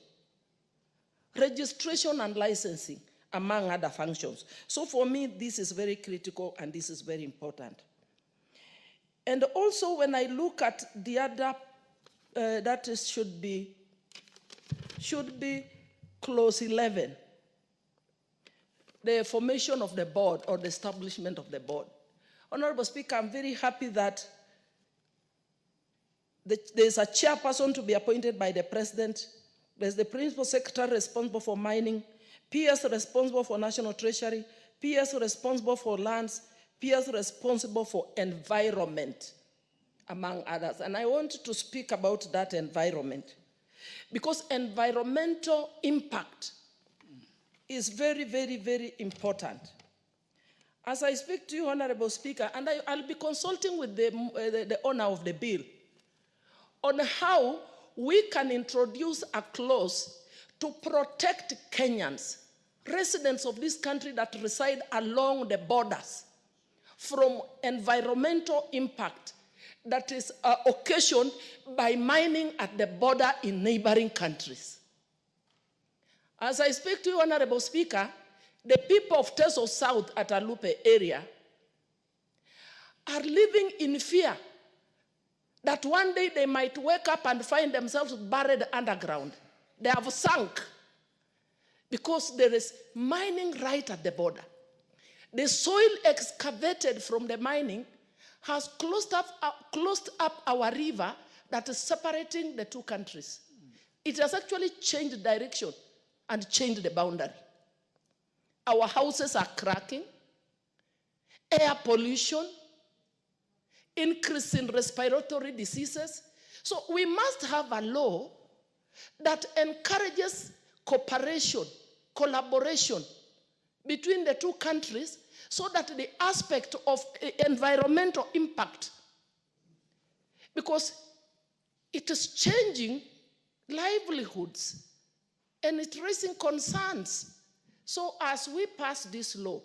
[SPEAKER 10] registration and licensing, among other functions. So for me, this is very critical and this is very important. And also when I look at the other, that is, should be clause 11, the formation of the board or the establishment of the board. Honorable Speaker, I'm very happy that there's a chairperson to be appointed by the president. There's the principal secretary responsible for mining, PS responsible for national treasury, PS responsible for lands, PS responsible for environment, among others. And I want to speak about that environment, because environmental impact is very, very, very important. As I speak to you, Honorable Speaker, and I'll be consulting with the owner of the bill on how we can introduce a clause to protect Kenyans, residents of this country that reside along the borders, from environmental impact that is occasioned by mining at the border in neighboring countries. As I speak to you, Honorable Speaker, the people of Teso South at Alupe area are living in fear that one day they might wake up and find themselves buried underground. They have sunk because there is mining right at the border. The soil excavated from the mining has closed up our river that is separating the two countries. It has actually changed direction and changed the boundary. Our houses are cracking, air pollution, increase in respiratory diseases. So we must have a law that encourages cooperation, collaboration between the two countries, so that the aspect of environmental impact, because it is changing livelihoods and it's raising concerns. So as we pass this law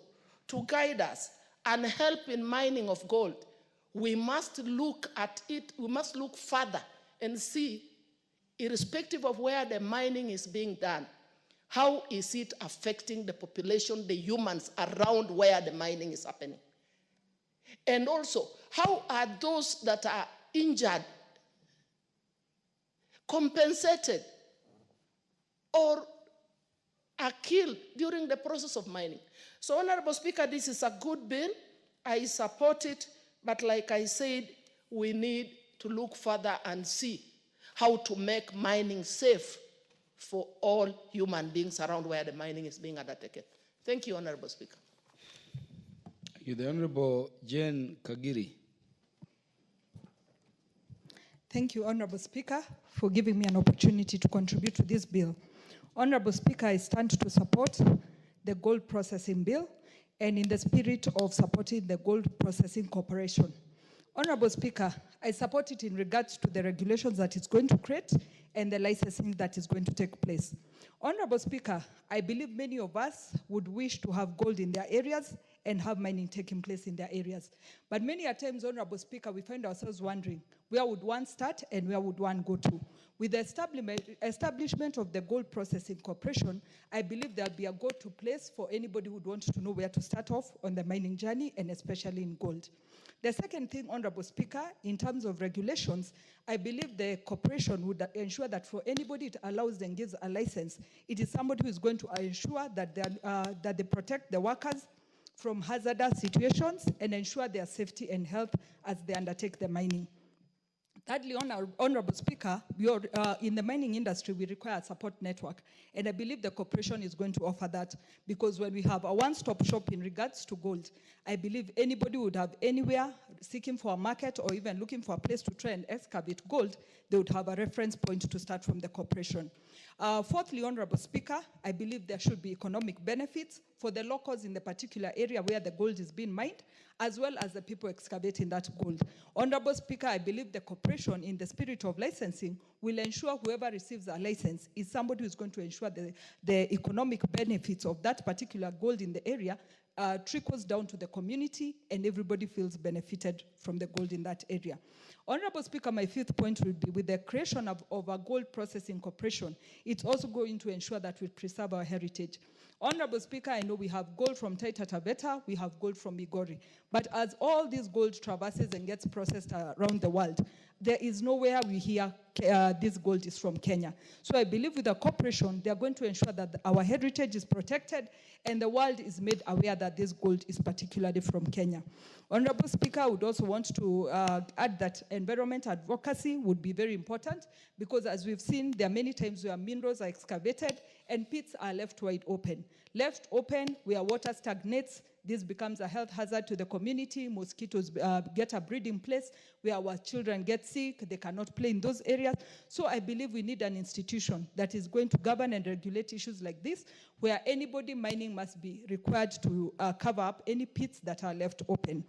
[SPEAKER 10] to guide us and help in mining of gold, we must look at it, we must look further and see, irrespective of where the mining is being done, how is it affecting the population, the humans around where the mining is happening? And also, how are those that are injured compensated or are killed during the process of mining? So, Honorable Speaker, this is a good bill. I support it. But like I said, we need to look further and see how to make mining safe for all human beings around where the mining is being undertaken. Thank you, Honorable Speaker.
[SPEAKER 15] The Honorable Jane Kagiri.
[SPEAKER 11] Thank you, Honorable Speaker, for giving me an opportunity to contribute to this bill. Honorable Speaker, I stand to support the gold processing bill and in the spirit of supporting the Gold Processing Corporation. Honorable Speaker, I support it in regards to the regulations that it's going to create and the licensing that is going to take place. Honorable Speaker, I believe many of us would wish to have gold in their areas and have mining taking place in their areas. But many a times, Honorable Speaker, we find ourselves wondering, where would one start and where would one go to? With the establishment of the Gold Processing Corporation, I believe there'll be a go-to place for anybody who would want to know where to start off on the mining journey, and especially in gold. The second thing, Honorable Speaker, in terms of regulations, I believe the corporation would ensure that for anybody it allows and gives a license, it is somebody who is going to ensure that they protect the workers from hazardous situations and ensure their safety and health as they undertake the mining. Thirdly, Honorable Speaker, in the mining industry, we require a support network. And I believe the corporation is going to offer that, because when we have a one-stop shop in regards to gold, I believe anybody would have anywhere seeking for a market or even looking for a place to try and excavate gold, they would have a reference point to start from the corporation. Fourthly, Honorable Speaker, I believe there should be economic benefits for the locals in the particular area where the gold is being mined, as well as the people excavating that gold. Honorable Speaker, I believe the corporation, in the spirit of licensing, will ensure whoever receives a license is somebody who is going to ensure the economic benefits of that particular gold in the area trickles down to the community and everybody feels benefited from the gold in that area. Honorable Speaker, my fifth point will be with the creation of a gold processing corporation, it's also going to ensure that we preserve our heritage. Honorable Speaker, I know we have gold from Taita Taveta, we have gold from Migori, but as all this gold traverses and gets processed around the world, there is nowhere we hear this gold is from Kenya. So I believe with the corporation, they are going to ensure that our heritage is protected and the world is made aware that this gold is particularly from Kenya. Honorable Speaker, I would also want to add that environment advocacy would be very important, because as we've seen, there are many times where minerals are excavated and pits are left wide open. Left open where water stagnates, this becomes a health hazard to the community. Mosquitoes get a breeding place where our children get sick. They cannot play in those areas. So I believe we need an institution that is going to govern and regulate issues like this, where anybody mining must be required to cover up any pits that are left open.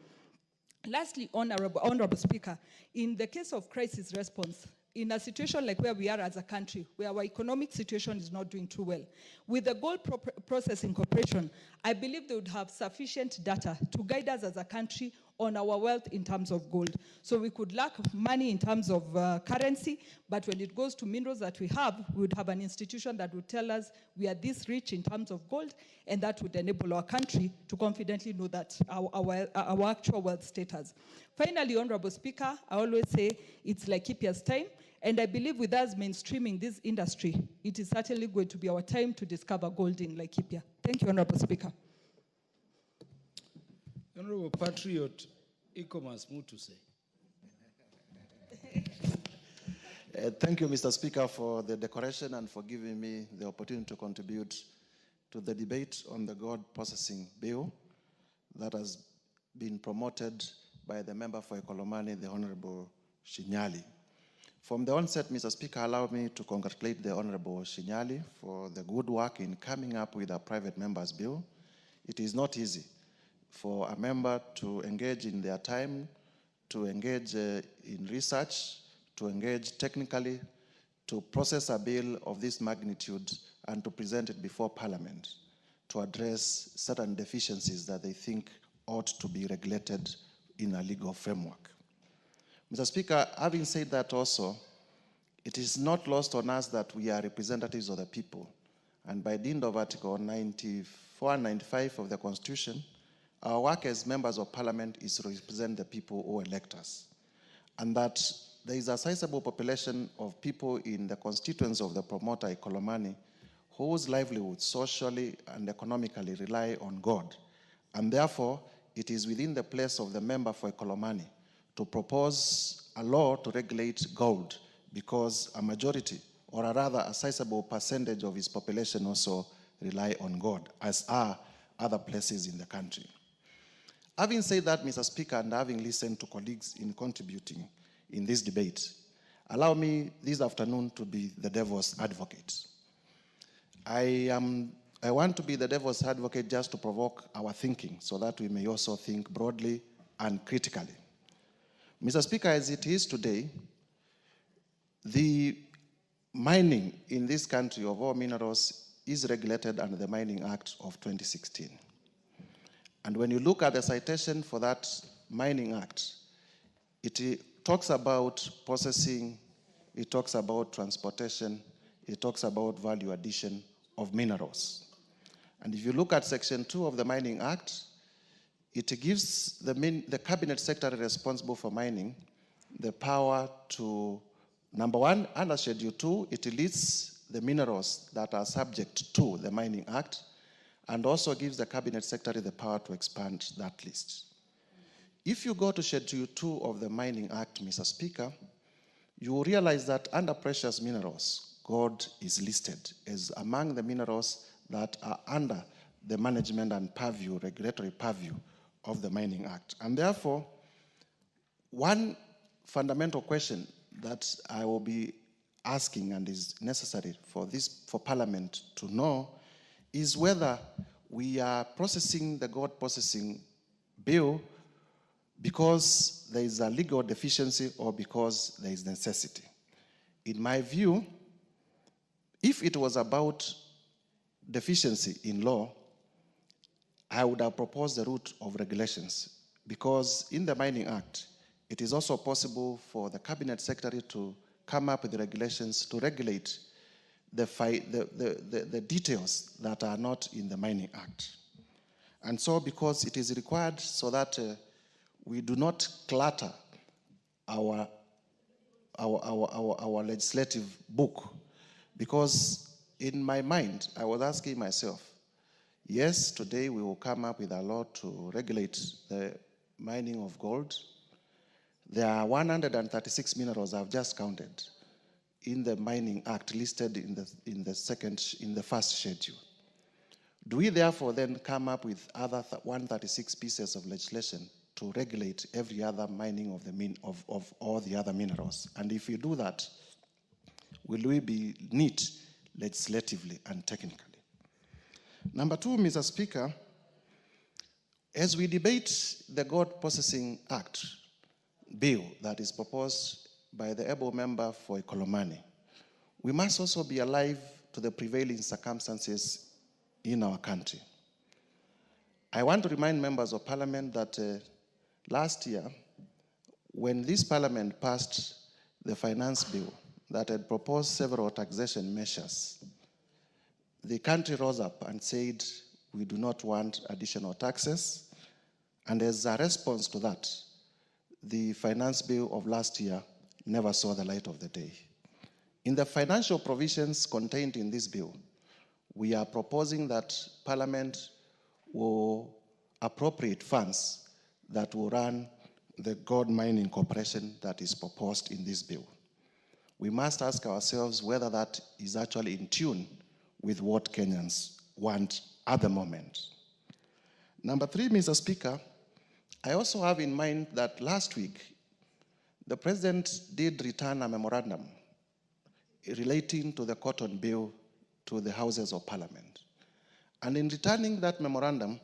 [SPEAKER 11] Lastly, Honorable Speaker, in the case of crisis response, in a situation like where we are as a country, where our economic situation is not doing too well, with the Gold Processing Corporation, I believe they would have sufficient data to guide us as a country on our wealth in terms of gold. So we could lack money in terms of currency, but when it goes to minerals that we have, we would have an institution that would tell us we are this rich in terms of gold, and that would enable our country to confidently know that our actual wealth status. Finally, Honorable Speaker, I always say it's Laikipia's time, and I believe with us mainstreaming this industry, it is certainly going to be our time to discover gold in Laikipia. Thank you, Honorable Speaker.
[SPEAKER 15] Honorable Patriot, e-commerce Mutuse.
[SPEAKER 12] Thank you, Mr. Speaker, for the decoration and for giving me the opportunity to contribute to the debate on the gold processing bill that has been promoted by the member for Ekolomani, the Honorable Shinyali. From the onset, Mr. Speaker, allow me to congratulate the Honorable Shinyali for the good work in coming up with a private member's bill. It is not easy for a member to engage in their time, to engage in research, to engage technically, to process a bill of this magnitude and to present it before Parliament to address certain deficiencies that they think ought to be regulated in a legal framework. Mr. Speaker, having said that also, it is not lost on us that we are representatives of the people. And by dint of Article 94 and 95 of the Constitution, our work as members of Parliament is to represent the people who elect us. And that there is a sizable population of people in the constituents of the promoter Ekolomani whose livelihoods socially and economically rely on God. And therefore, it is within the place of the member for Ekolomani to propose a law to regulate gold, because a majority, or rather a sizable percentage of his population also rely on God, as are other places in the country. Having said that, Mr. Speaker, and having listened to colleagues in contributing in this debate, allow me this afternoon to be the devil's advocate. I want to be the devil's advocate just to provoke our thinking so that we may also think broadly and critically. Mr. Speaker, as it is today, the mining in this country of all minerals is regulated under the Mining Act of 2016. And when you look at the citation for that Mining Act, it talks about processing, it talks about transportation, it talks about value addition of minerals. And if you look at Section 2 of the Mining Act, it gives the Cabinet Secretary responsible for mining the power to, number one, under Schedule 2, it lists the minerals that are subject to the Mining Act, and also gives the Cabinet Secretary the power to expand that list. If you go to Schedule 2 of the Mining Act, Mr. Speaker, you will realize that under precious minerals, gold is listed as among the minerals that are under the management and purview, regulatory purview of the Mining Act. And therefore, one fundamental question that I will be asking and is necessary for Parliament to know is whether we are processing the gold processing bill because there is a legal deficiency or because there is necessity. In my view, if it was about deficiency in law, I would have proposed the route of regulations, because in the Mining Act, it is also possible for the Cabinet Secretary to come up with regulations to regulate the details that are not in the Mining Act. And so, because it is required so that we do not clutter our legislative book, because in my mind, I was asking myself, yes, today we will come up with a law to regulate the mining of gold. There are 136 minerals I've just counted in the Mining Act listed in the first schedule. Do we therefore then come up with other 136 pieces of legislation to regulate every other mining of all the other minerals? And if we do that, will we be neat legislatively and technically? Number two, Mr. Speaker, as we debate the Gold Processing Act bill that is proposed by the able member for Ikolomani, we must also be alive to the prevailing circumstances in our country. I want to remind members of Parliament that last year, when this Parliament passed the finance bill that had proposed several taxation measures, the country rose up and said, we do not want additional taxes. And as a response to that, the finance bill of last year never saw the light of the day. In the financial provisions contained in this bill, we are proposing that Parliament will appropriate funds that will run the gold mining corporation that is proposed in this bill. We must ask ourselves whether that is actually in tune with what Kenyans want at the moment. Number three, Mr. Speaker, I also have in mind that last week, the President did return a memorandum relating to the cotton bill to the Houses of Parliament. And in returning that memorandum,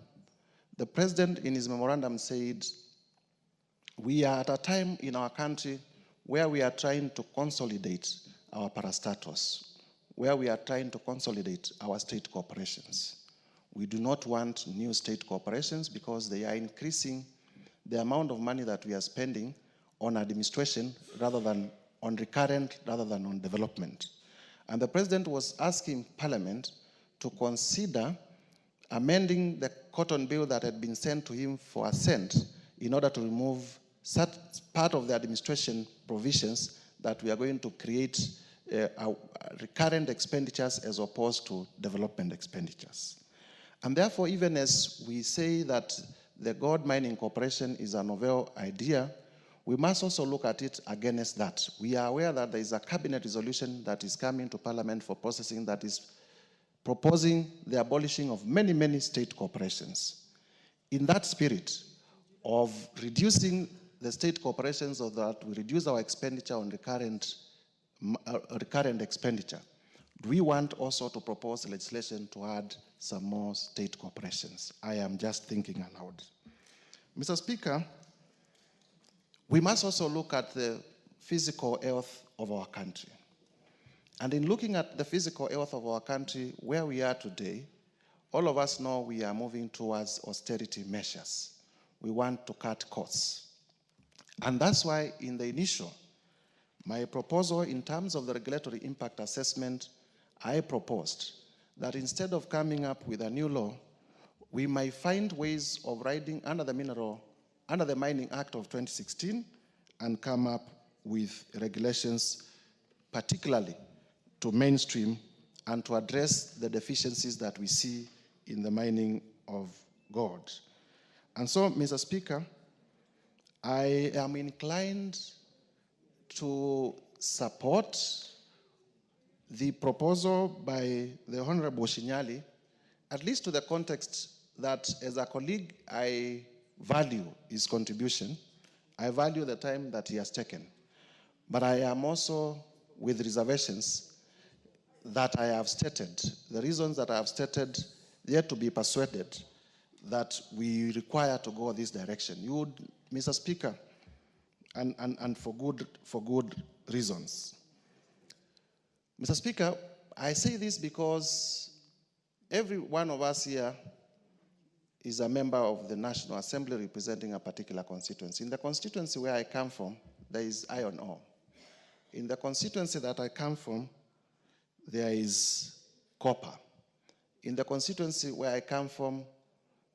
[SPEAKER 12] the President in his memorandum said, we are at a time in our country where we are trying to consolidate our parastatus, where we are trying to consolidate our state corporations. We do not want new state corporations because they are increasing the amount of money that we are spending on administration rather than on recurrent, rather than on development. And the President was asking Parliament to consider amending the cotton bill that had been sent to him for assent in order to remove such part of the administration provisions that we are going to create recurrent expenditures as opposed to development expenditures. And therefore, even as we say that the gold mining corporation is a novel idea, we must also look at it against that. We are aware that there is a cabinet resolution that is coming to Parliament for processing that is proposing the abolishing of many, many state corporations. In that spirit of reducing the state corporations so that we reduce our expenditure on recurrent recurrent expenditure, do we want also to propose legislation to add some more state corporations? I am just thinking aloud. Mr. Speaker, we must also look at the physical health of our country. And in looking at the physical health of our country, where we are today, all of us know we are moving towards austerity measures. We want to cut costs. And that's why in the initial, my proposal in terms of the regulatory impact assessment, I proposed that instead of coming up with a new law, we might find ways of riding under the Mining Act of 2016 and come up with regulations particularly to mainstream and to address the deficiencies that we see in the mining of gold. And so, Mr. Speaker, I am inclined to support the proposal by the Honorable Shinyali, at least to the context that as a colleague, I value his contribution. I value the time that he has taken. But I am also with reservations that I have stated, the reasons that I have stated, yet to be persuaded that we require to go this direction. You would, Mr. Speaker, and for good reasons. Mr. Speaker, I say this because every one of us here is a member of the National Assembly representing a particular constituency. In the constituency where I come from, there is iron ore. In the constituency that I come from, there is copper. In the constituency where I come from,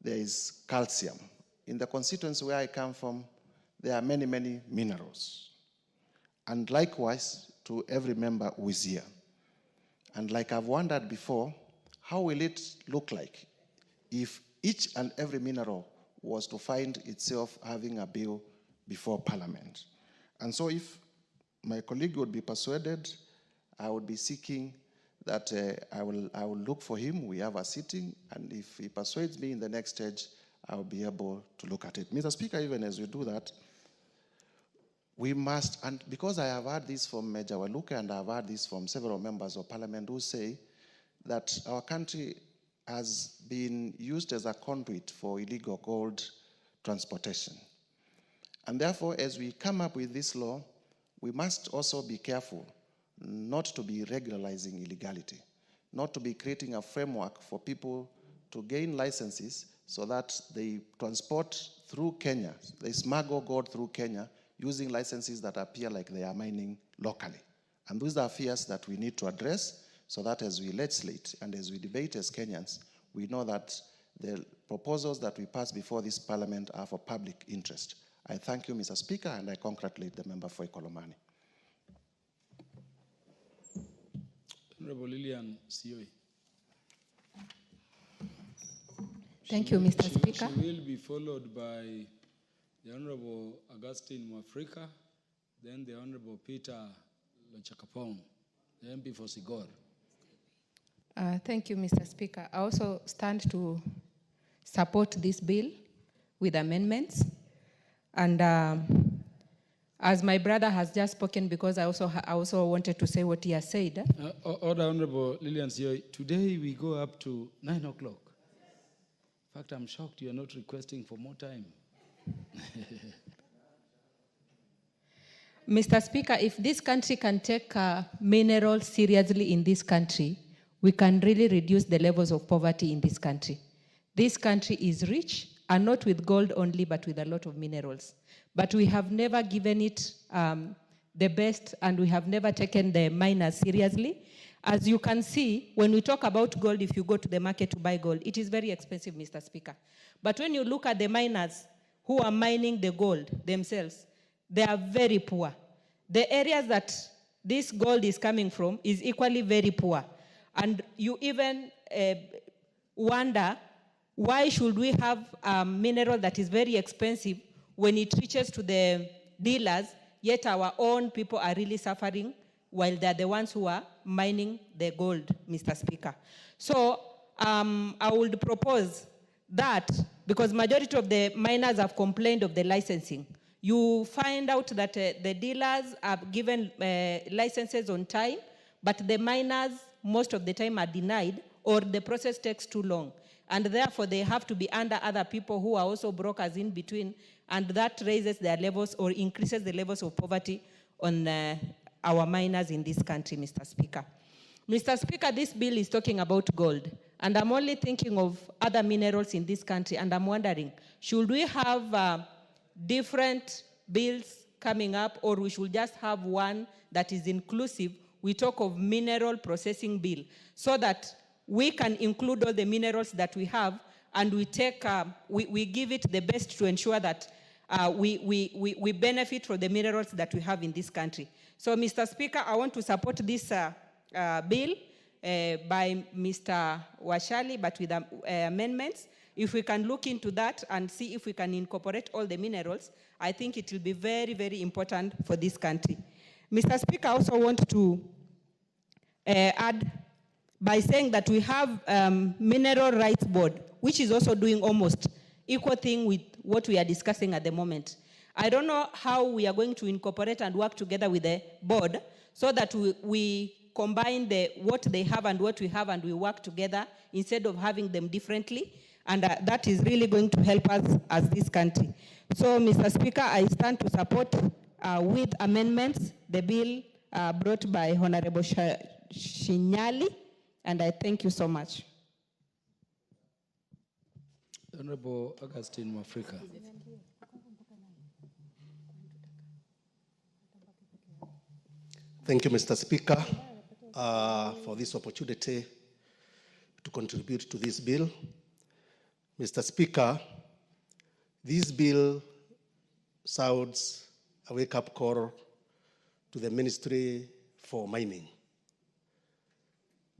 [SPEAKER 12] there is calcium. In the constituency where I come from, there are many, many minerals. And likewise to every member who is here. And like I've wondered before, how will it look like if each and every mineral was to find itself having a bill before Parliament? And so if my colleague would be persuaded, I would be seeking that I will look for him. We have a sitting, and if he persuades me in the next stage, I will be able to look at it. Mr. Speaker, even as we do that, we must, and because I have heard this from Major Waluke and I have heard this from several members of Parliament who say that our country has been used as a conduit for illegal gold transportation. And therefore, as we come up with this law, we must also be careful not to be regularizing illegality, not to be creating a framework for people to gain licenses so that they transport through Kenya, they smuggle gold through Kenya using licenses that appear like they are mining locally. And those are fears that we need to address so that as we legislate and as we debate as Kenyans, we know that the proposals that we pass before this Parliament are for public interest. I thank you, Mr. Speaker, and I congratulate the member for Ikolomani.
[SPEAKER 15] Honorable Lilian Sioi.
[SPEAKER 2] Thank you, Mr. Speaker.
[SPEAKER 15] She will be followed by the Honorable Augustine Mwafrika, then the Honorable Peter Lochakapong, the MP for Sigor.
[SPEAKER 2] Thank you, Mr. Speaker. I also stand to support this bill with amendments. And as my brother has just spoken, because I also wanted to say what he has said.
[SPEAKER 15] Order, Honorable Lilian Sioi. Today we go up to 9 o'clock. In fact, I'm shocked you are not requesting for more time.
[SPEAKER 2] Mr. Speaker, if this country can take minerals seriously in this country, we can really reduce the levels of poverty in this country. This country is rich, and not with gold only, but with a lot of minerals. But we have never given it the best, and we have never taken the miners seriously. As you can see, when we talk about gold, if you go to the market to buy gold, it is very expensive, Mr. Speaker. But when you look at the miners who are mining the gold themselves, they are very poor. The areas that this gold is coming from is equally very poor. And you even wonder, why should we have a mineral that is very expensive when it reaches to the dealers, yet our own people are really suffering while they're the ones who are mining the gold, Mr. Speaker. So I would propose that, because majority of the miners have complained of the licensing. You find out that the dealers are given licenses on time, but the miners most of the time are denied, or the process takes too long. And therefore, they have to be under other people who are also brokers in between, and that raises their levels or increases the levels of poverty on our miners in this country, Mr. Speaker. Mr. Speaker, this bill is talking about gold, and I'm only thinking of other minerals in this country, and I'm wondering, should we have different bills coming up, or we should just have one that is inclusive? We talk of mineral processing bill, so that we can include all the minerals that we have, and we take, we give it the best to ensure that we benefit from the minerals that we have in this country. So, Mr. Speaker, I want to support this bill by Mr. Washali, but with amendments. If we can look into that and see if we can incorporate all the minerals, I think it will be very, very important for this country. Mr. Speaker, I also want to add by saying that we have Mineral Rights Board, which is also doing almost equal thing with what we are discussing at the moment. I don't know how we are going to incorporate and work together with the board so that we combine what they have and what we have, and we work together instead of having them differently. And that is really going to help us as this country. So, Mr. Speaker, I stand to support with amendments the bill brought by Honorable Shinyali, and I thank you so much.
[SPEAKER 15] Honorable Augustine Mwafrika.
[SPEAKER 1] Thank you, Mr. Speaker, for this opportunity to contribute to this bill. Mr. Speaker, this bill sounds a wake-up call to the Ministry for Mining.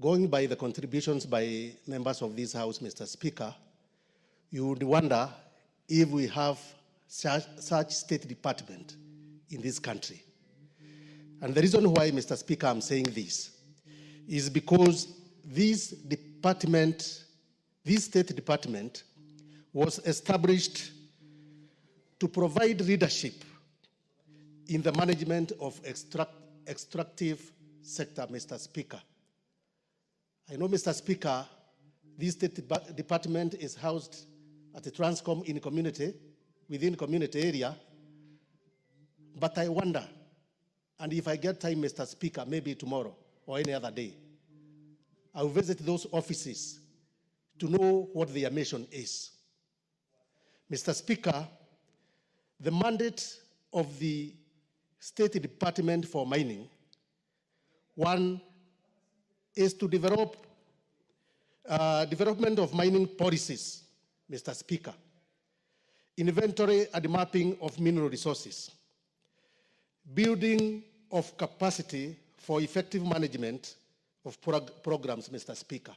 [SPEAKER 1] Going by the contributions by members of this House, Mr. Speaker, you would wonder if we have such state department in this country. And the reason why, Mr. Speaker, I'm saying this is because this state department was established to provide leadership in the management of extractive sector, Mr. Speaker. I know, Mr. Speaker, this state department is housed at the Transcom in community, within community area, but I wonder, and if I get time, Mr. Speaker, maybe tomorrow or any other day, I'll visit those offices to know what their mission is. Mr. Speaker, the mandate of the State Department for Mining, one is to develop development of mining policies, Mr. Speaker, inventory and mapping of mineral resources, building of capacity for effective management of programs, Mr. Speaker.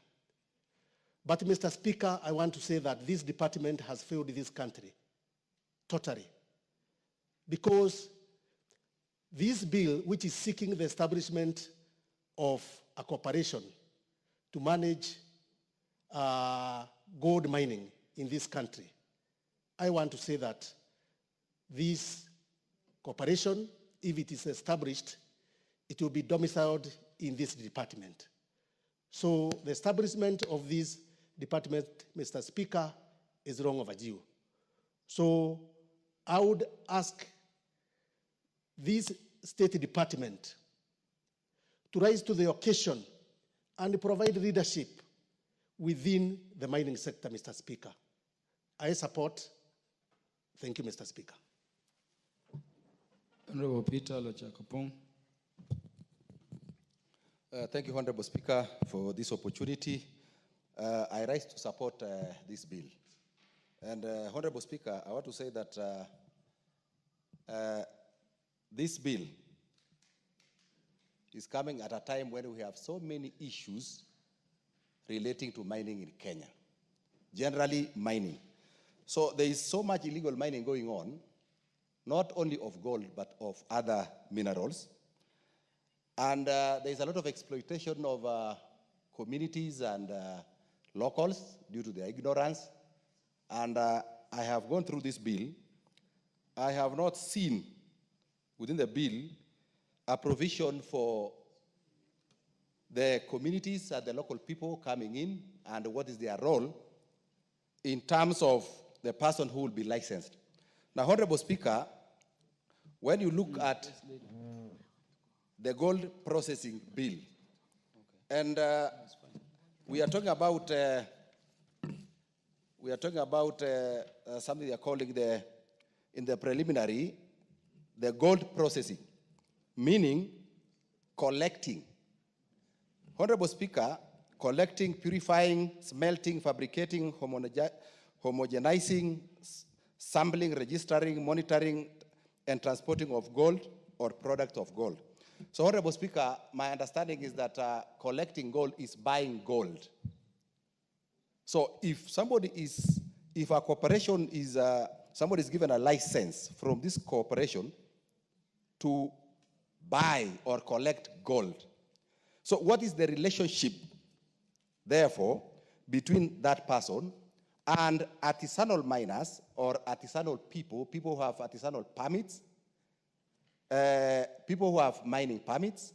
[SPEAKER 1] But, Mr. Speaker, I want to say that this department has failed this country totally, because this bill, which is seeking the establishment of a corporation to manage gold mining in this country, I want to say that this corporation, if it is established, it will be domiciled in this department. So the establishment of this department, Mr. Speaker, is long overdue. So I would ask this State Department to rise to the occasion and provide leadership within the mining sector, Mr. Speaker. I support. Thank you, Mr. Speaker.
[SPEAKER 15] Honorable Peter Lochakapong.
[SPEAKER 13] Thank you, Honorable Speaker, for this opportunity. I rise to support this bill. And Honorable Speaker, I want to say that this bill is coming at a time when we have so many issues relating to mining in Kenya, generally mining. So there is so much illegal mining going on, not only of gold, but of other minerals. And there is a lot of exploitation of communities and locals due to their ignorance. And I have gone through this bill, I have not seen within the bill a provision for the communities and the local people coming in and what is their role in terms of the person who will be licensed. Now, Honorable Speaker, when you look at the gold processing bill, and we are talking about something they are calling in the preliminary, the gold processing, meaning collecting. Honorable Speaker, collecting, purifying, smelting, fabricating, homogenizing, sampling, registering, monitoring, and transporting of gold or product of gold. So, Honorable Speaker, my understanding is that collecting gold is buying gold. So, if a corporation is, somebody is given a license from this corporation to buy or collect gold, so what is the relationship, therefore, between that person and artisanal miners or artisanal people who have artisanal permits, people who have mining permits,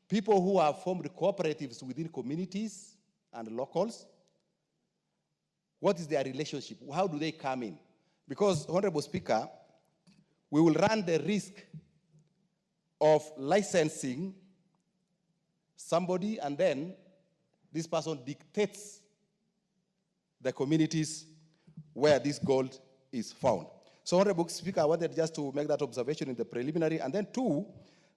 [SPEAKER 13] people who have formed cooperatives within communities and locals? What is their relationship? How do they come in? Because, Honorable Speaker, we will run the risk of licensing somebody and then this person dictates the communities where this gold is found. So, Honorable Speaker, I wanted just to make that observation in the preliminary, and then two,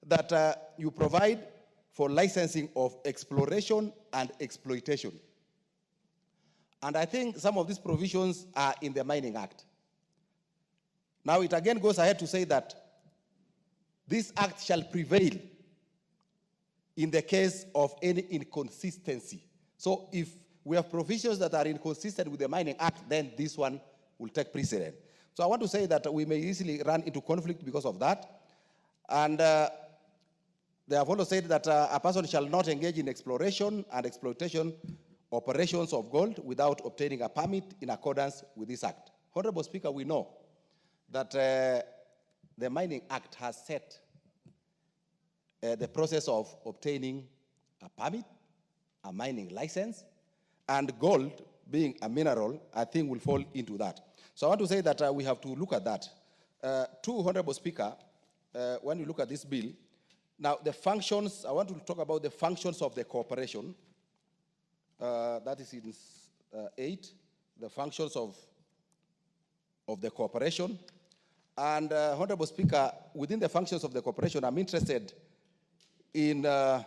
[SPEAKER 13] that you provide for licensing of exploration and exploitation. And I think some of these provisions are in the Mining Act. Now, it again goes ahead to say that this act shall prevail in the case of any inconsistency. So if we have provisions that are inconsistent with the Mining Act, then this one will take precedent. So I want to say that we may easily run into conflict because of that. And they have also said that a person shall not engage in exploration and exploitation operations of gold without obtaining a permit in accordance with this act. Honorable Speaker, we know that the Mining Act has set the process of obtaining a permit, a mining license, and gold being a mineral, I think will fall into that. So I want to say that we have to look at that. Two, Honorable Speaker, when you look at this bill, now the functions, I want to talk about the functions of the corporation. That is in 8, the functions of the corporation. And Honorable Speaker, within the functions of the corporation, I'm interested in the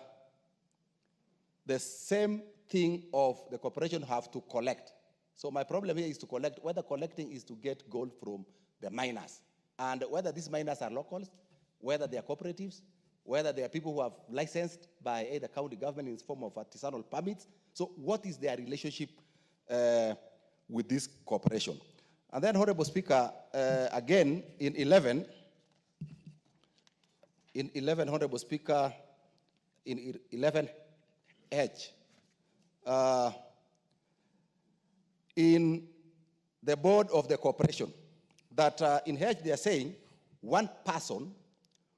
[SPEAKER 13] same thing of the corporation have to collect. So my problem here is to collect, whether collecting is to get gold from the miners, and whether these miners are locals, whether they are cooperatives, whether they are people who have licensed by either county government in the form of artisanal permits. So what is their relationship with this corporation? And then, Honorable Speaker, again, in 11, Honorable Speaker, in 11H, in the board of the corporation, that in H they are saying one person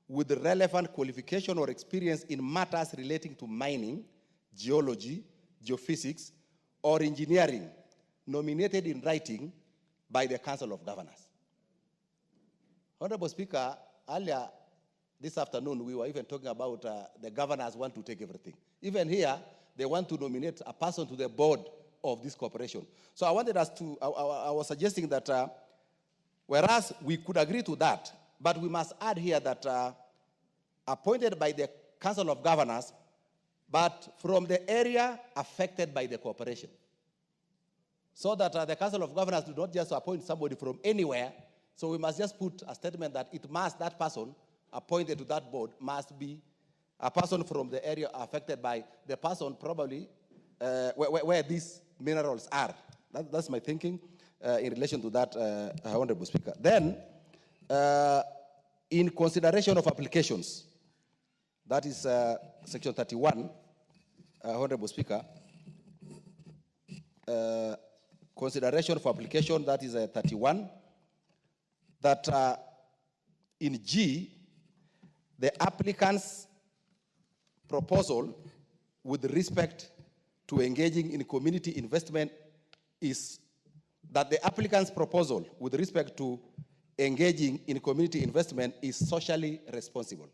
[SPEAKER 13] with the relevant qualification or experience in matters relating to mining, geology, geophysics, or engineering, nominated in writing by the Council of Governors. Honorable Speaker, earlier this afternoon we were even talking about the governors want to take everything. Even here, they want to nominate a person to the board of this corporation. So I wanted us to, I was suggesting that whereas we could agree to that, but we must add here that appointed by the Council of Governors, but from the area affected by the corporation. So that the Council of Governors do not just appoint somebody from anywhere. So we must just put a statement that it must, that person appointed to that board must be a person from the area affected by the person probably where these minerals are. That's my thinking in relation to that, Honorable Speaker. Then, in consideration of applications, that is Section 31, Honorable Speaker, consideration for application, that is 31. that in G, the applicant's proposal with respect to engaging in community investment is that the applicant's proposal with respect to engaging in community investment is socially responsible.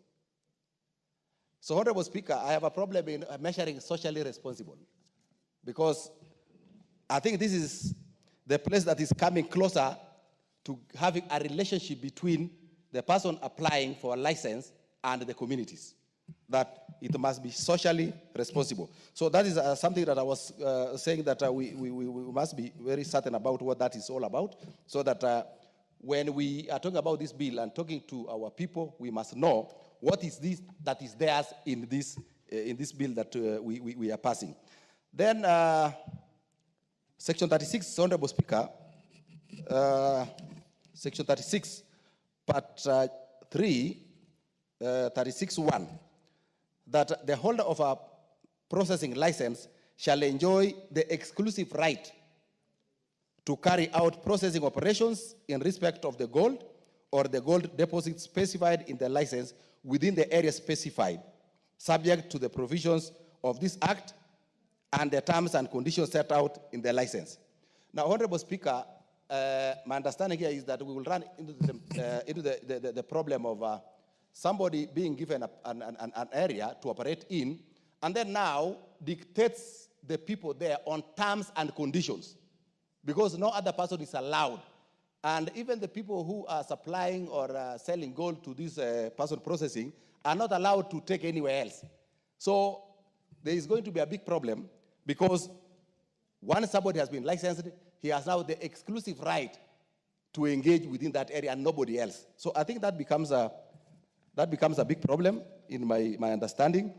[SPEAKER 13] So, Honorable Speaker, I have a problem in measuring socially responsible because I think this is the place that is coming closer to having a relationship between the person applying for a license and the communities, that it must be socially responsible. So that is something that I was saying that we must be very certain about what that is all about, so that when we are talking about this bill and talking to our people, we must know what is this that is theirs in this bill that we are passing. Then Section 36, Honorable Speaker, Section 36, Part 3, 36.1, that the holder of a processing license shall enjoy the exclusive right to carry out processing operations in respect of the gold or the gold deposit specified in the license within the area specified, subject to the provisions of this Act and the terms and conditions set out in the license. Now, Honorable Speaker, my understanding here is that we will run into the problem of somebody being given an area to operate in, and then now dictates the people there on terms and conditions, because no other person is allowed. And even the people who are supplying or selling gold to this person processing are not allowed to take anywhere else. So there is going to be a big problem, because once somebody has been licensed, he has now the exclusive right to engage within that area and nobody else. So I think that becomes a big problem in my understanding.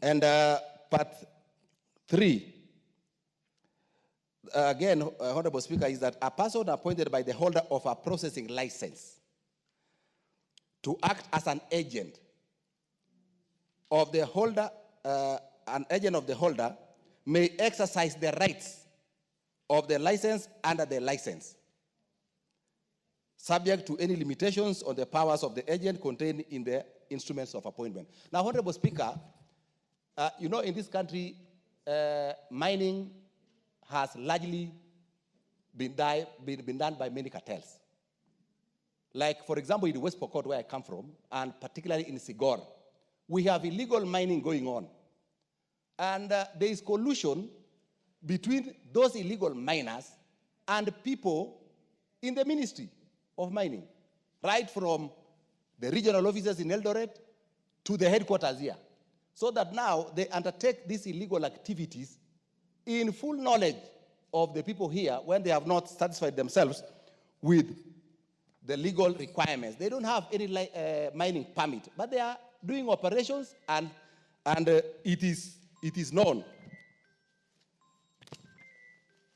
[SPEAKER 13] And Part 3, again, Honorable Speaker, is that a person appointed by the holder of a processing license to act as an agent of the holder, may exercise the rights of the license under the license, subject to any limitations on the powers of the agent contained in the instruments of appointment. Now, Honorable Speaker, you know, in this country, mining has largely been done by many cartels. Like, for example, in West Pokot, where I come from, and particularly in Sigor, we have illegal mining going on. And there is collusion between those illegal miners and people in the Ministry of Mining, right from the regional offices in Eldoret to the headquarters here. So that now they undertake these illegal activities in full knowledge of the people here when they have not satisfied themselves with the legal requirements. They don't have any mining permit, but they are doing operations, and it is known.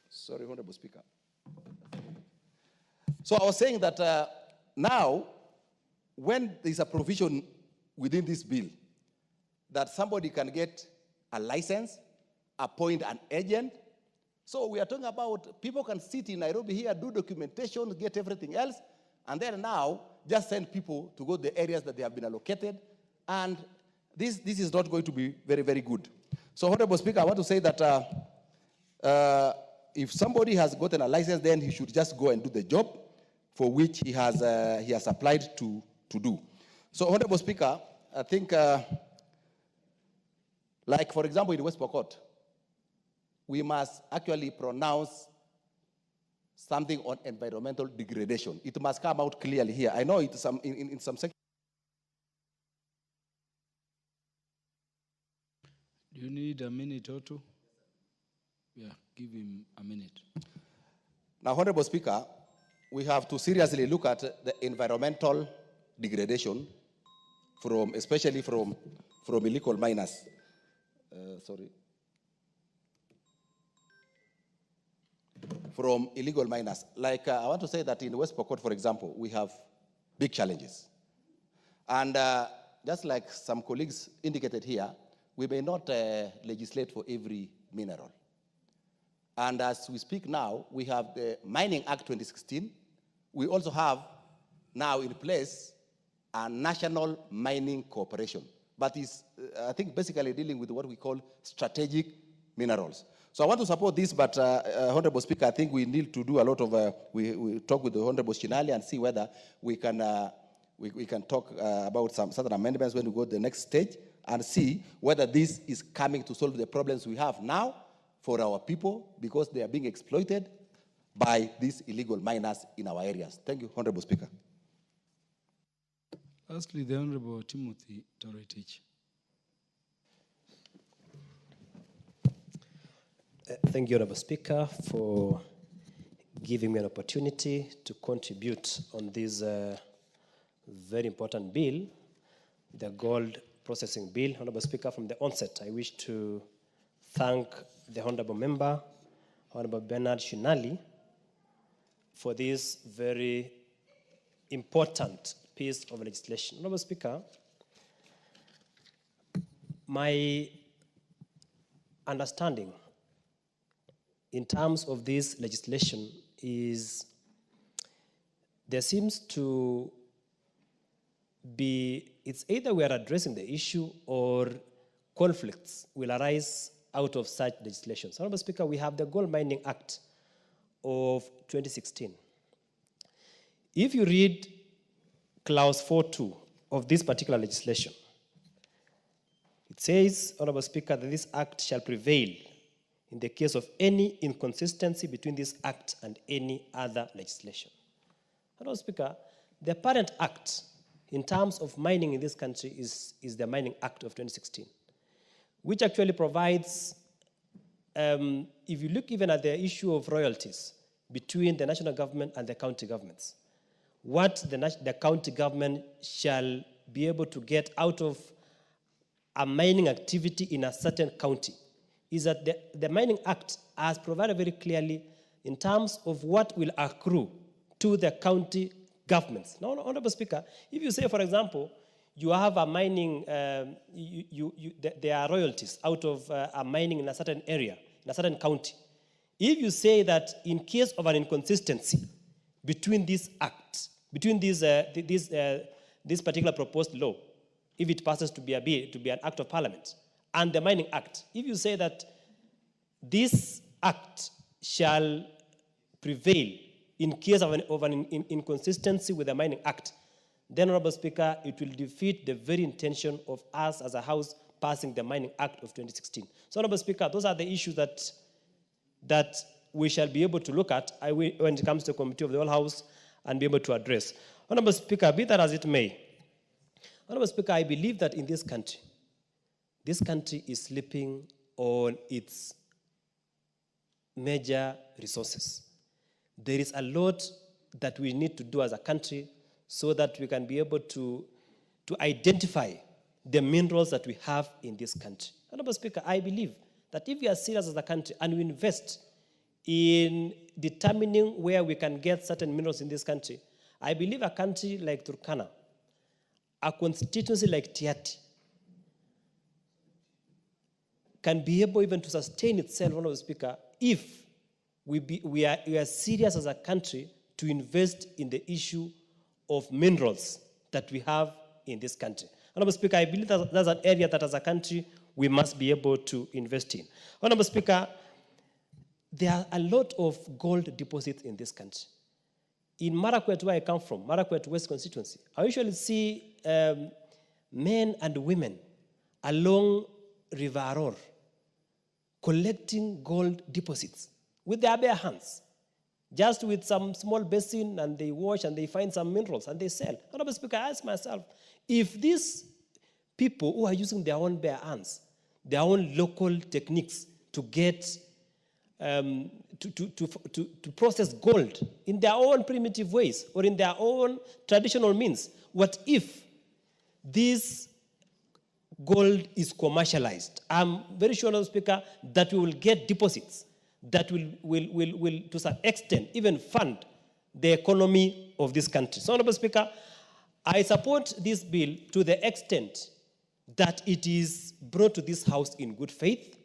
[SPEAKER 13] Sorry, Honorable Speaker. So I was saying that now, when there's a provision within this bill that somebody can get a license, appoint an agent, so we are talking about people can sit in Nairobi here, do documentation, get everything else, and then now just send people to go to the areas that they have been allocated, and this is not going to be very, very good. So, Honorable Speaker, I want to say that if somebody has gotten a license, then he should just go and do the job for which he has applied to do. So, Honorable Speaker, I think, like, for example, in West Pokot, we must actually pronounce something on environmental degradation. It must come out clearly here. I know it's in some sections.
[SPEAKER 15] Do you need a minute or two? Yeah, give him a minute.
[SPEAKER 13] Now, Honorable Speaker, we have to seriously look at the environmental degradation especially from illegal miners. From illegal miners. Like, I want to say that in West Pokot, for example, we have big challenges. And just like some colleagues indicated here, we may not legislate for every mineral. And as we speak now, we have the Mining Act 2016. We also have now in place a national mining corporation, but is, I think, basically dealing with what we call strategic minerals. So I want to support this, but Honorable Speaker, I think we need to do a lot of, we talk with the Honorable Shinali and see whether we can, we can talk about some certain amendments when we go to the next stage and see whether this is coming to solve the problems we have now for our people, because they are being exploited by these illegal miners in our areas. Thank you, Honorable Speaker.
[SPEAKER 15] Lastly, the Honorable Timothy Toretich.
[SPEAKER 14] Thank you, Honorable Speaker, for giving me an opportunity to contribute on this very important bill, the gold processing bill. Honorable Speaker, from the onset, I wish to thank the Honorable Member, Honorable Bernard Shinali, for this very important piece of legislation. Honorable Speaker, my understanding in terms of this legislation is there seems to be, it's either we are addressing the issue or conflicts will arise out of such legislation. So, Honorable Speaker, we have the Gold Mining Act of 2016. If you read clause 4.2 of this particular legislation, it says, Honorable Speaker, that this act shall prevail in the case of any inconsistency between this act and any other legislation. Honorable Speaker, the parent act in terms of mining in this country is the Mining Act of 2016, which actually provides, if you look even at the issue of royalties between the national government and the county governments, what the county government shall be able to get out of a mining activity in a certain county is that the Mining Act has provided very clearly in terms of what will accrue to the county governments. Now, Honorable Speaker, if you say, for example, you have a mining, there are royalties out of a mining in a certain area, in a certain county. If you say that in case of an inconsistency between this act, between this particular proposed law, if it passes to be an act of parliament, and the Mining Act, if you say that this act shall prevail in case of an inconsistency with the Mining Act, then, Honorable Speaker, it will defeat the very intention of us as a House passing the Mining Act of 2016. So, Honorable Speaker, those are the issues that we shall be able to look at when it comes to the Committee of the Whole House and be able to address. Honorable Speaker, be that as it may, Honorable Speaker, I believe that in this country is sleeping on its major resources. There is a lot that we need to do as a country so that we can be able to identify the minerals that we have in this country. Honorable Speaker, I believe that if we are serious as a country and we invest in determining where we can get certain minerals in this country, I believe a country like Turkana, a constituency like Tiati, can be able even to sustain itself, Honorable Speaker, if we are serious as a country to invest in the issue of minerals that we have in this country. Honorable Speaker, I believe that that's an area that as a country we must be able to invest in. Honorable Speaker, there are a lot of gold deposits in this country. In Marakwet, where I come from, Marakwet West constituency, I usually see men and women along River Aror collecting gold deposits with their bare hands, just with some small basin, and they wash and they find some minerals and they sell. Honorable Speaker, I ask myself, if these people who are using their own bare hands, their own local techniques to get to process gold in their own primitive ways or in their own traditional means, what if this gold is commercialized? I'm very sure, Honorable Speaker, that we will get deposits that will to some extent even fund the economy of this country. So, Honorable Speaker, I support this bill to the extent that it is brought to this House in good faith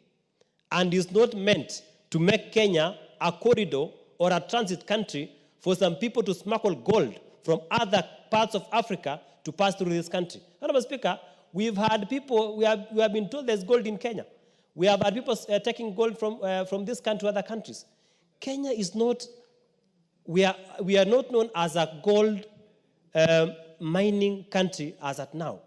[SPEAKER 14] and is not meant to make Kenya a corridor or a transit country for some people to smuggle gold from other parts of Africa to pass through this country. Honorable Speaker, we've had people, we have been told there's gold in Kenya. We have had people taking gold from this country to other countries. Kenya is not, we are not known as a gold mining country as at now.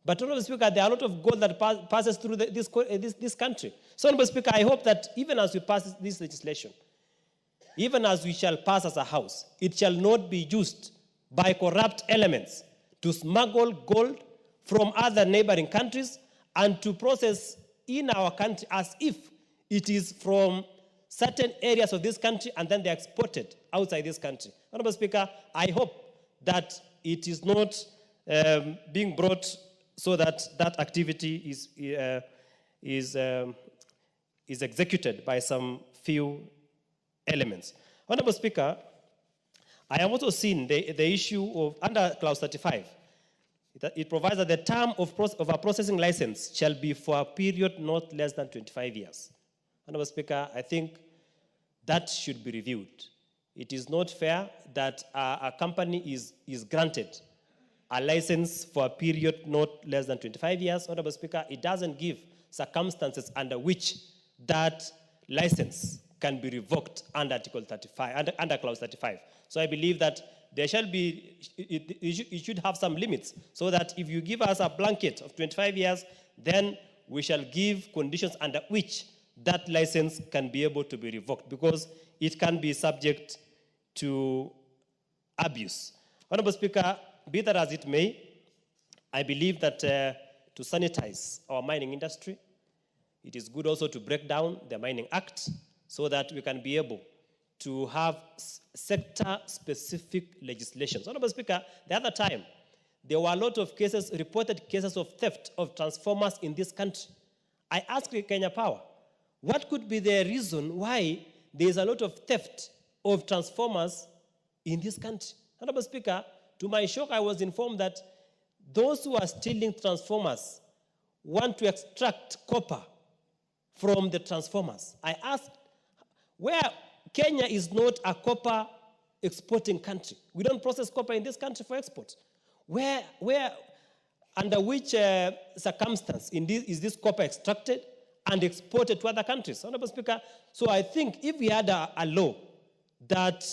[SPEAKER 14] But, Honorable Speaker, there are a lot of gold that passes through this country. So, Honorable Speaker, I hope that even as we pass this legislation, even as we shall pass as a House, it shall not be used by corrupt elements to smuggle gold from other neighboring countries and to process in our country as if it is from certain areas of this country and then they're exported outside this country. Honorable Speaker, I hope that it is not being brought so that that activity is executed by some few elements. Honorable Speaker, I have also seen the issue of, under Clause 35, it provides that the term of a processing license shall be for a period not less than 25 years. Honorable Speaker, I think that should be reviewed. It is not fair that a company is granted a license for a period not less than 25 years. Honorable Speaker, it doesn't give circumstances under which that license can be revoked under Article 35, under Clause 35. So I believe that there shall be, it should have some limits, so that if you give us a blanket of 25 years, then we shall give conditions under which that license can be able to be revoked, because it can be subject to abuse. Honorable Speaker, be that as it may, I believe that to sanitize our mining industry, it is good also to break down the Mining Act so that we can be able to have sector-specific legislation. So, Honorable Speaker, the other time, there were a lot of cases, reported cases of theft of transformers in this country. I asked Kenya Power, what could be the reason why there is a lot of theft of transformers in this country? Honorable Speaker, to my shock, I was informed that those who are stealing transformers want to extract copper from the transformers. I asked, where Kenya is not a copper exporting country. We don't process copper in this country for export. Where under which circumstance is this copper extracted and exported to other countries? Honorable Speaker, so I think if we had a law that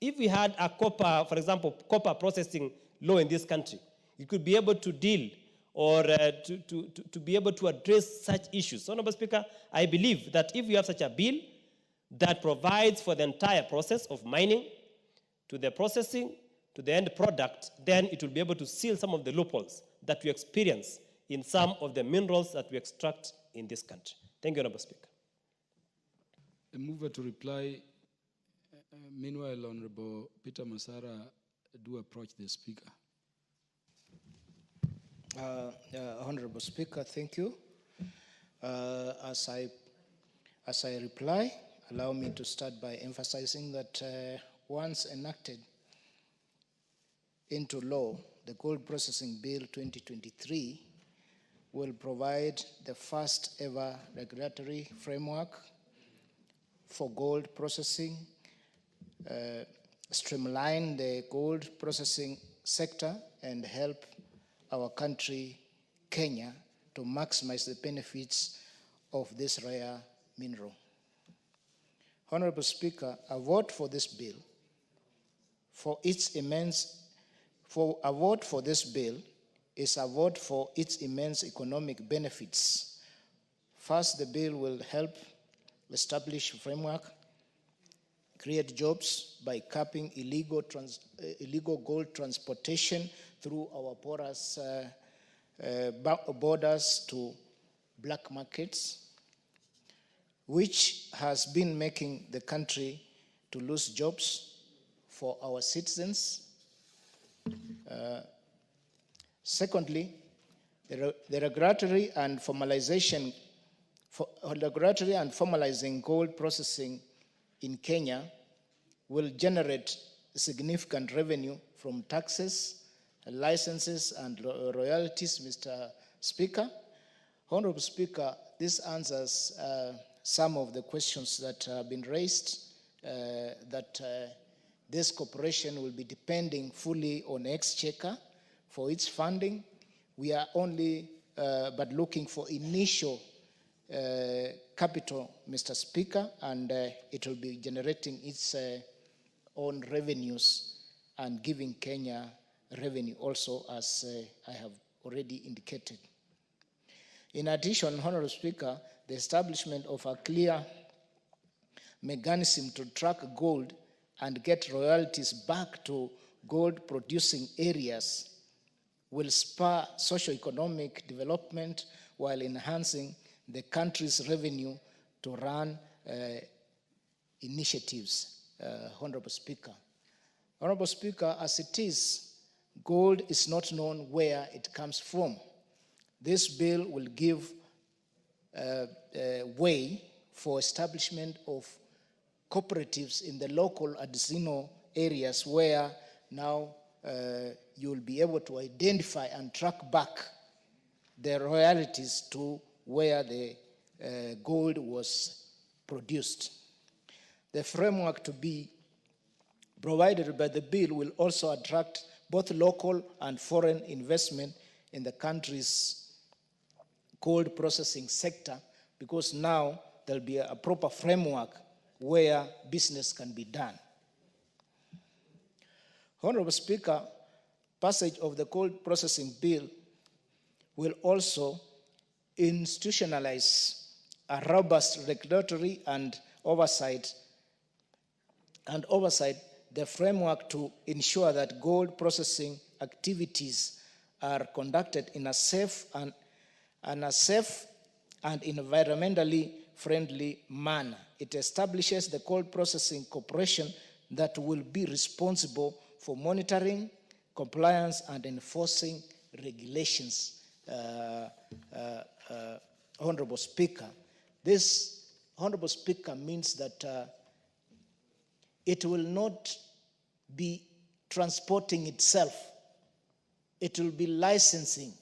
[SPEAKER 14] if we had a copper, for example, copper processing law in this country, it could be able to deal or to be able to address such issues. So, Honorable Speaker, I believe that if we have such a bill that provides for the entire process of mining, to the processing, to the end product, then it will be able to seal some of the loopholes that we experience in some of the minerals that we extract in this country. Thank you, Honorable Speaker.
[SPEAKER 15] A mover to reply. Meanwhile, Honorable Peter Masara do approach the Speaker.
[SPEAKER 16] Honorable Speaker, thank you. As I reply, allow me to start by emphasizing that once enacted into law, the Gold Processing Bill 2023 will provide the first ever regulatory framework for gold processing, streamline the gold processing sector, and help our country, Kenya, to maximize the benefits of this rare mineral. Honorable Speaker, a vote for this bill, a vote for this bill is a vote for its immense economic benefits. First, the bill will help establish a framework, create jobs by capping illegal gold transportation through our porous borders to black markets, which has been making the country to lose jobs for our citizens. Secondly, the regulatory and formalizing gold processing in Kenya will generate significant revenue from taxes, licenses, and royalties, Mr. Speaker. Honorable Speaker, this answers some of the questions that have been raised that This corporation will be depending fully on Exchequer for its funding. We are only but looking for initial capital, Mr. Speaker, and it will be generating its own revenues and giving Kenya revenue also, as I have already indicated. In addition, Honorable Speaker, the establishment of a clear mechanism to track gold and get royalties back to gold-producing areas will spur socio-economic development while enhancing the country's revenue to run initiatives, Honorable Speaker. Honorable Speaker, as it is, gold is not known where it comes from. This bill will give way for establishment of cooperatives in the local artisanal areas where now you will be able to identify and track back the royalties to where the gold was produced. The framework to be provided by the bill will also attract both local and foreign investment in the country's gold processing sector, because now there'll be a proper framework where business can be done. Honorable Speaker, passage of the gold processing bill will also institutionalize a robust regulatory and oversight the framework to ensure that gold processing activities are conducted in a safe and environmentally friendly manner. It establishes the Gold Processing Corporation that will be responsible for monitoring, compliance, and enforcing regulations. Honorable Speaker, this, Honorable Speaker, means that it will not be transporting itself. It will be licensing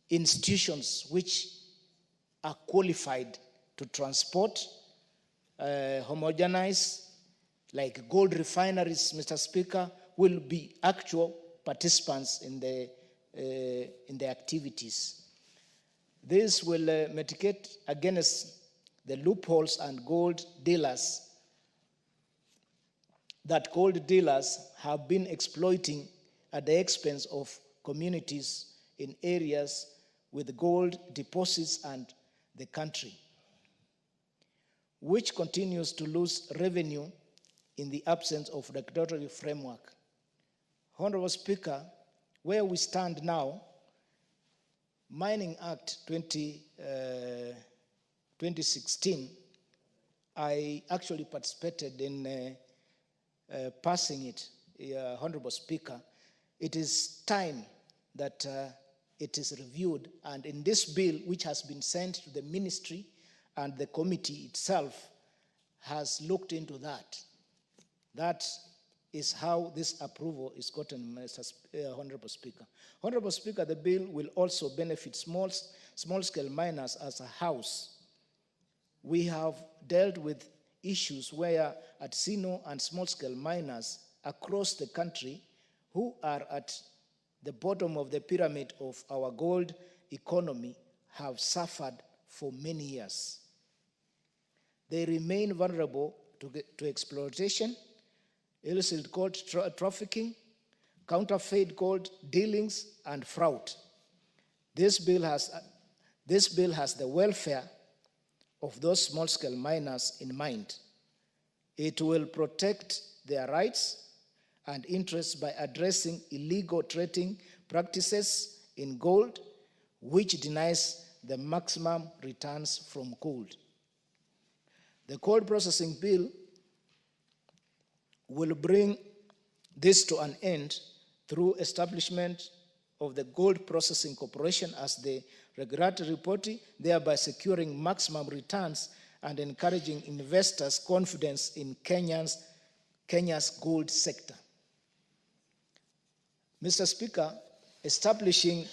[SPEAKER 16] institutions which are qualified to transport, homogenize, like gold refineries, Mr. Speaker, will be actual participants in the activities. This will mitigate against the loopholes and gold dealers that gold dealers have been exploiting at the expense of communities in areas with gold deposits and the country, which continues to lose revenue in the absence of regulatory framework. Honorable Speaker, where we stand now, Mining Act 2016, I actually participated in passing it, Honorable Speaker. It is time that it is reviewed, and in this bill, which has been sent to the ministry, and the committee itself has looked into that. That is how this approval is gotten, Honorable Speaker. Honorable Speaker, the bill will also benefit small-scale miners as a house. We have dealt with issues where artisanal and small-scale miners across the country who are at the bottom of the pyramid of our gold economy have suffered for many years. They remain vulnerable to exploitation, illicit gold trafficking, counterfeit gold dealings, and fraud. This bill has the welfare of those small-scale miners in mind. It will protect their rights and interests by addressing illegal trading practices in gold, which denies the maximum returns from gold. The gold processing bill will bring this to an end through establishment of the Gold Processing Corporation as the regulatory body, thereby securing maximum returns and encouraging investors' confidence in Kenya's gold sector. Mr. Speaker, establishing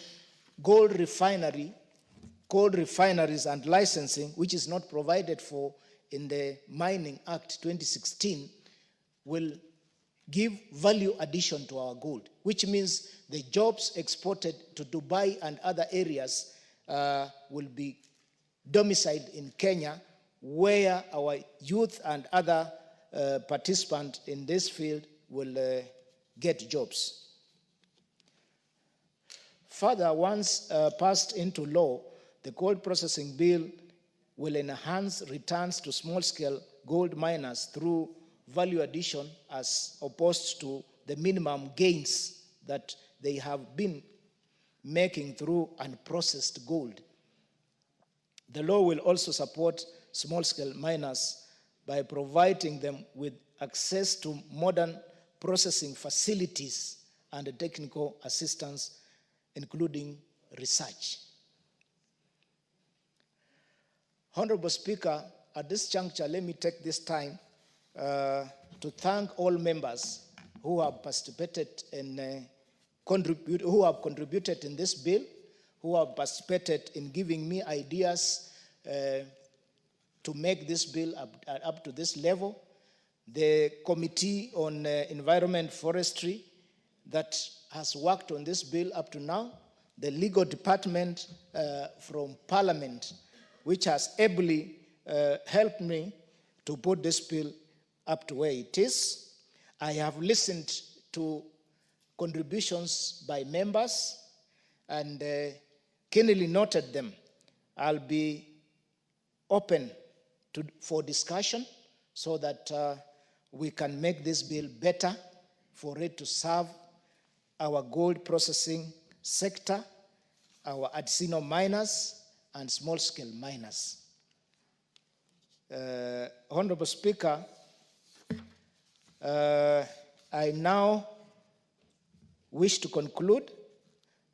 [SPEAKER 16] gold refineries and licensing, which is not provided for in the Mining Act 2016 will give value addition to our gold, which means the jobs exported to Dubai and other areas will be domiciled in Kenya, where our youth and other participants in this field will get jobs. Further, once passed into law, the gold processing bill will enhance returns to small-scale gold miners through value addition as opposed to the minimum gains that they have been making through unprocessed gold. The law will also support small-scale miners by providing them with access to modern processing facilities and technical assistance, including research. Honorable Speaker, at this juncture, let me take this time to thank all members who have participated in who have contributed in this bill, who have participated in giving me ideas to make this bill up to this level. The Committee on Environment Forestry that has worked on this bill up to now, the legal department from Parliament, which has ably helped me to put this bill up to where it is. I have listened to contributions by members and keenly noted them. I'll be open for discussion so that we can make this bill better for it to serve our gold processing sector, our artisanal miners, and small-scale miners. Honorable Speaker, I now wish to conclude.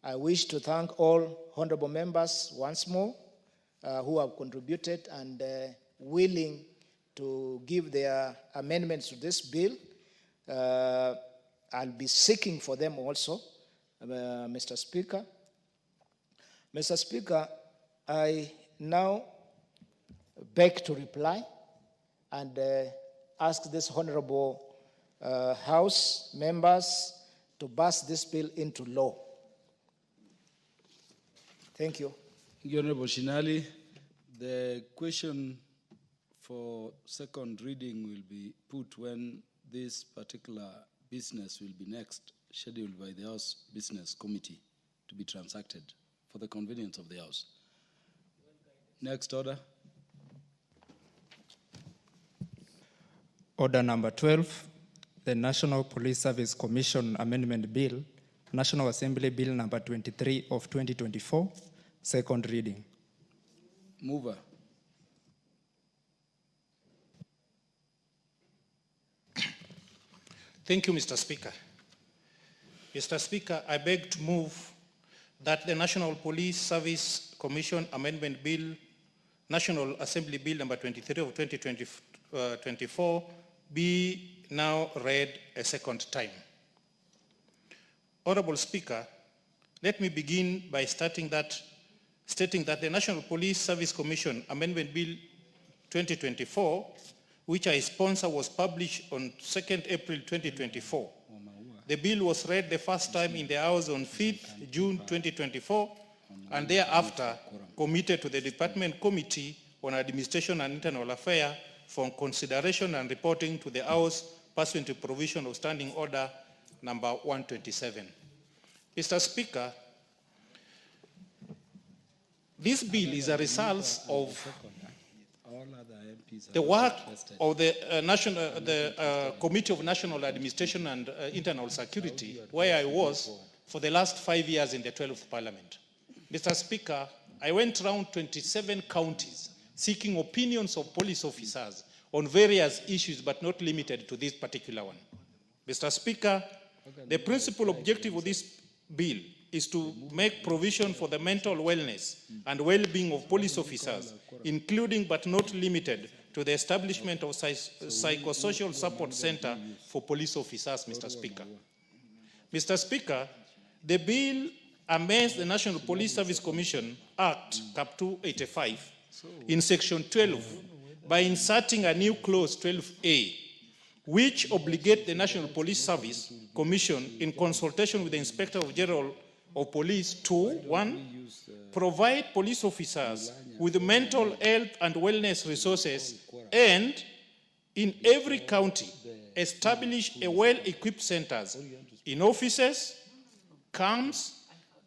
[SPEAKER 16] I wish to thank all honorable members once more who have contributed and willing to give their amendments to this bill. I'll be seeking for them also, Mr. Speaker. Mr. Speaker, I now beg to reply and ask this honorable House members to pass this bill into law. Thank you.
[SPEAKER 15] Honorable Shinali, the question for second reading will be put when this particular business will be next scheduled by the House Business Committee to be transacted for the convenience of the House. Next order.
[SPEAKER 18] Order number 12, the National Police Service Commission Amendment Bill, National Assembly Bill number 23 of 2024, second reading.
[SPEAKER 15] Mover.
[SPEAKER 9] Thank you, Mr. Speaker. Mr. Speaker, I beg to move that the National Police Service Commission Amendment Bill, National Assembly Bill number 23 of 2024, be now read a second time. Honorable Speaker, let me begin by stating that the National Police Service Commission Amendment Bill 2024, which I sponsor, was published on 2nd April 2024. The bill was read the first time in the House on 5th June 2024, and thereafter committed to the Department Committee on Administration and Internal Affairs for consideration and reporting to the House pursuant to provision of Standing Order number 127. Mr. Speaker, this bill is a result of the work of the Committee of National Administration and Internal Security, where I was for the last 5 years in the 12th Parliament. Mr. Speaker, I went around 27 counties seeking opinions of police officers on various issues, but not limited to this particular one. Mr. Speaker, the principal objective of this bill is to make provision for the mental wellness and well-being of police officers, including but not limited to the establishment of psychosocial support center for police officers, Mr. Speaker. Mr. Speaker, the bill amends the National Police Service Commission Act, Cap 285, in Section 12, by inserting a new clause 12A, which obligate the National Police Service Commission in consultation with the Inspector General of Police to, 1, provide police officers with mental health and wellness resources, and in every county, establish a well-equipped centers in offices, camps,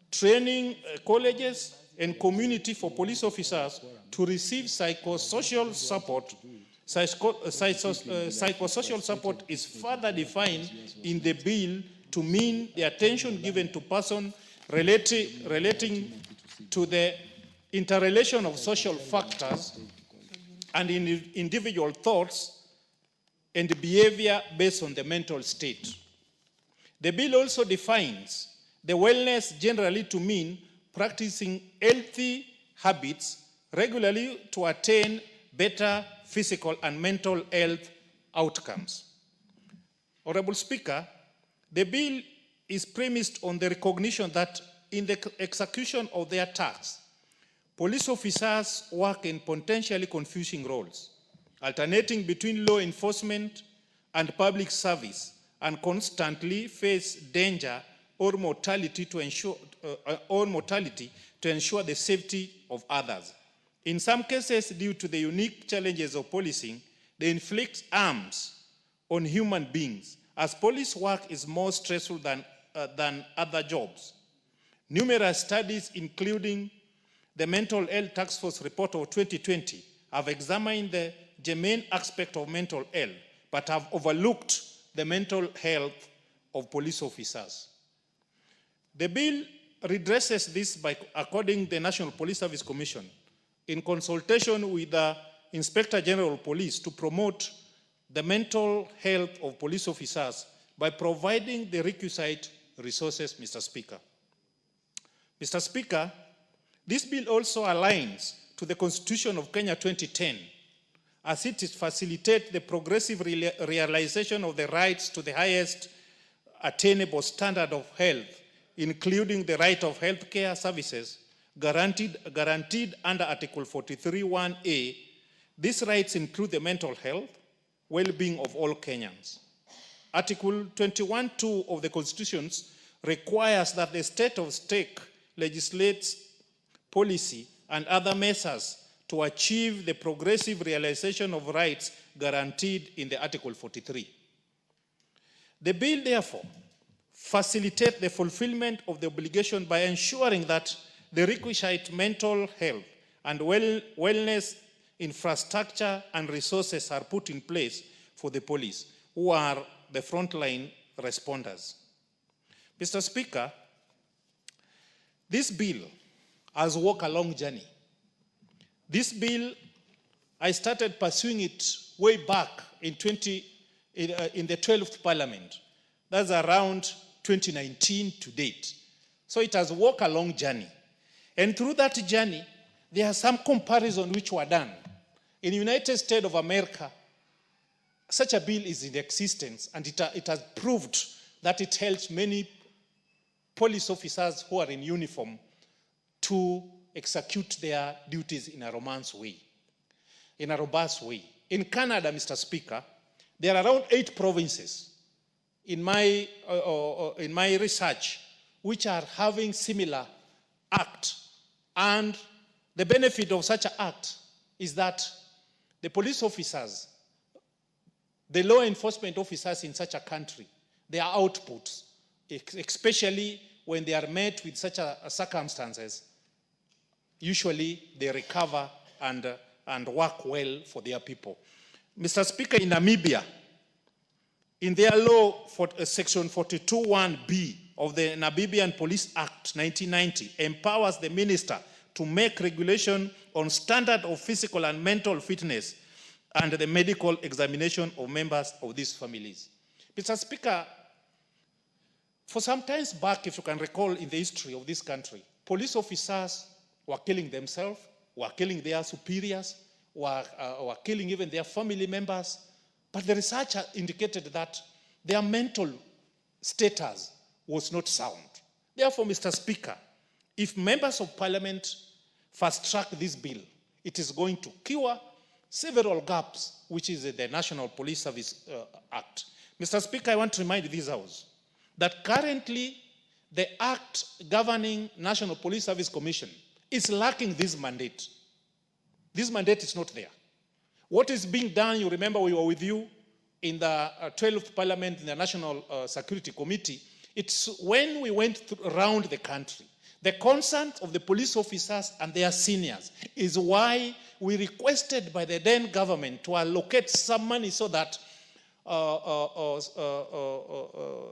[SPEAKER 9] training colleges, and community for police officers to receive psychosocial support. Psychosocial support is further defined in the bill to mean the attention given to persons relating to the interrelation of social factors and in individual thoughts and behavior based on the mental state. The bill also defines the wellness generally to mean practicing healthy habits regularly to attain better physical and mental health outcomes. Honorable Speaker, the bill is premised on the recognition that in the execution of their tasks, police officers work in potentially confusing roles, alternating between law enforcement and public service, and constantly face danger or mortality to ensure the safety of others. In some cases, due to the unique challenges of policing, they inflict harms on human beings, as police work is more stressful than other jobs. Numerous studies, including the Mental Health Task Force report of 2020, have examined the germane aspect of mental health, but have overlooked the mental health of police officers. The bill redresses this by according the National Police Service Commission, in consultation with the Inspector General of Police, to promote the mental health of police officers by providing the requisite resources, Mr. Speaker. Mr. Speaker, this bill also aligns to the Constitution of Kenya 2010, as it facilitates the progressive realization of the rights to the highest attainable standard of health, including the right of health care services guaranteed under Article 43(1)A. These rights include the mental health, well-being of all Kenyans. Article 21(2) of the Constitution requires that the state of stake legislates policy and other measures to achieve the progressive realization of rights guaranteed in the Article 43. The bill, therefore, facilitates the fulfillment of the obligation by ensuring that the requisite mental health and wellness infrastructure and resources are put in place for the police, who are the frontline responders. Mr. Speaker, this bill has walked a long journey. This bill, I started pursuing it way back in the 12th Parliament. That's around 2019 to date. So it has walked a long journey. And through that journey, there are some comparisons which were done. In the United States of America, such a bill is in existence, and it has proved that it helps many police officers who are in uniform to execute their duties in a robust way. In Canada, Mr. Speaker, there are around 8 provinces in my research which are having similar act. And the benefit of such an act is that the police officers, the law enforcement officers in such a country, their outputs, especially when they are met with such circumstances, usually they recover and work well for their people. Mr. Speaker, in Namibia, in their law, for section 42(1)B of the Namibian Police Act 1990, empowers the minister to make regulation on standard of physical and mental fitness and the medical examination of members of these families. Mr. Speaker, for some time back, if you can recall in the history of this country, police officers were killing themselves, were killing their superiors, were killing even their family members. But the research indicated that their mental status was not sound. Therefore, Mr. Speaker, if members of parliament fast-track this bill, it is going to cure several gaps, which is the National Police Service Act. Mr. Speaker, I want to remind this House that currently the act governing National Police Service Commission is lacking this mandate. This mandate is not there. What is being done, you remember we were with you in the 12th Parliament in the National Security Committee. It's when we went around the country. The concern of the police officers and their seniors is why we requested by the then government to allocate some money so that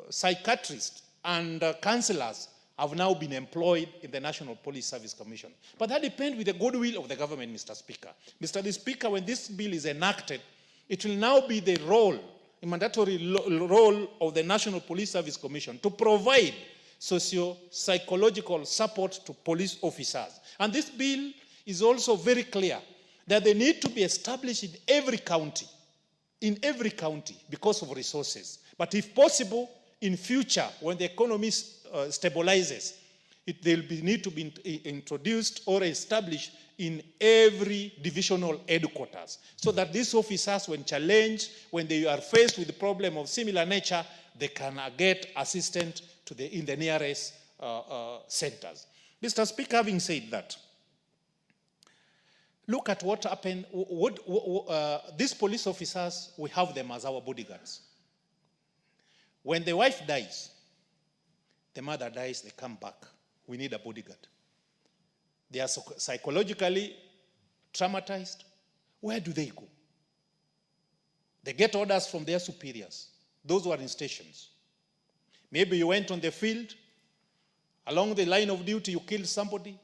[SPEAKER 9] psychiatrists and counselors have now been employed in the National Police Service Commission. But that depends with the goodwill of the government, Mr. Speaker. Mr. Speaker, when this bill is enacted, it will now be the role, a mandatory role of the National Police Service Commission to provide socio-psychological support to police officers. And this bill is also very clear that they need to be established in every county because of resources. But if possible, in future, when the economy stabilizes, they'll need to be introduced or established in every divisional headquarters, so that these officers, when challenged, when they are faced with a problem of similar nature, they can get assistance in the nearest centers. Mr. Speaker, having said that, look at what happened. These police officers, we have them as our bodyguards. When the wife dies, the mother dies, they come back. We need a bodyguard. They are psychologically traumatized. Where do they go? They get orders from their superiors, those who are in stations. Maybe you went on the field, along the line of duty, you killed somebody.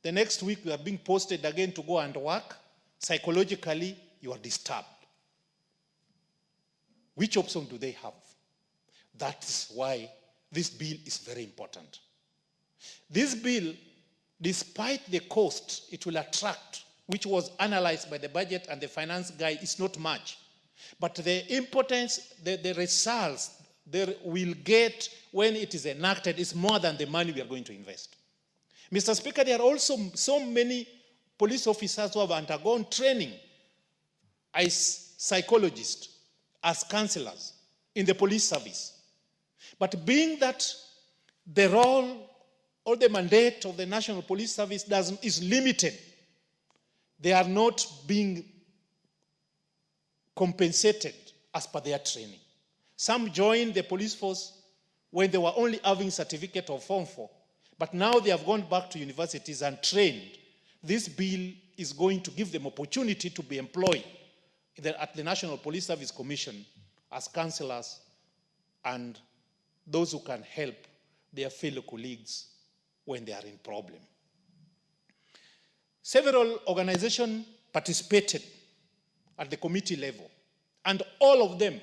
[SPEAKER 9] The next week, you are being posted again to go and work. Psychologically, you are disturbed. Which option do they have? That's why this bill is very important. This bill, despite the cost it will attract, which was analyzed by the budget and the finance guy, is not much. But the importance, the results they will get when it is enacted is more than the money we are going to invest. Mr. Speaker, there are also so many police officers who have undergone training as psychologists, as counselors in the police service. But being that the role or the mandate of the National Police Service is limited, they are not being compensated as per their training. Some joined the police force when they were only having certificate of Form 4, but now they have gone back to universities and trained. This bill is going to give them opportunity to be employed at the National Police Service Commission as counselors and those who can help their fellow colleagues when they are in problem. Several organizations participated at the committee level, and all of them,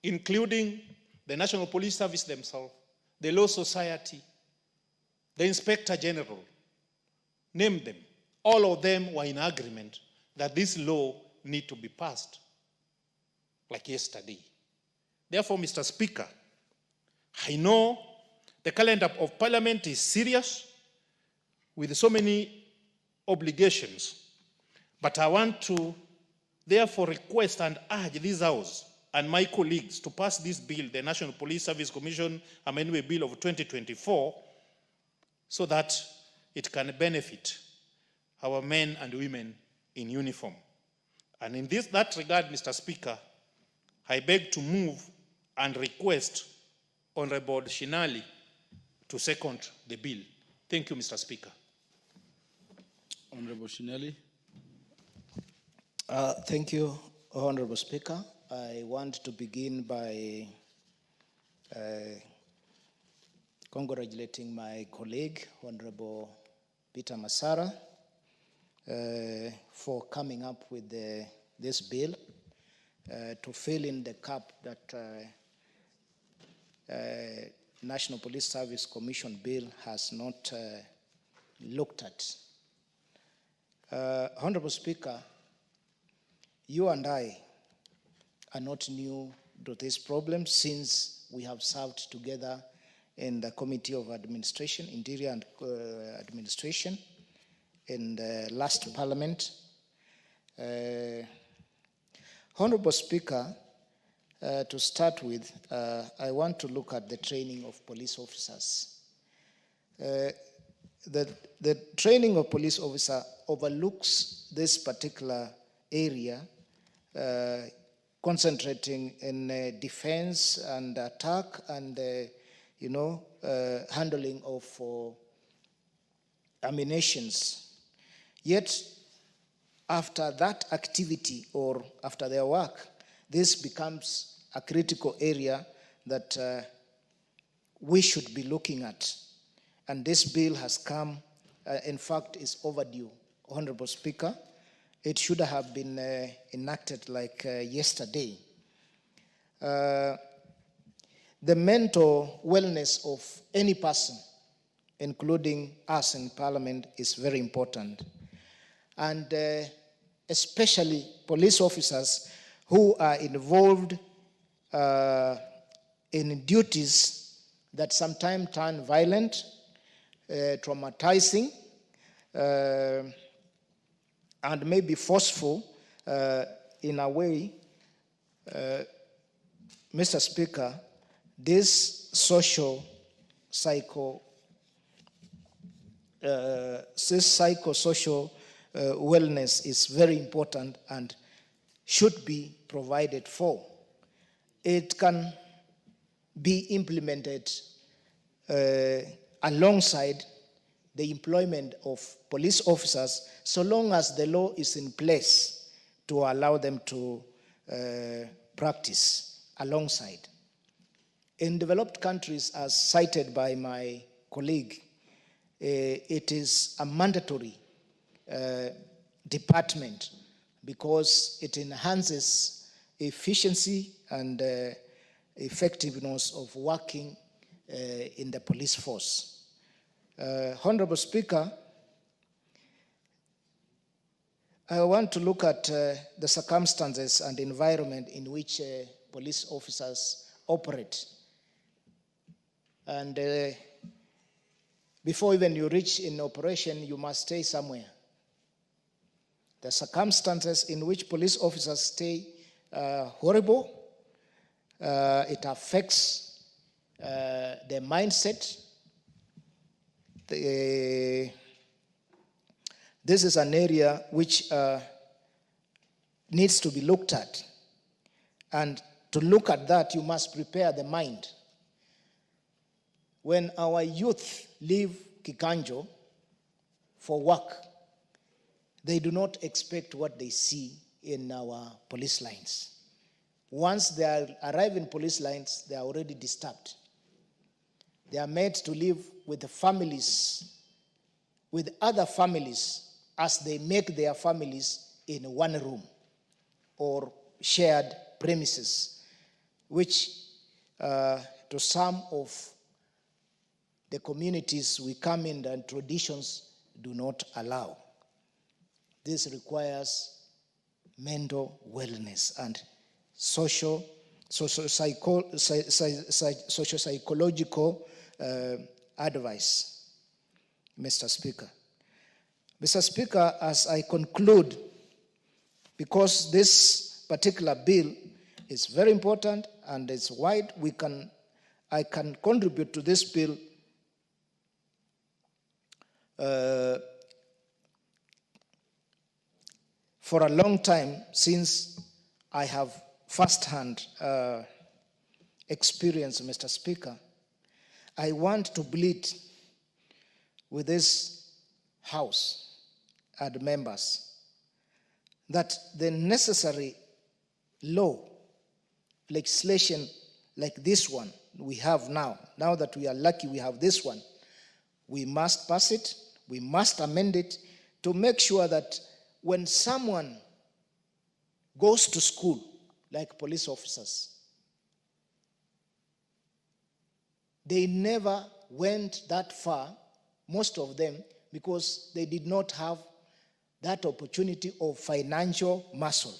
[SPEAKER 9] including the National Police Service themselves, the Law Society, the Inspector General, name them, all of them were in agreement that this law need to be passed like yesterday. Therefore, Mr. Speaker, I know the calendar of Parliament is serious with so many obligations, but I want to therefore request and urge this House and my colleagues to pass this bill, the National Police Service Commission Amendment Bill of 2024, so that it can benefit our men and women in uniform. And in that regard, Mr. Speaker, I beg to move and request Honorable Shinali to second the bill. Thank you, Mr. Speaker.
[SPEAKER 15] Honorable Shinali.
[SPEAKER 16] Thank you, Honorable Speaker. I want to begin by congratulating my colleague, Honorable Peter Masara, for coming up with this bill to fill in the gap that National Police Service Commission bill has not looked at. Honorable Speaker, you and I are not new to this problem since we have served together in the Committee of Administration, Interior and Administration in the last Parliament. Honorable Speaker, to start with, I want to look at the training of police officers. The training of police officer overlooks this particular area, concentrating in defense and attack and, handling of ammunitions. Yet, after that activity or after their work, this becomes a critical area that we should be looking at. And this bill has come, in fact, is overdue, Honorable Speaker. It should have been enacted like yesterday. The mental wellness of any person, including us in Parliament, is very important. And especially police officers who are involved in duties that sometimes turn violent, traumatizing, and maybe forceful in a way. Mr. Speaker, this psychosocial wellness is very important and should be provided for. It can be implemented alongside the employment of police officers, so long as the law is in place to allow them to practice alongside. In developed countries, as cited by my colleague, it is a mandatory department because it enhances efficiency and effectiveness of working in the police force. Honorable Speaker, I want to look at the circumstances and environment in which police officers operate. And before even you reach in operation, you must stay somewhere. The circumstances in which police officers stay are horrible. It affects their mindset. This is an area which needs to be looked at. And to look at that, you must prepare the mind. When our youth leave Kikanjo for work, they do not expect what they see in our police lines. Once they arrive in police lines, they are already disturbed. They are made to live with the families, with other families, as they make their families in one room or shared premises, which to some of the communities we come in and traditions do not allow. This requires mental wellness and socio-psychological advice, Mr. Speaker. Mr. Speaker, as I conclude, because this particular bill is very important and it's wide, I can contribute to this bill for a long time, since I have first-hand experience, Mr. Speaker. I want to plead with this House and members that the necessary law, legislation like this one we have now that we are lucky we have this one, we must pass it, we must amend it to make sure that when someone goes to school, like police officers, they never went that far, most of them, because they did not have that opportunity of financial muscle.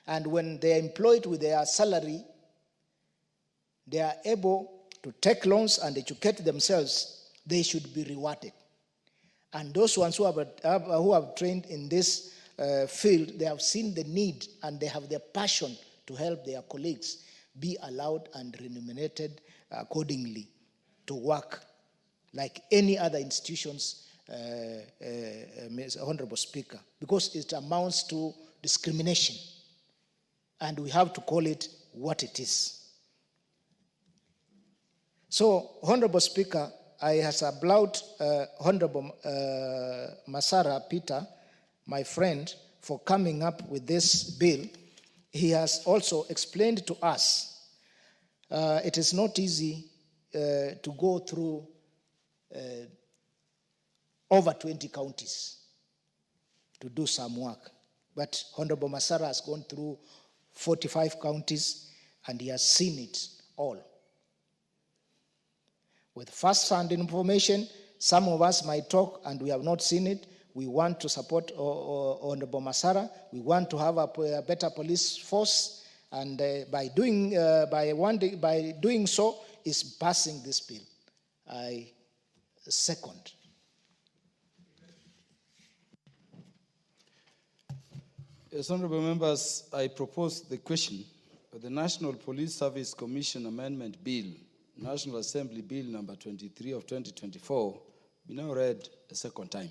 [SPEAKER 16] And when they are employed with their salary, they are able to take loans and educate themselves. They should be rewarded. And those ones who have trained in this field, they have seen the need and they have the passion to help their colleagues, be allowed and remunerated accordingly to work like any other institutions, Honorable Speaker, because it amounts to discrimination, and we have to call it what it is. So, Honorable Speaker, I has applauded Honorable Masara Peter, my friend, for coming up with this bill. He has also explained to us it is not easy to go through over 20 counties to do some work. But Honorable Masara has gone through 45 counties and he has seen it all. With first-hand information, some of us might talk and we have not seen it. We want to support Honorable Masara. We want to have a better police force, and by doing so is passing this bill. I second.
[SPEAKER 15] Yes, honorable members, I propose the question of the National Police Service Commission Amendment Bill, National Assembly Bill number 23 of 2024, be now read a second time.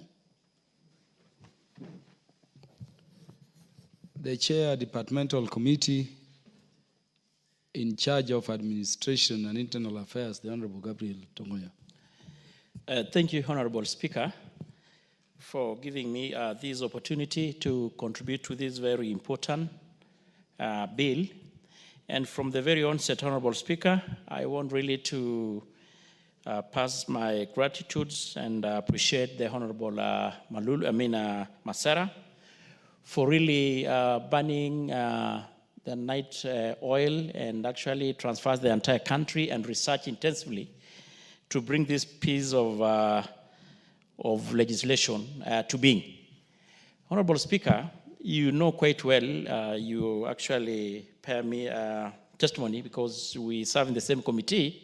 [SPEAKER 15] The Chair, Departmental Committee in charge of Administration and Internal Affairs, the Honorable Gabriel Tongoya.
[SPEAKER 19] Thank you, Honorable Speaker, for giving me this opportunity to contribute to this very important bill. And from the very onset, Honorable Speaker, I want really to pass my gratitudes and appreciate the Honorable Masara for really burning the night oil and actually transfers the entire country and research intensively to bring this piece of legislation to being. Honorable Speaker, you know quite well, you actually pay me testimony because we serve in the same committee,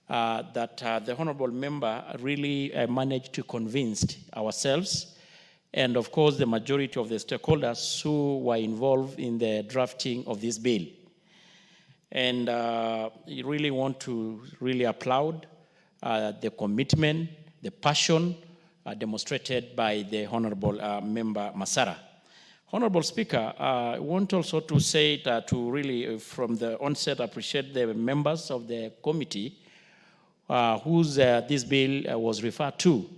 [SPEAKER 19] that the Honorable Member really managed to convince ourselves and of course the majority of the stakeholders who were involved in the drafting of this bill. And you really want to really applaud the commitment, the passion demonstrated by the Honorable Member Masara. Honorable Speaker, I want also to say that to really, from the onset, appreciate the members of the committee whose this bill was referred to,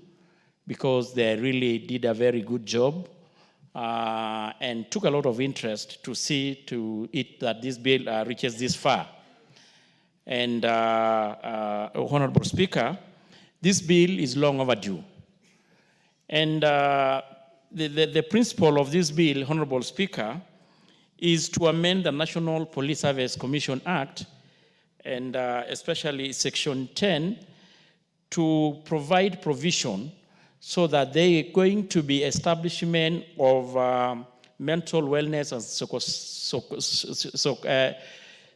[SPEAKER 19] because they really did a very good job and took a lot of interest to see to it that this bill reaches this far. And Honorable Speaker, this bill is long overdue. And the principle of this bill, Honorable Speaker, is to amend the National Police Service Commission Act, and especially Section 10, to provide provision so that they are going to be establishment of mental wellness and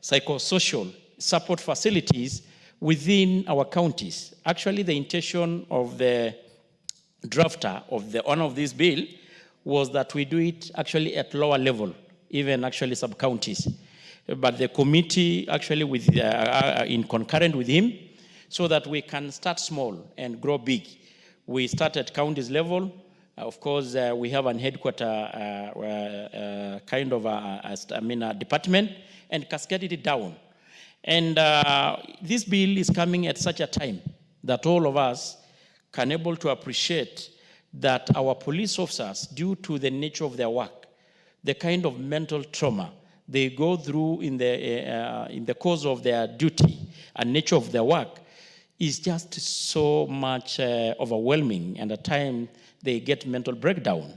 [SPEAKER 19] psychosocial support facilities within our counties. Actually, the intention of the drafter of the honor of this bill was that we do it actually at lower level, even actually sub-counties. But the committee actually with, in concurrent with him, so that we can start small and grow big. We start at counties level. Of course, we have an headquarter kind of a department, and cascaded it down. And this bill is coming at such a time that all of us can able to appreciate that our police officers, due to the nature of their work, the kind of mental trauma they go through in the course of their duty and nature of their work, is just so much overwhelming, and at times they get mental breakdown.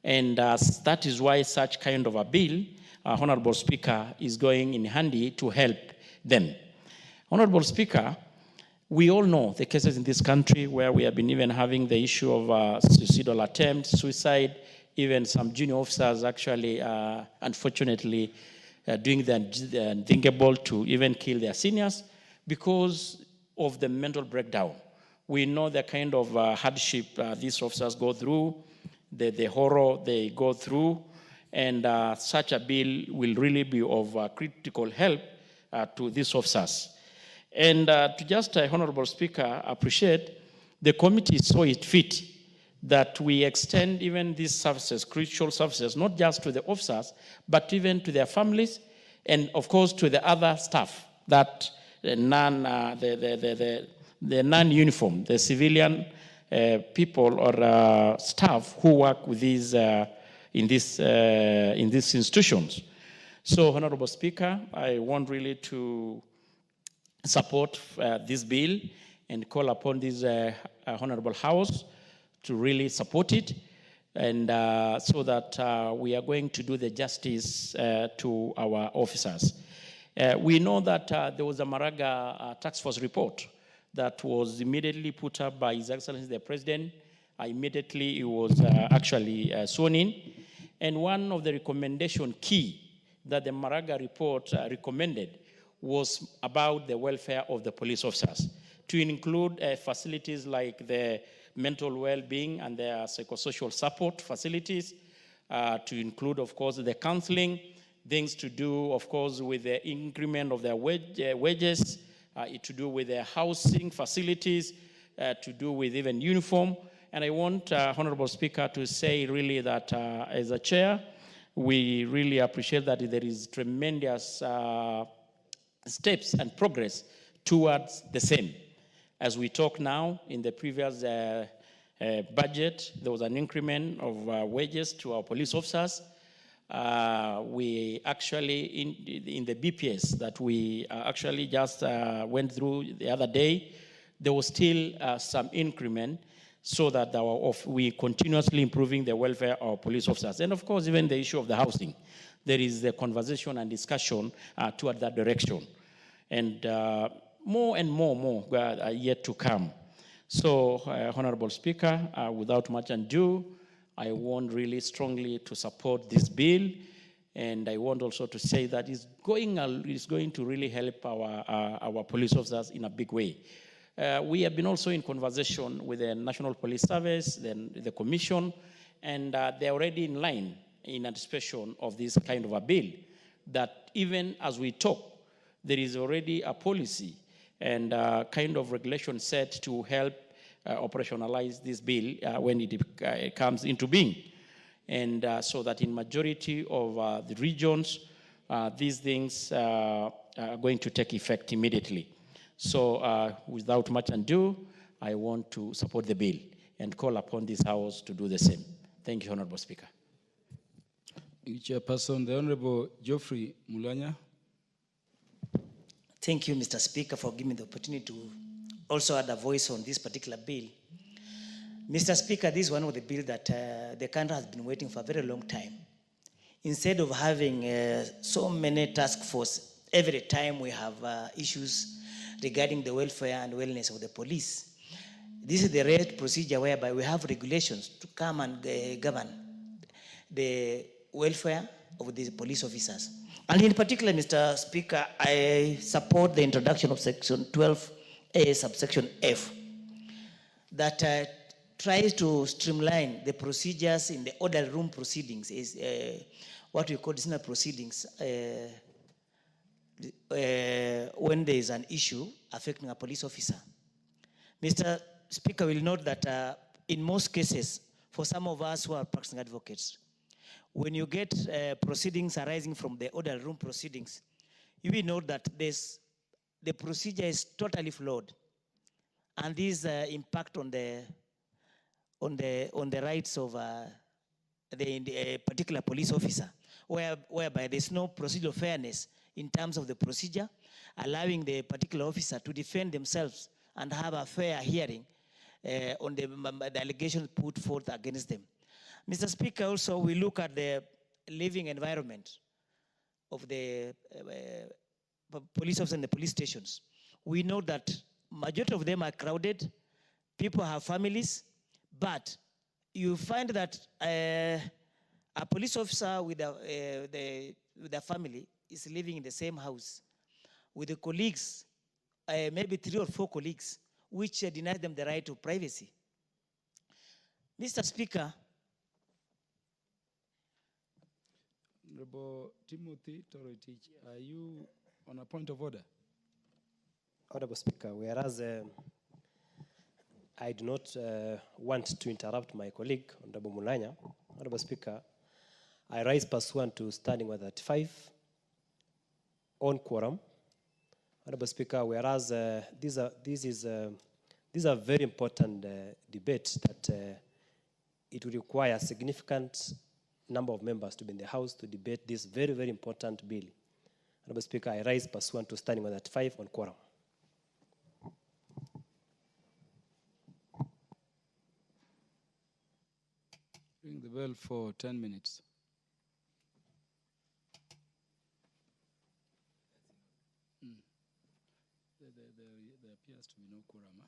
[SPEAKER 19] And that is why such kind of a bill, Honorable Speaker, is going in handy to help them. Honorable Speaker, we all know the cases in this country where we have been even having the issue of suicidal attempts, suicide, even some junior officers actually, unfortunately, doing the unthinkable to even kill their seniors because of the mental breakdown. We know the kind of hardship these officers go through, the horror they go through, and such a bill will really be of critical help to these officers. And to just, Honorable Speaker, appreciate the committee saw it fit that we extend even these services, crucial services, not just to the officers, but even to their families, and of course to the other staff, that the non-uniform, the civilian people or staff who work with these in these institutions. So, Honorable Speaker, I want really to support this bill and call upon this Honorable House to really support it, and so that we are going to do the justice to our officers. We know that there was a Maraga task force report that was immediately put up by His Excellency the President. Immediately it was actually sworn in. And one of the recommendation key that the Maraga report recommended was about the welfare of the police officers, to include facilities like the mental well-being and their psychosocial support facilities, to include, of course, the counseling, things to do, of course, with the increment of their wages, to do with their housing facilities, to do with even uniform. And I want, Honorable Speaker, to say really that as a chair, we really appreciate that there is tremendous steps and progress towards the same. As we talk now, in the previous budget, there was an increment of wages to our police officers. We actually, in the BPS that we actually just went through the other day, there was still some increment, so that we continuously improving the welfare of our police officers. And of course, even the issue of the housing. There is a conversation and discussion toward that direction. And more and more are yet to come. So, Honorable Speaker, without much ado, I want really strongly to support this bill, and I want also to say that it's going to really help our police officers in a big way. We have been also in conversation with the National Police Service, then the Commission, and they're already in line in anticipation of this kind of a bill, that even as we talk, there is already a policy and kind of regulation set to help operationalize this bill when it comes into being. And so that in majority of the regions, these things are going to take effect immediately. So without much ado, I want to support the bill and call upon this House to do the same. Thank you, Honorable Speaker.
[SPEAKER 15] Chairperson, the Honorable Geoffrey Mulanya.
[SPEAKER 20] Thank you, Mr. Speaker, for giving me the opportunity to also add a voice on this particular bill. Mr. Speaker, this is one of the bills that the country has been waiting for a very long time. Instead of having so many task forces, every time we have issues regarding the welfare and wellness of the police, this is the right procedure whereby we have regulations to come and govern the welfare of the police officers. And in particular, Mr. Speaker, I support the introduction of Section 12A, subsection F, that tries to streamline the procedures in the order room proceedings, is what we call disciplinary proceedings, when there is an issue affecting a police officer. Mr. Speaker will note that in most cases, for some of us who are practicing advocates, when you get proceedings arising from the order room proceedings, you will note that the procedure is totally flawed, and this impact on the rights of the particular police officer, whereby there's no procedural fairness in terms of the procedure, allowing the particular officer to defend themselves and have a fair hearing on the allegations put forth against them. Mr. Speaker, also we look at the living environment of the police officers in the police stations. We know that majority of them are crowded, people have families, but you find that a police officer with a family is living in the same house with the colleagues, maybe 3 or 4 colleagues, which deny them the right to privacy. Mr. Speaker,
[SPEAKER 15] Honorable Timothy Torotich, are you on a point of order?
[SPEAKER 14] Honorable Speaker, whereas I do not want to interrupt my colleague, Honorable Mulanya, Honorable Speaker, I rise pursuant to Standing Order 35 on quorum. Honorable Speaker, whereas this is a very important debate that it will require a significant number of members to be in the House to debate this very, very important bill. Honorable Speaker, I rise pursuant to Standing Order 35 on quorum.
[SPEAKER 15] Ring the bell for 10 minutes. There appears to be no quorum. Huh?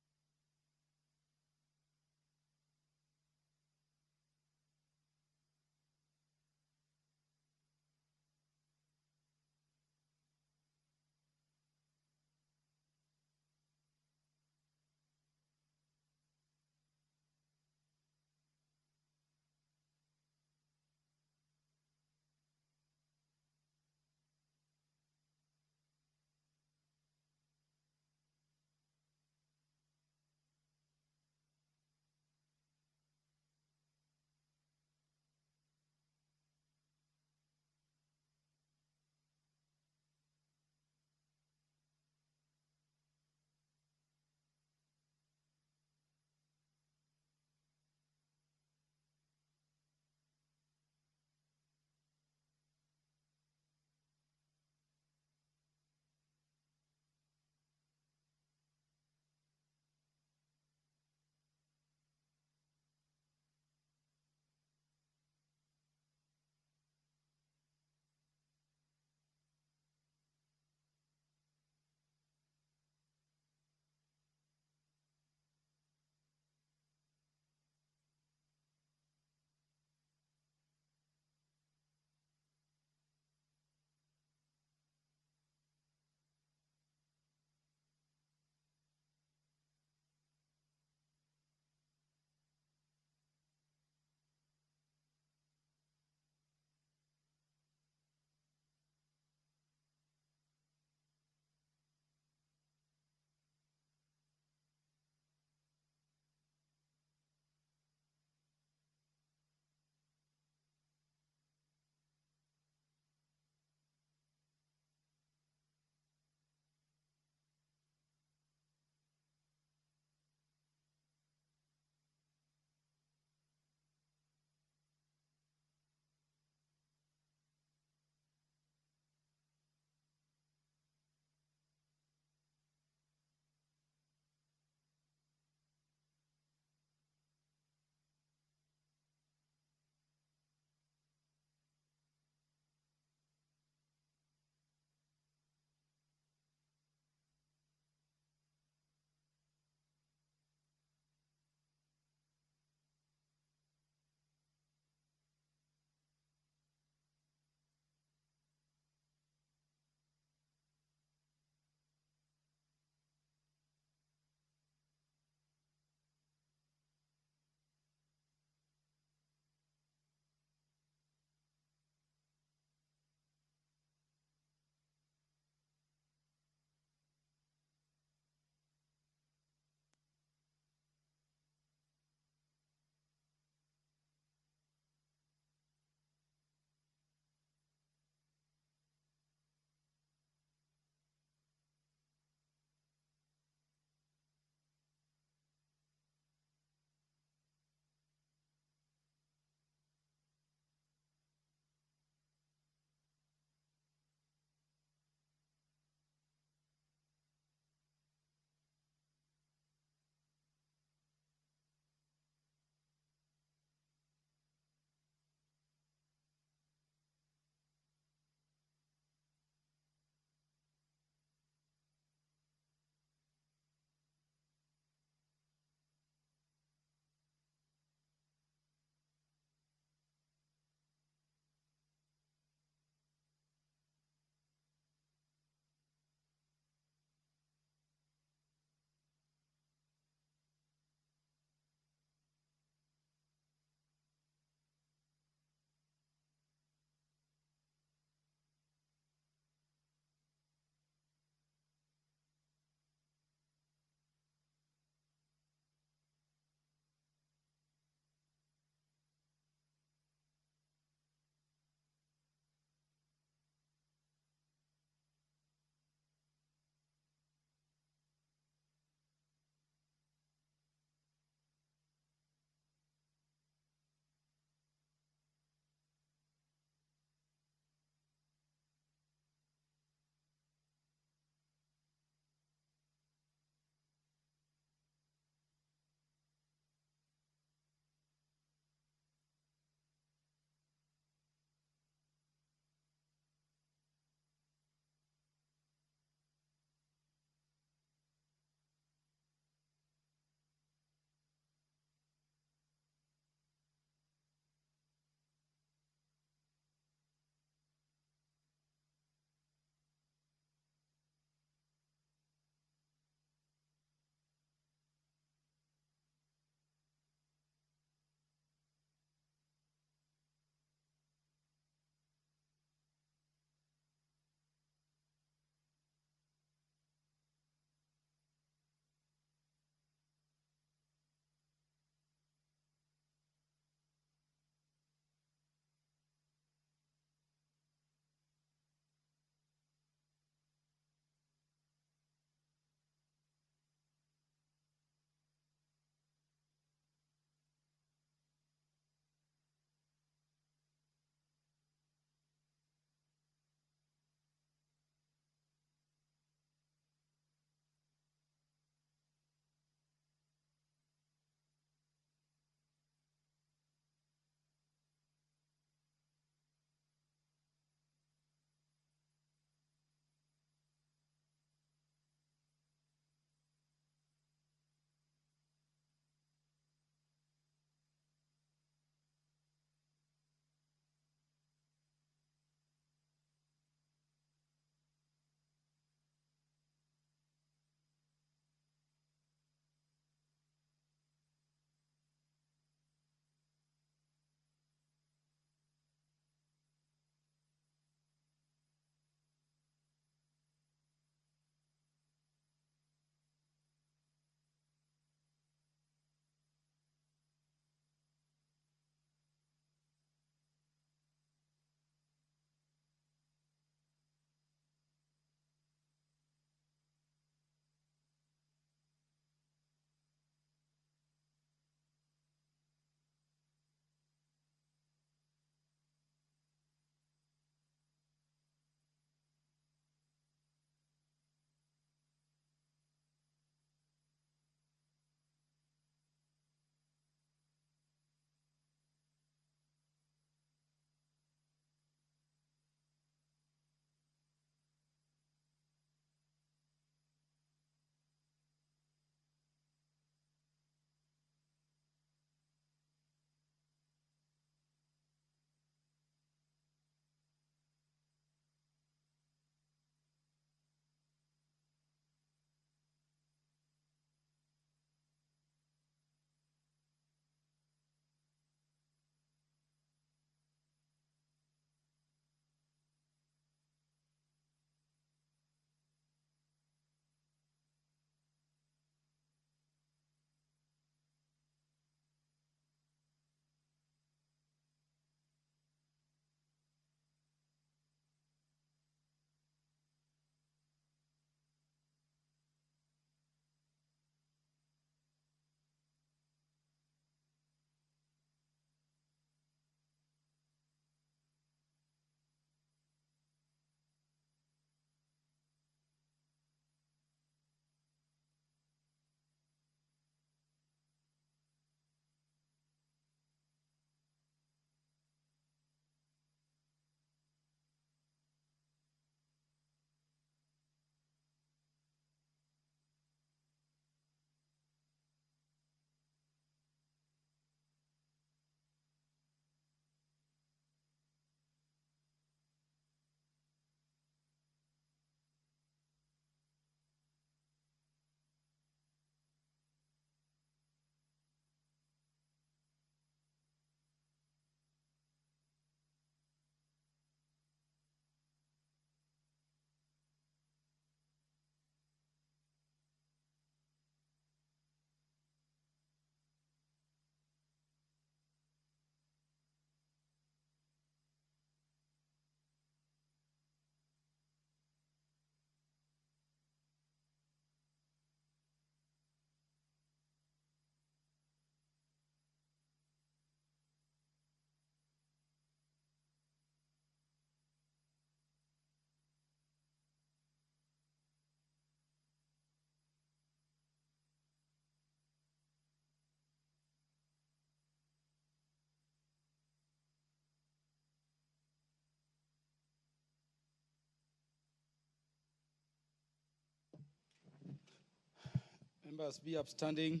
[SPEAKER 15] Members be upstanding.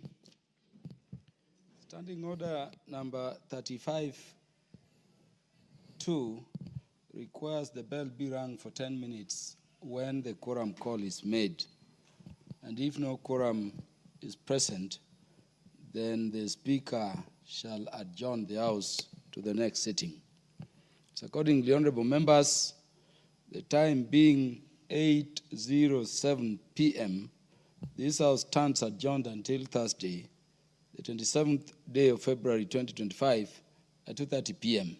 [SPEAKER 15] Standing order number 35-2 requires the bell be rung for 10 minutes when the quorum call is made. And if no quorum is present, then the Speaker shall adjourn the House to the next sitting. So accordingly, honorable members, the time being 8:07 p.m., this House stands adjourned until Thursday, the 27th day of February 2025 at 2:30 p.m.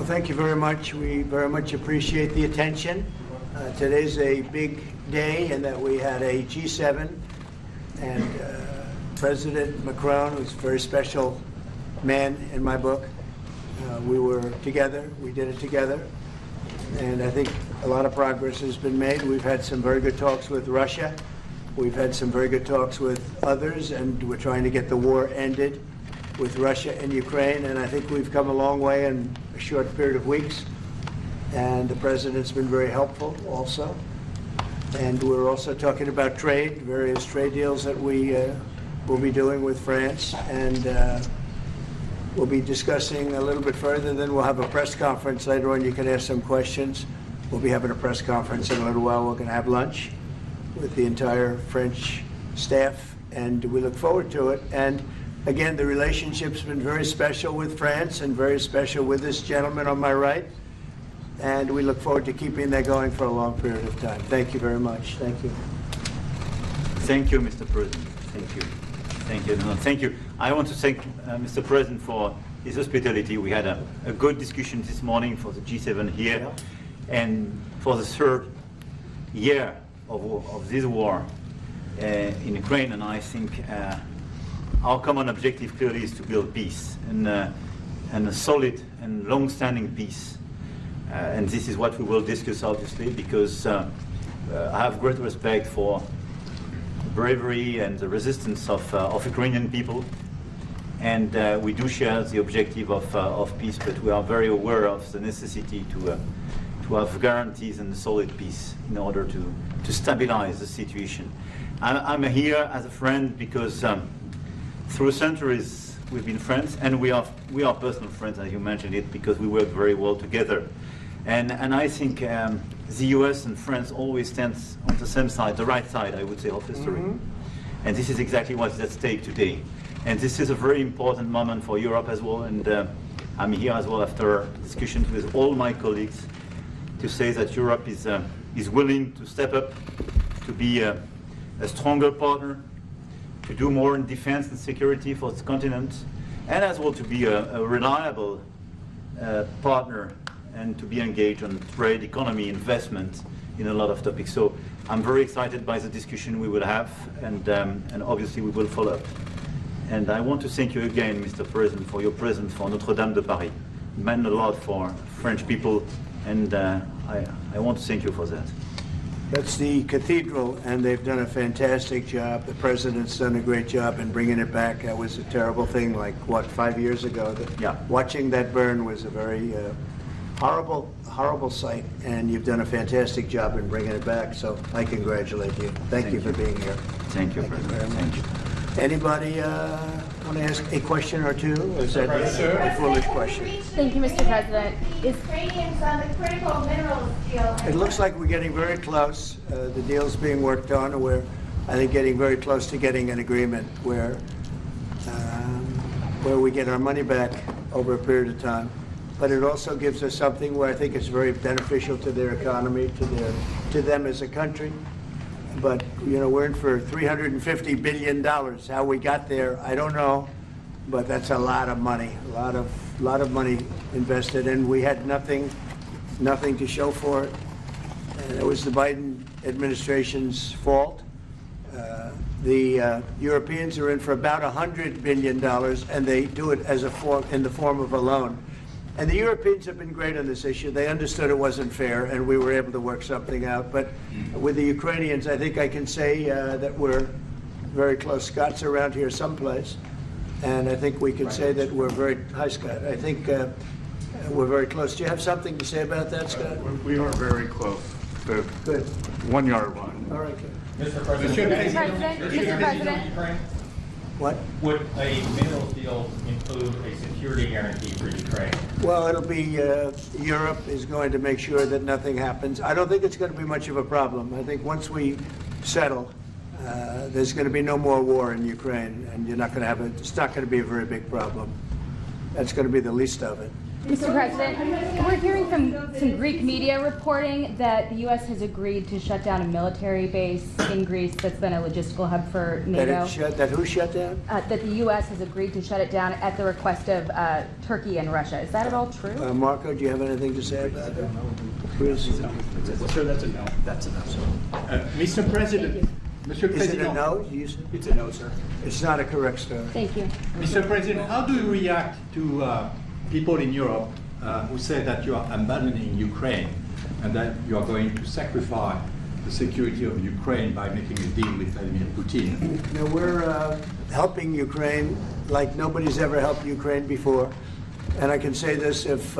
[SPEAKER 3] Thank you very much. We very much appreciate the attention. Today's a big day in that we had a G7 and President Macron, who's a very special man in my book. We were together. We did it together. And I think a lot of progress has been made. We've had some very good talks with Russia. We've had some very good talks with others, and we're trying to get the war ended with Russia and Ukraine, and I think we've come a long way in a short period of weeks. And the president's been very helpful also. And we're also talking about trade, various trade deals that we will be doing with France, and we'll be discussing a little bit further. Then we'll have a press conference later on. You can ask some questions. We'll be having a press conference in a little while. We're going to have lunch with the entire French staff, and we look forward to it. And again, the relationship's been very special with France and very special with this gentleman on my right. And we look forward to keeping that going for a long period of time. Thank you very much. Thank you.
[SPEAKER 21] Thank you, Mr. President. Thank you. Thank you. No, thank you. I want to thank Mr. President for his hospitality. We had a good discussion this morning for the G7 here. Yeah. And for the third year of this war in Ukraine, and I think our common objective clearly is to build peace, and a solid and long-standing peace. And this is what we will discuss, obviously, because I have great respect for the bravery and the resistance of Ukrainian people. And we do share the objective of peace, but we are very aware of the necessity to have guarantees and solid peace in order to stabilize the situation. I'm here as a friend because through centuries we've been friends, and we are personal friends, as you mentioned it, because we work very well together. And I think the US and France always stands on the same side, the right side, I would say, of history. Mm-hmm. And this is exactly what's at stake today. And this is a very important moment for Europe as well. And I'm here as well after discussions with all my colleagues to say that Europe is willing to step up, to be a stronger partner, to do more in defense and security for this continent, and as well to be a reliable partner and to be engaged on trade, economy, investment in a lot of topics. So I'm very excited by the discussion we will have, and obviously we will follow up. And I want to thank you again, Mr. President, for your presence for Notre-Dame de Paris. It meant a lot for French people, and I want to thank you for that.
[SPEAKER 3] That's the cathedral, and they've done a fantastic job. The president's done a great job in bringing it back. That was a terrible thing, like, what, 5 years ago?
[SPEAKER 21] Yeah.
[SPEAKER 3] Watching that burn was a very horrible sight, and you've done a fantastic job in bringing it back, so I congratulate you. Thank you for being here.
[SPEAKER 21] Thank you,
[SPEAKER 3] Thank you
[SPEAKER 21] President.
[SPEAKER 3] very much. Anybody want to ask a question or two? Or is that a foolish question?
[SPEAKER 4] Thank you, Mr. President. Ukrainians on the critical minerals deal.
[SPEAKER 3] It looks like we're getting very close. The deal's being worked on, and we're, I think, getting very close to getting an agreement where we get our money back over a period of time. But it also gives us something where I think it's very beneficial to their economy, to them as a country. But, you know, we're in for $350 billion. How we got there, I don't know, but that's a lot of money, a lot of money invested, and we had nothing to show for it. And it was the Biden administration's fault. The Europeans are in for about $100 billion, and they do it as in the form of a loan. And the Europeans have been great on this issue. They understood it wasn't fair, and we were able to work something out. But with the Ukrainians, I think I can say that we're very close. Scott's around here someplace, and I think we can say that we're very, hi Scott, I think we're very close. Do you have something to say about that, Scott?
[SPEAKER 17] We are very close. The
[SPEAKER 3] Good.
[SPEAKER 17] 1 yard line.
[SPEAKER 3] All right, good.
[SPEAKER 23] Mr. President.
[SPEAKER 4] Mr. President.
[SPEAKER 3] What?
[SPEAKER 23] Would a minerals deal include a security guarantee for Ukraine?
[SPEAKER 3] Well, it'll be, Europe is going to make sure that nothing happens. I don't think it's going to be much of a problem. I think once we settle, there's going to be no more war in Ukraine, and you're not going to have it's not going to be a very big problem. That's going to be the least of it.
[SPEAKER 4] Mr. President, we're hearing from some Greek media reporting that the U.S. has agreed to shut down a military base in Greece that's been a logistical hub for NATO.
[SPEAKER 3] That who shut down?
[SPEAKER 4] That the U.S. has agreed to shut it down at the request of Turkey and Russia. Is that at all true?
[SPEAKER 3] Marco, do you have anything to say about that?
[SPEAKER 24] Sir, that's a no. That's a no. Mr. President. Mr. President.
[SPEAKER 3] Is it a no?
[SPEAKER 24] It's a no, sir.
[SPEAKER 3] It's not a correct story.
[SPEAKER 4] Thank you.
[SPEAKER 24] Mr. President, how do you react to people in Europe who say that you are abandoning Ukraine and that you are going to sacrifice the security of Ukraine by making a deal with Vladimir Putin?
[SPEAKER 3] No, we're helping Ukraine like nobody's ever helped Ukraine before. And I can say this, if